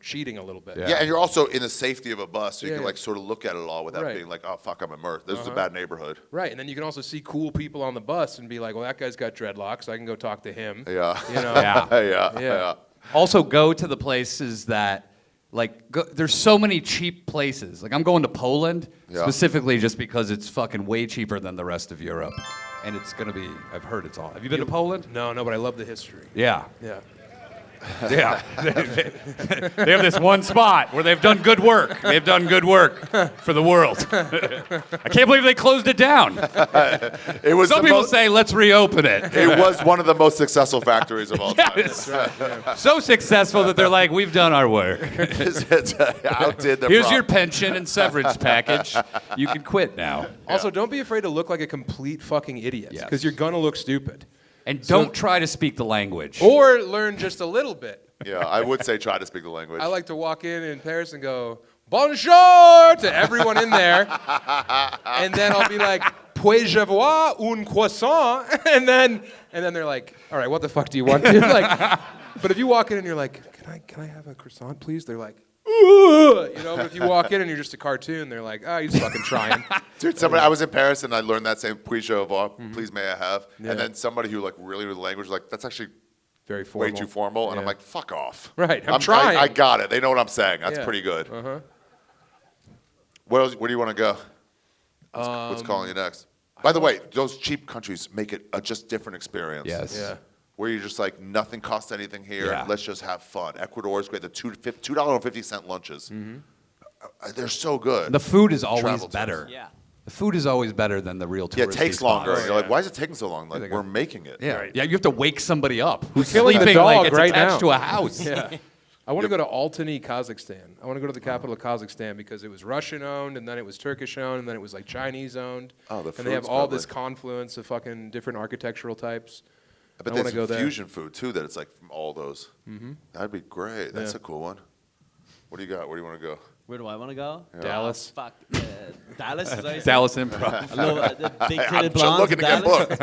cheating a little bit. Yeah, and you're also in the safety of a bus, so you can like sort of look at it all without being like, oh fuck, I'm immersed. This is a bad neighborhood. Right, and then you can also see cool people on the bus and be like, well, that guy's got dreadlocks, I can go talk to him. Yeah. Yeah. Also, go to the places that, there's so many cheap places. Like, I'm going to Poland specifically just because it's fucking way cheaper than the rest of Europe. And it's going to be, I've heard it's all. Have you been to Poland? No, but I love the history. Yeah. Yeah. Yeah. They have this one spot where they've done good work. They've done good work for the world. I can't believe they closed it down. It was Some people say, let's reopen it. It was one of the most successful factories of all time. Yes. So successful that they're like, we've done our work. Outdid the Here's your pension and severance package. You can quit now. Also, don't be afraid to look like a complete fucking idiot, because you're going to look stupid. And don't try to speak the language. Or learn just a little bit. Yeah, I would say try to speak the language. I like to walk in Paris and go, bonjour, to everyone in there. And then I'll be like, puis-je avoir un croissant? And then they're like, all right, what the fuck do you want, dude? But if you walk in and you're like, can I have a croissant, please? They're like, but if you walk in and you're just a cartoon, they're like, oh, you're just fucking trying. Dude, I was in Paris and I learned that same puis-je avoir, please may I have. Yeah. And then somebody who really knew the language was like, that's actually very formal. Way too formal. And I'm like, fuck off. Right, I'm trying. I got it. They know what I'm saying. That's pretty good. Where do you want to go? What's calling you next? By the way, those cheap countries make it a just different experience. Yes. Yeah. Where you're just like, nothing costs anything here. Yeah. Let's just have fun. Ecuador is great. The $2.50 lunches. They're so good. The food is always Travel better. tips. Yeah. The food is always better than the real touristy Yeah, it takes longer. spots. You're like, why is it taking so long? Like, we're making it. Yeah. Yeah, you have to wake somebody up who's killing the sleeping dog like it's right attached now. to a house. Yeah. I want to go to Altany, Kazakhstan. I want to go to the capital of Kazakhstan because it was Russian owned, and then it was Turkish owned, and then it was like Chinese owned. Oh, the and they have food's all probably- this confluence of fucking different architectural types. I bet I wanna there's go there. fusion food too that it's like from all those. That'd be great. That's a cool one. What do you got? Where do you want to go? Where do I want to go? Dallas. Fuck. Dallas, is that what you said? Dallas Improv. I love the big I'm titted just blondes looking of to get Dallas. booked.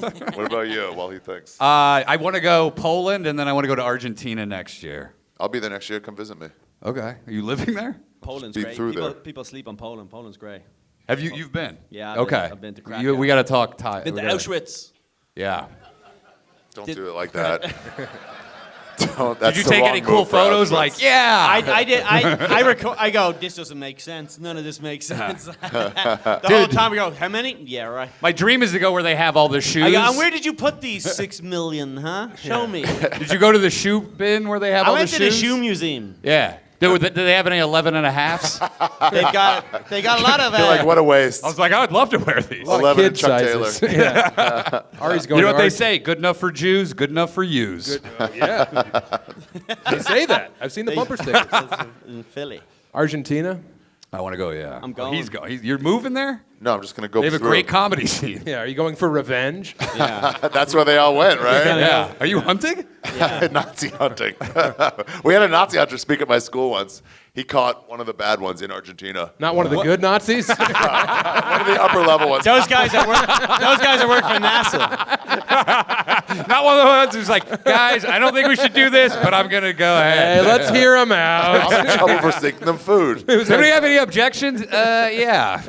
Yeah. What about you? While he thinks, I want to go Poland, and then I want to go to Argentina next year. I'll be there next year. Come visit me. Okay. Are you living there? Poland's Speed great. through there. People sleep on Poland. Poland's great. Have you? You've been? Yeah, I've been to We Krakow. got to talk Thai. Been to Auschwitz. Yeah. Don't Did- do it like that. Did you take any cool photos? Like, yeah. I did. I go. This doesn't make sense. None of this makes sense. The whole time we go. How many? Yeah, right. My dream is to go where they have all the shoes. I go, and where did you put these 6 million? Huh? Show me. Did you go to the shoe bin where they have I all the went shoes? to the shoe museum. Yeah. Do they have any 11 and a halves? They got a lot of. You're like, what a waste. I was like, I would love to wear these. 11 and kid Chuck sizes. Taylor. Yeah. Ari's going You know to what they say? Good enough for Jews, good enough for yous. Yeah. They say that. I've seen the bumper stickers. in Philly. Argentina. I want to go, yeah. I'm going. He's going. You're moving there? No, I'm just gonna go. They have a through. great comedy scene. Yeah. Are you going for revenge? Yeah. That's where they all went, right? Yeah. Are you hunting? Nazi hunting. We had a Nazi hunter speak at my school once. He caught one of the bad ones in Argentina. Not one of the good Nazis. One of the upper level ones. Those guys that work for NASA. Not one of the ones who's like, guys, I don't think we should do this, but I'm going to go ahead. Hey, let's hear them out. I'm in trouble for sneaking them food. Does anybody have any objections? Yeah.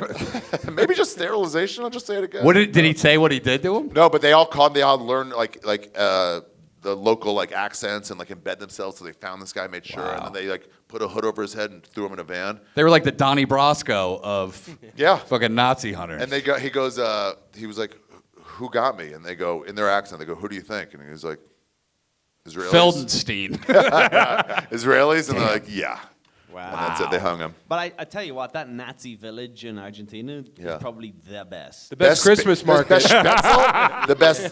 Maybe just sterilization. I'll just say it again. What did he say what he did to him? No, but they all learned the local accents and embed themselves. So they found this guy, made sure, and then they put a hood over his head and threw him in a van. They were like the Donnie Brasco of fucking Nazi hunters. And he was like, who got me? And they go, in their accent, they go, who do you think? And he was like, Israelis. Feldenstein. Israelis? And they're like, yeah. Wow. And that's it. They hung him. But I tell you what, that Nazi village in Argentina is probably the best. The best Christmas market. Best Spätzle, the best,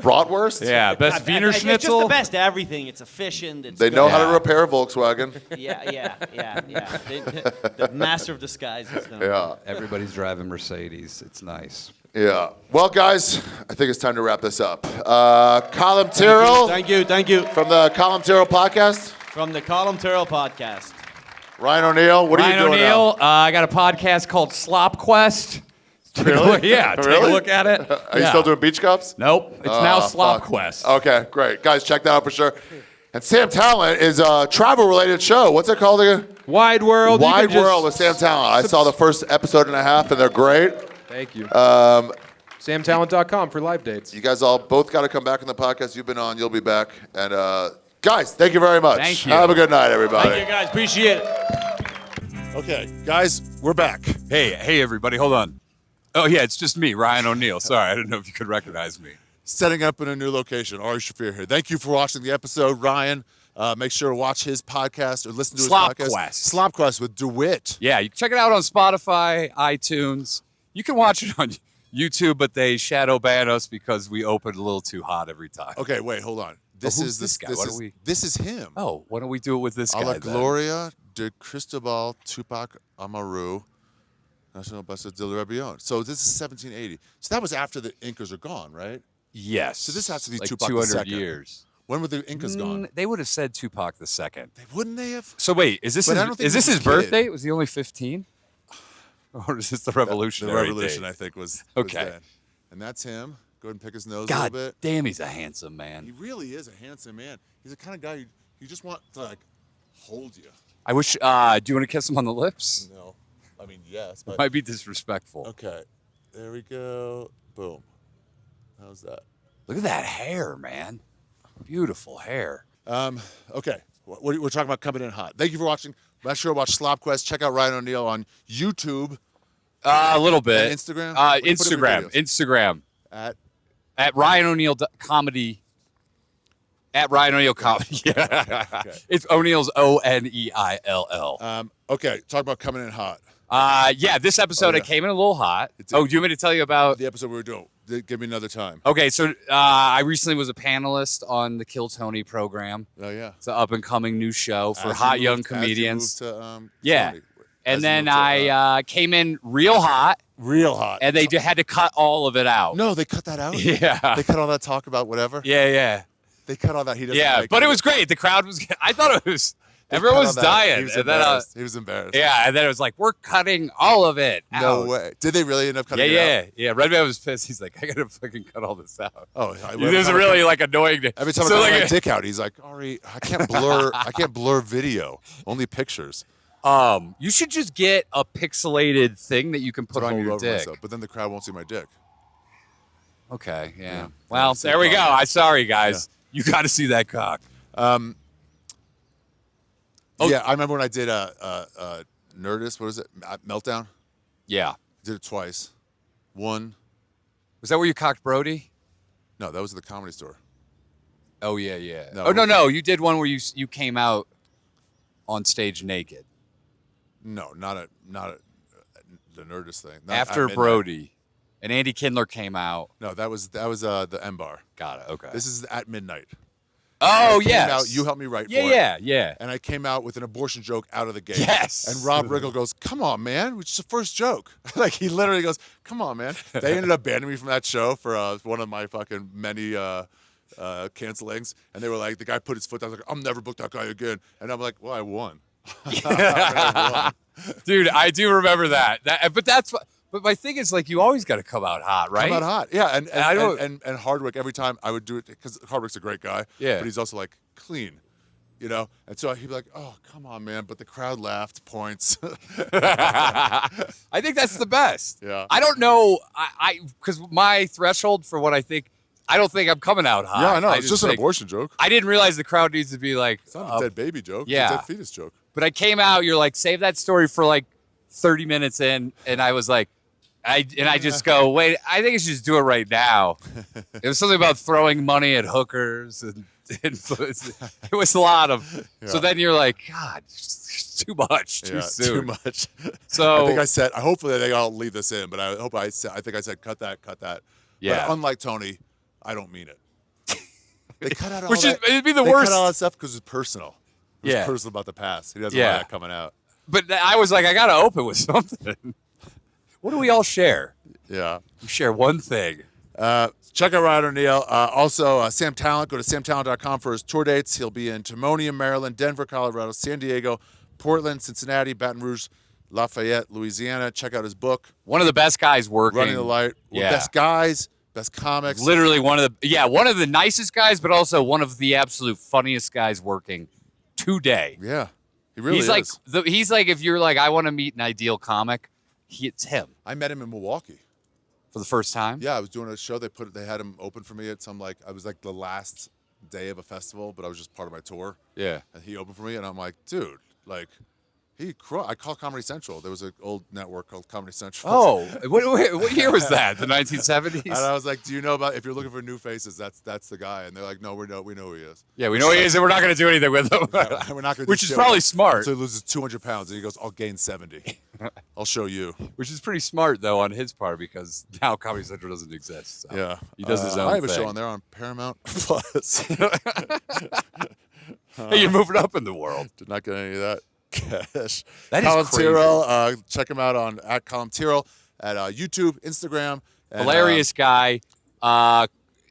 bratwurst. Yeah, best Wiener It's Schnitzel. just the best everything. It's efficient. It's They good. know how to repair a Volkswagen. Yeah. The master of disguises. Yeah. Everybody's driving Mercedes. It's nice. Yeah. Well, guys, I think it's time to wrap this up. Colum Tyrrell. Thank you. From the Colum Tyrrell podcast. From the Colum Tyrrell podcast. Ryan O'Neill, what are you doing O'Neill, now? I got a podcast called Slop Quest. Really? Yeah, take a look at it. Are you still doing beach cups? Nope, it's now Slop fuck. Quest. Okay, great. Guys, check that out for sure. And Sam Tallent is a travel-related show. What's it called again? Wide World. You Wide can just World with Sam Tallent. I saw the first episode and a half, and they're great. Thank you. SamTalent.com for live dates. You guys all both got to come back on the podcast. You've been on. You'll be back. And guys, thank you very much. Thank you. Have a good night, everybody. Thank you, guys. Appreciate it. Okay, guys, we're back. Hey, everybody, hold on. Oh, yeah, it's just me, Ryan O'Neill. Sorry, I didn't know if you could recognize me. Setting up in a new location. Ari Shaffir here. Thank you for watching the episode, Ryan. Make sure to watch his podcast or listen to his Slop podcast. Quest. Slop Quest with DeWitt. Yeah, you can check it out on Spotify, iTunes. You can watch it on YouTube, but they shadow ban us because we open a little too hot every time. Okay, wait, hold on. who's this guy? This is him. Oh, why don't we do it with this A guy la then? Gloria de Cristobal Tupac Amaru, National Bus de la Rebellion. So this is 1780. So that was after the Incas are gone, right? Yes. So this has to be like Tupac 200 II. years. When were the Incas gone? They would have said Tupac the second. Wouldn't they have? So wait, is this But I don't think is he this was his a kid. birthday? Was he only 15? Or is this the The revolutionary revolution, date? I think, was Okay. then. And that's him. Go ahead and pick his nose God a little bit. damn, he's a handsome He man. really is a handsome man. He's the kind of guy you just want to like hold you. I wish. Do you want to kiss him on the lips? No, I mean yes, but Might be disrespectful. okay. There we go. Boom. How's that? Look at that hair, man. Beautiful hair. Okay. We're talking about coming in hot. Thank you for watching. Make sure to watch Slop Quest. Check out Ryan O'Neill on YouTube. A little bit. And Instagram? What do you put in your videos? Instagram. At Ryan O'Neill Comedy. At Ryan O'Neill Comedy. Yeah. Okay. It's O'Neill's O'Neill. Okay. Talk about coming in hot. Yeah, this episode yeah. I came in a little hot. It's Do you want me to tell you about? The episode we were doing. Give me another time. Okay, so I recently was a panelist on the Kill Tony program. Oh yeah. It's an up and coming new show for As you hot young moved- comedians. As you moved to, Yeah. Sony. And As you then moved to, I came in real hot, real hot. and they had to cut all of it out. No, they cut that out. Yeah. They cut all that talk about whatever. Yeah. They cut all that. He doesn't. Yeah, like but it was great. The crowd was. I thought it was. They Everyone cut was all that. dying. He was and then, embarrassed. He was embarrassed. yeah, and then it was like, we're cutting all of it. No out. way. Did they really end up cutting it out? Yeah. Red Man was pissed. He's like, I gotta fucking cut all this out. Oh, It was really like annoying. Every time So, I cut like, my dick out, he's like, Ari, I can't blur. I can't blur video. Only pictures. You should just get a pixelated thing that you can put to on hold your over dick. myself. But then the crowd won't see my dick. Okay, yeah. Yeah. Well, That's the there we go. problem. I'm sorry, guys. You got to see that cock. Oh. Yeah, I remember when I did Nerdist. What is it? Meltdown. Yeah. Did it twice. One. Was that where you cocked Brody? No, that was at the Comedy Store. Oh yeah. No. Oh no. You did one where you came out on stage naked No, not the Nerdist thing. Not after at midnight. Brody, and Andy Kindler came out. No, that was the M Bar. Got it. Okay. This is at midnight. Oh I came yes. out, you helped me write for it. Yeah. And I came out with an abortion joke out of the gate. Yes. And Rob Riggle goes, "Come on, man, it's the first joke." Like he literally goes, "Come on, man." They ended up banning me from that show for one of my fucking many cancelings. And they were like, the guy put his foot down. I was like, "I'll never book that guy again." And I'm like, "Well, I won." I won. Dude, I do remember that. But my thing is, like, you always got to come out hot, right? Come out hot, yeah. And I don't- and Hardwick, every time I would do it because Hardwick's a great guy. Yeah. But he's also like clean, you know. And so he'd be like, "Oh, come on, man!" But the crowd laughed, points. I think that's the best. Yeah. I don't know. I because my threshold for what I think, I don't think I'm coming out hot. Yeah, I know. It's just an think- abortion joke. I didn't realize the crowd needs to be like. It's not a dead baby joke. yeah. It's a dead fetus joke. But I came out. You're like, save that story for like 30 minutes in, and I was like, I just go, wait. I think I should just do it right now. It was something about throwing money at hookers and. It was a lot of. Yeah. So then you're like, God, it's too much, too Yeah, soon. too much. So I think I said. Hopefully they all leave this in, but I hope I said. I think I said cut that. Yeah. But unlike Tony, I don't mean it. They cut out all Which is that. it'd be the they worst. cut all that stuff because it's personal. It was Yeah. personal about the past. He doesn't Yeah. want that coming out. But I was like, I gotta open with something. What do we all share? Yeah. We share one thing. Check out Ryder Neal. Also, Sam Tallent. Go to samtalent.com for his tour dates. He'll be in Timonium, Maryland, Denver, Colorado, San Diego, Portland, Cincinnati, Baton Rouge, Lafayette, Louisiana. Check out his book, One of the best guys working. Running the Light. Yeah. Best guys, best comics. Literally one of the nicest guys, but also one of the absolute funniest guys working today. Yeah. He really he's is. He's like if you're like, I want to meet an ideal comic, it's him. I met him in Milwaukee. For the first time? Yeah, I was doing a show. They had him open for me at some I was like the last day of a festival, but I was just part of my tour. Yeah. And he opened for me, and I'm like, dude, like, I call Comedy Central. There was an old network called Comedy Central. Oh, what year was that? The 1970s? And I was like, do you know about, if you're looking for new faces, that's the guy. And they're like, no, we know who he is. Yeah, we know who he is, and we're not going to do anything with him. Yeah, we're not going to. Which is probably smart. So he loses 200 pounds, and he goes, I'll gain 70. I'll show you. Which is pretty smart, though, on his part, because now Comedy Central doesn't exist. So Yeah. he does his own I have a thing. show on there on Paramount Plus. Hey, you're moving up in the world. Did not get any of that cash. That is Colum crazy. Tyrrell, check him out on at Colum Tyrrell at YouTube, Instagram. And, Hilarious guy.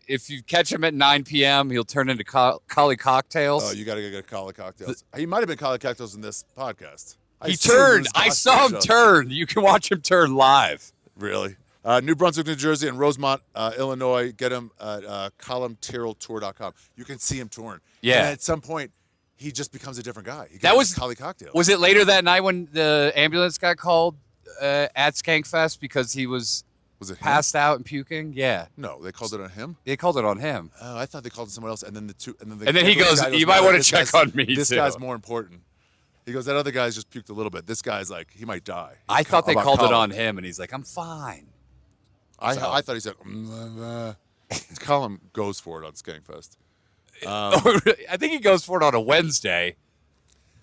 If you catch him at 9 p.m., he'll turn into Collie Cocktails. Oh, you got to get Collie Cocktails. He might have been Collie Cocktails in this podcast. He turned. I saw him turn. You can watch him turn live. Really? New Brunswick, New Jersey, and Rosemont, Illinois. Get him at columtyrrelltour.com. You can see him touring. Yeah. And at some point, he just becomes a different guy. He That was Collie Cocktails. Was it later that night when the ambulance got called at Skankfest because he was it him? passed out and puking? Yeah. No, they called it on him. They called it on him. Oh, I thought they called it someone else. And then And then he goes, "You might want to check on me This too." guy's more important. He goes, that other guy's just puked a little bit. This guy's like, he might die. I thought they About called it Colum. on him, and he's like, "I'm fine." I thought he said, Colum goes for it on Skankfest. I think he goes for it on a Wednesday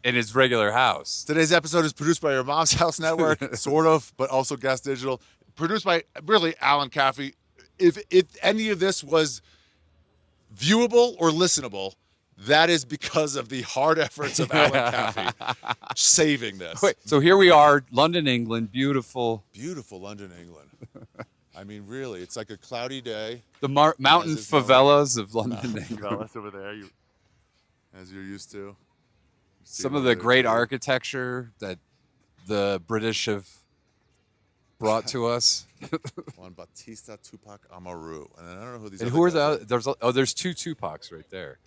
in his regular house. Today's episode is produced by your Mom's House Network, sort of, but also Gas Digital. Produced by, really, Alan Caffey. If any of this was viewable or listenable, that is because of the hard efforts of Alan Caffey saving this. Wait, so here we are, London, England, beautiful. Beautiful London, England. I mean, really, it's like a cloudy day. The mountain As is known. favelas of London, England. Favelas over there, as you're used to. Some of the great architecture that the British have brought to us. Juan Bautista Tupac Amaru. And I don't know who these And other who are guys the? There's two Tupacs right there.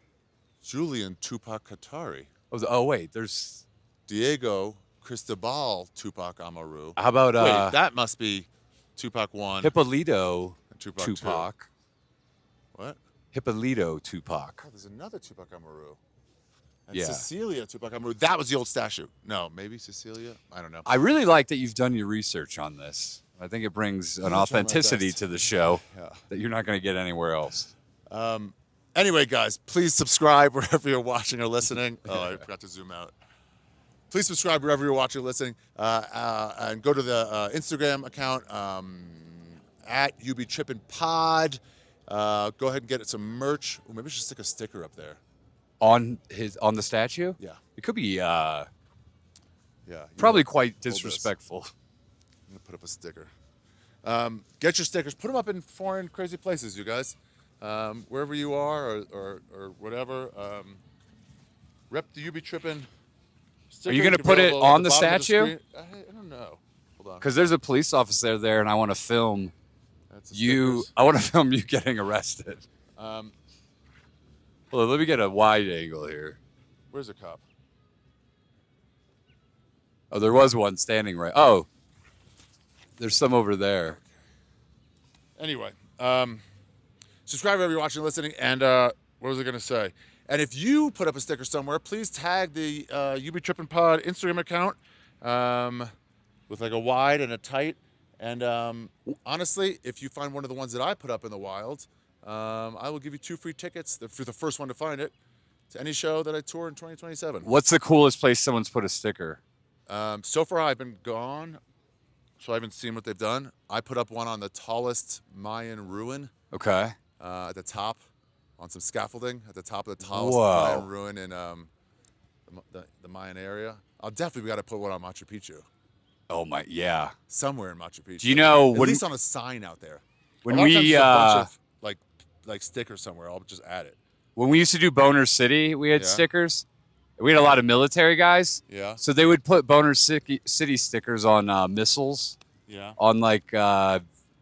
Julian Tupac Katari. Wait, there's Diego Cristobal Tupac Amaru. How about Wait, that must be Tupac 1. Hippolito and Tupac. Tupac. 2. What? Hippolito Tupac. Oh, there's another Tupac Amaru. And Yeah. Cecilia Tupac Amaru. That was the old statue. No, maybe Cecilia? I don't know. I really like that you've done your research on this. I think it brings an trying my authenticity best. to the show Yeah. that you're not going to get anywhere else. Anyway, guys, please subscribe wherever you're watching or listening. Oh, I forgot to zoom out. Please subscribe wherever you're watching or listening. And go to the Instagram account at You Be Trippin Pod. Go ahead and get some merch. Ooh, maybe I should stick a sticker up there. On the statue? Yeah. It could be Yeah. probably quite this. disrespectful. I'm going to put up a sticker. Get your stickers. Put them up in foreign, crazy places, you guys. Wherever you are or whatever. Rep the You Be Trippin. Are you going to put it on the statue? I don't know. Hold on. Because there's a police officer there, and I want to film That's the you. stickers. I want to film you getting arrested. Well, let me get a wide angle here. Where's the cop? Oh, there was one standing right. Oh, there's some over there. Anyway, subscribe wherever you're watching and listening. And what was I going to say? And if you put up a sticker somewhere, please tag the You Be Trippin Pod Instagram account with like a wide and a tight. And honestly, if you find one of the ones that I put up in the wild, I will give you 2 free tickets for the first one to find it to any show that I tour in 2027. What's the coolest place someone's put a sticker? So far, I've been gone, so I haven't seen what they've done. I put up one on the tallest Mayan ruin Okay. at the top, on some scaffolding at the top of the tallest Whoa. Mayan ruin in the Mayan area. I'll definitely got to put one on Machu Picchu. Oh my, yeah. Somewhere in Machu Picchu. Do you know At when- least on a sign out there. When a lot of times we, it's a bunch of like stickers somewhere. I'll just add it. When we used to do Boner City, we had Yeah. stickers. We had a lot of military guys. Yeah. So they would put Boner City stickers on missiles, Yeah. on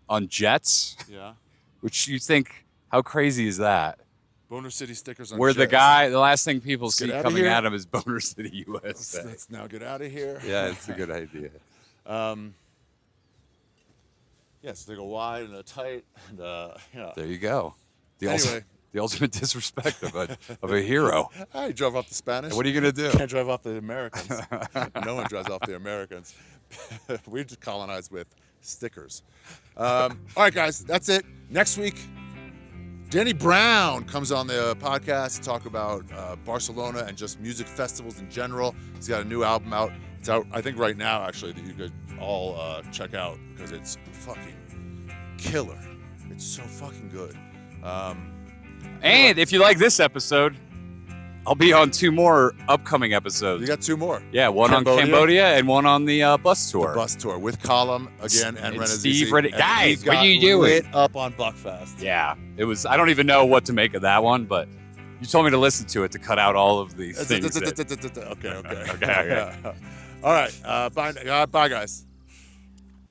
on jets, Yeah. which you think, how crazy is that? Boner City stickers on Where the jets. the last thing people Let's see get outta coming here. at them is Boner City, USA. Let's now get out of here. Yeah, it's a good idea. Yes, they go wide and they're tight. And, yeah. There you go. The Anyway. the ultimate disrespect of a hero. I drove off the Spanish. What are you gonna do? Can't drive off the Americans. No one drives off the Americans. We're just colonized with stickers. All right, guys, that's it. Next week, Danny Brown comes on the podcast to talk about Barcelona and just music festivals in general. He's got a new album out. It's out, I think, right now, actually, that you could all check out because it's fucking killer. It's so fucking good. And if you like this episode, I'll be on 2 more upcoming episodes. You got 2 more. Yeah, one on Cambodia and one on the bus tour. The bus tour with Colum again and Renazizi. Steve And guys, he what got are you doing? lit up on Buckfest. Yeah, it was. I don't even know what to make of that one, but you told me to listen to it to cut out all of these things. Okay. All right. Bye, guys.